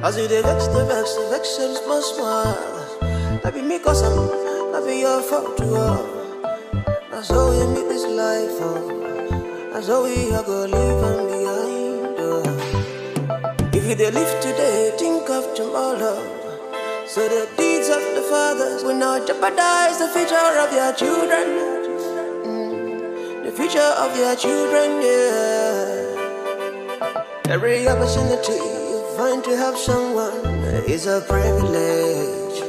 As you the vex, small smile. I be me cause I be your fault to all. That's how we make this life, oh. That's how we are gonna leave them behind, oh. If you dey live today, think of tomorrow. So the deeds of the fathers will not jeopardize the future of your children. The future of your children, yeah. Every opportunity you find to help someone is a privilege.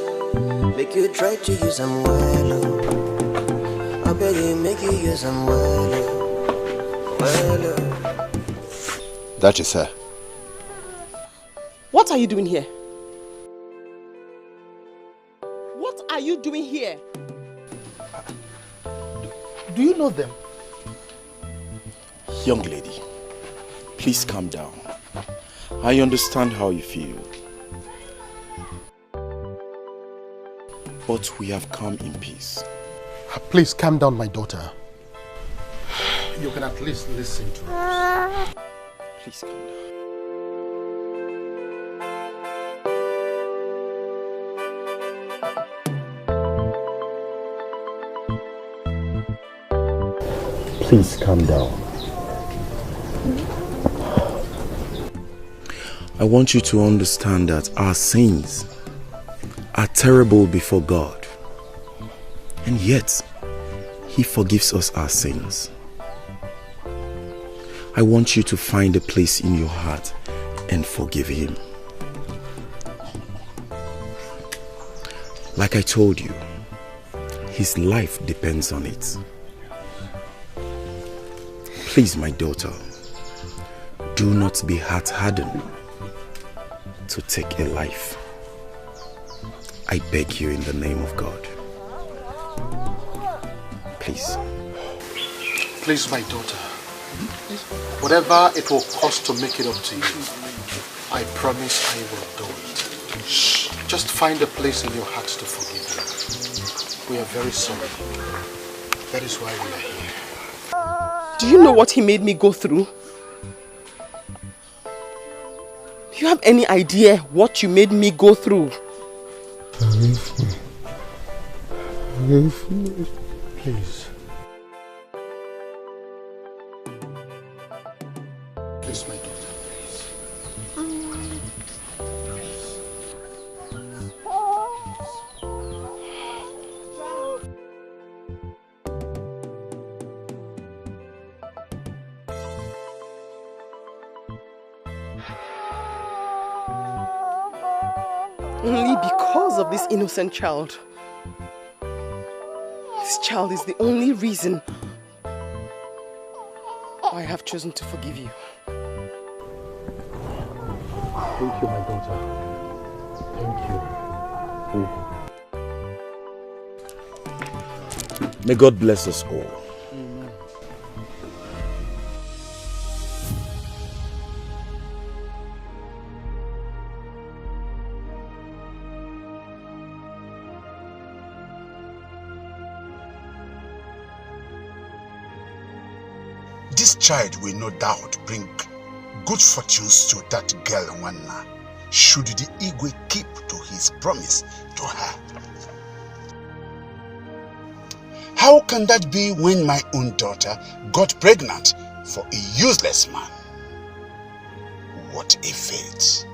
Make you try to use them well, oh. I beg you, make you use them well, oh. Well, oh. That is her. What are you doing here? What are you doing here? Do you know them? Young lady, please calm down. I understand how you feel. But we have come in peace. Please calm down, my daughter. You can at least listen to us. Please calm down. Please calm down. I want you to understand that our sins are terrible before God. And yet, He forgives us our sins. I want you to find a place in your heart and forgive Him. Like I told you, His life depends on it. Please, my daughter, do not be heart-hardened to take a life. I beg you in the name of God. Please. Please, my daughter. Whatever it will cost to make it up to you, I promise I will do it. Shh. Just find a place in your heart to forgive him. We are very sorry. That is why we are here. Do you know what he made me go through? Do you have any idea what you made me go through? Please. Please, my daughter, please. Only because of this innocent child. This child is the only reason why I have chosen to forgive you. Thank you, my daughter. Thank you. May God bless us all. This child will no doubt bring good fortunes to that girl Nwanna, should the Igwe keep to his promise to her. How can that be when my own daughter got pregnant for a useless man? What a fate.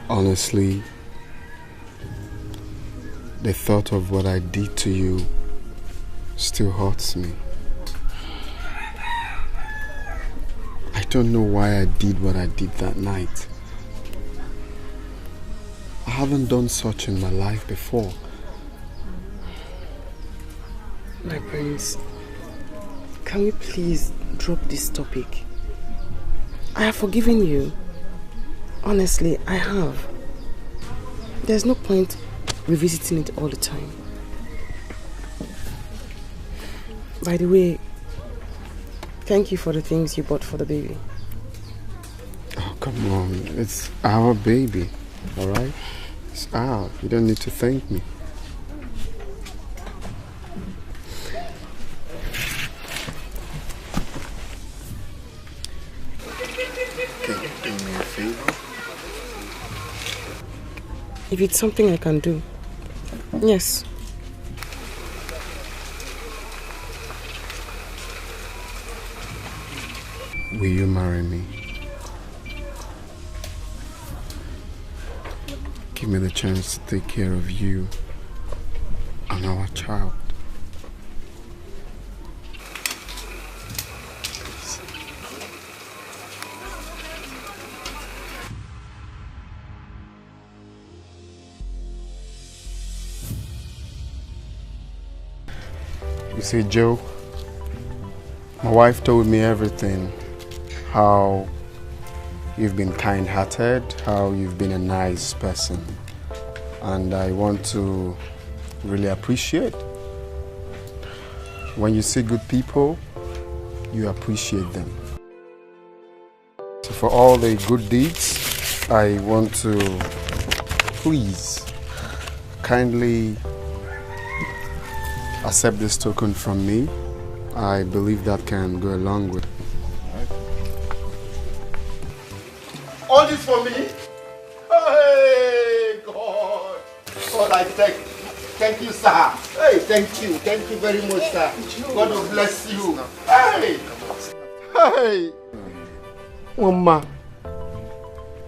Honestly, the thought of what I did to you still hurts me. I don't know why I did what I did that night. I haven't done such in my life before. My prince, can we please drop this topic? I have forgiven you. Honestly, I have. There's no point revisiting it all the time. By the way, thank you for the things you bought for the baby. Oh, come on. It's our baby, alright? It's ours. You don't need to thank me. Can you do me a favor? If it's something I can do, yes. Will you marry me? Give me the chance to take care of you and our child. You see, Joe, my wife told me everything. How you've been kind-hearted, how you've been a nice person. And I want to really appreciate. When you see good people, you appreciate them. So for all the good deeds, I want to please kindly accept this token from me. I believe that can go a long way. All this for me? Hey, God. God, I thank you, sir. Hey, thank you very much, sir. God will bless you. Hey, hey, Mama,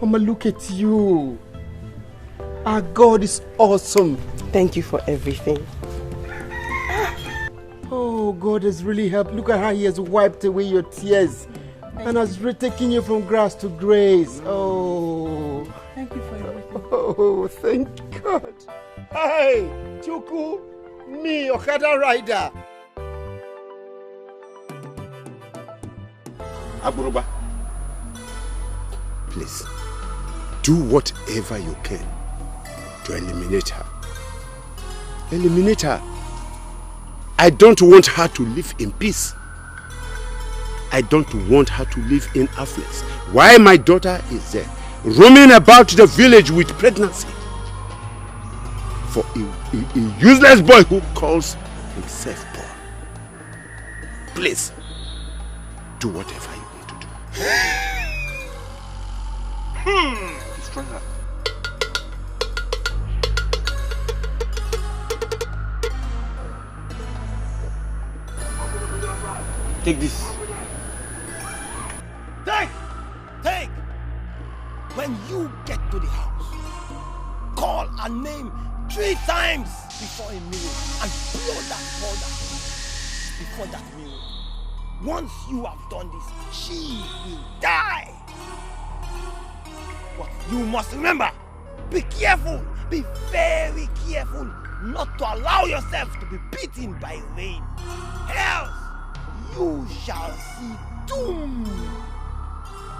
look at you. Our God is awesome. Thank you for everything. Oh, God has really helped. Look at how He has wiped away your tears and has taken you from grass to grace. Oh, thank you for everything. Oh, thank God. Hey, Chuku, me, Okada rider. Aburuba, please, do whatever you can to eliminate her. Eliminate her. I don't want her to live in peace. I don't want her to live in affluence. Why my daughter is there, roaming about the village with pregnancy for a useless boy who calls himself Paul. Please, do whatever you want to do. Destroy her. Take this. Take! When you get to the house, call her name 3 times before a mirror and blow that powder before that mirror. Once you have done this, she will die. But you must remember, be careful, be very careful not to allow yourself to be beaten by rain. Else, you shall see doom.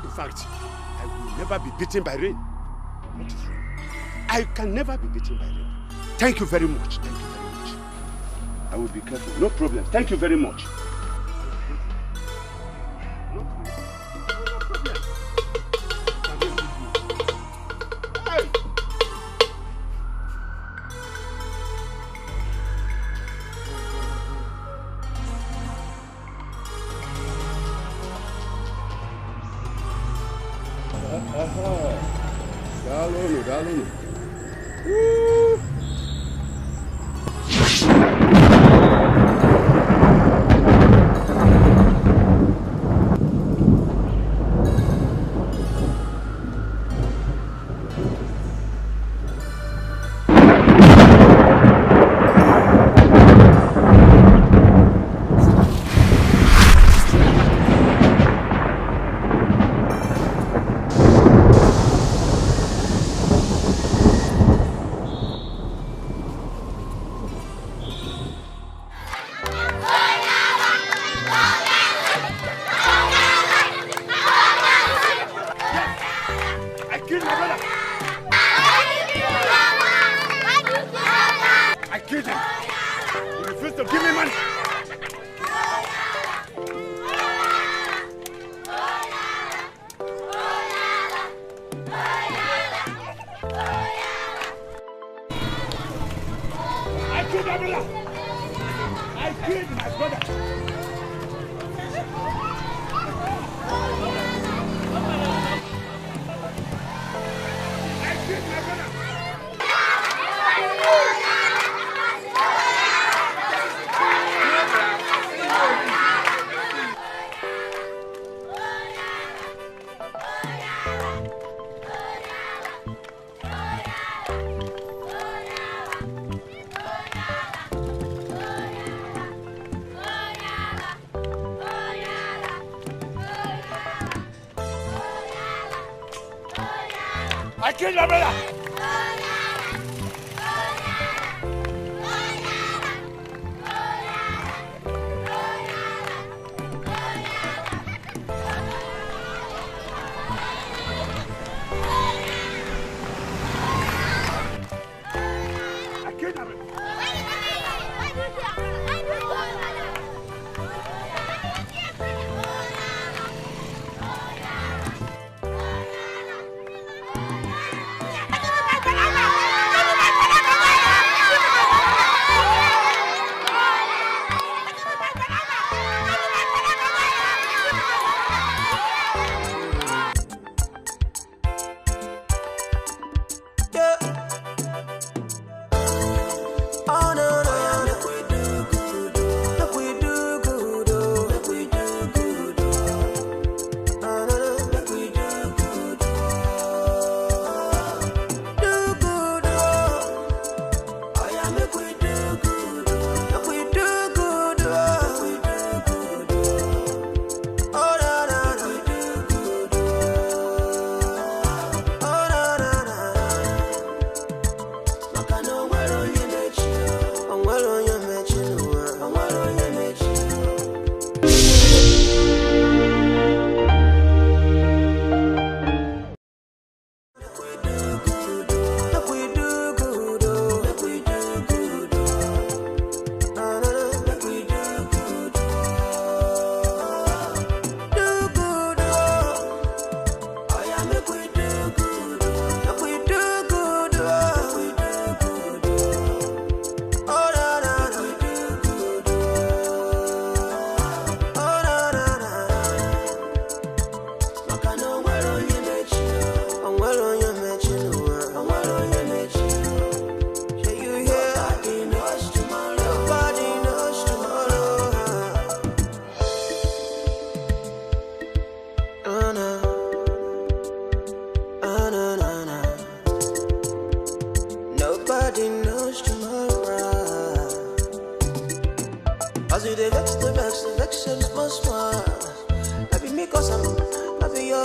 In fact, I will never be beaten by rain. What is wrong? I can never be beaten by rain. Thank you very much. Thank you very much. I will be careful. No problem. Thank you very much. Dálónù. I killed my brother!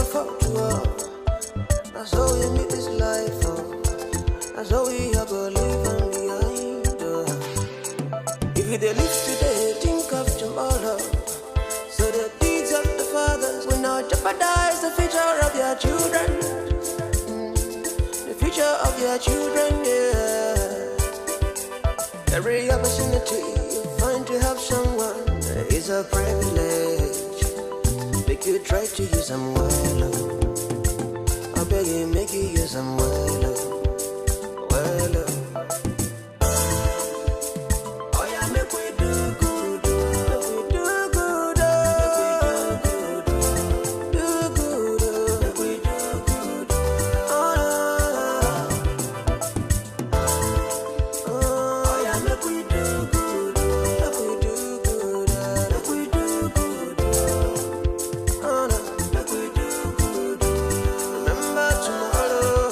afford to that's how we meet this life, that's how we are gonna live and behind. If you dey live today, think of tomorrow. So the deeds of the fathers will not jeopardize the future of your children. The future of your children, yeah. Every opportunity you find to help someone is a privilege. Make you try to use them well. I beg you, make you use them well. Well. Oh yeah, make we do good. Make we do good. Do good. Make we do good. Oh yeah, make we do good. Make we do good. Make we do good. Make we do good. Remember tomorrow.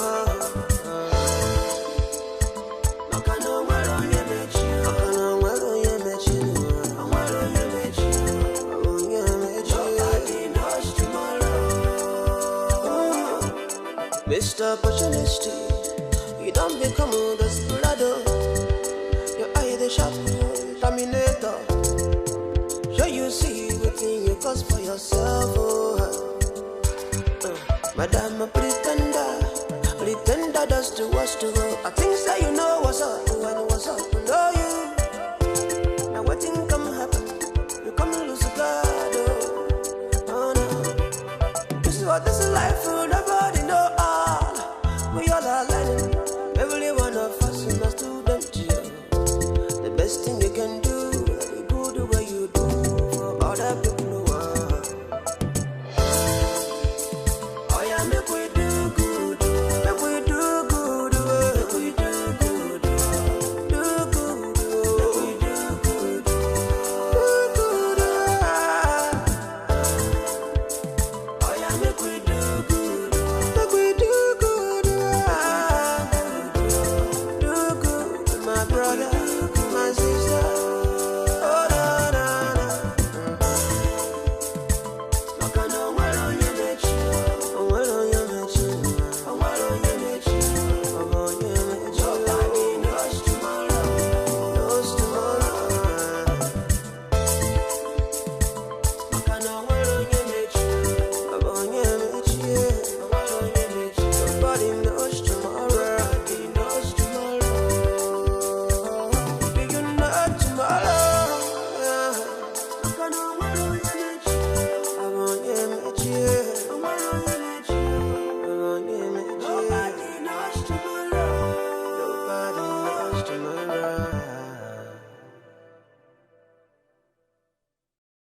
Mr. Opportunity, you don't become a desperado. Your eye the sharp terminator. Sure you see what thing you cause for yourself. Madam a pretender does the worst to go. I think that you know what's up and what's up to know you. Now what thing come happen? You come lose a God. Oh no, this is what this is life for.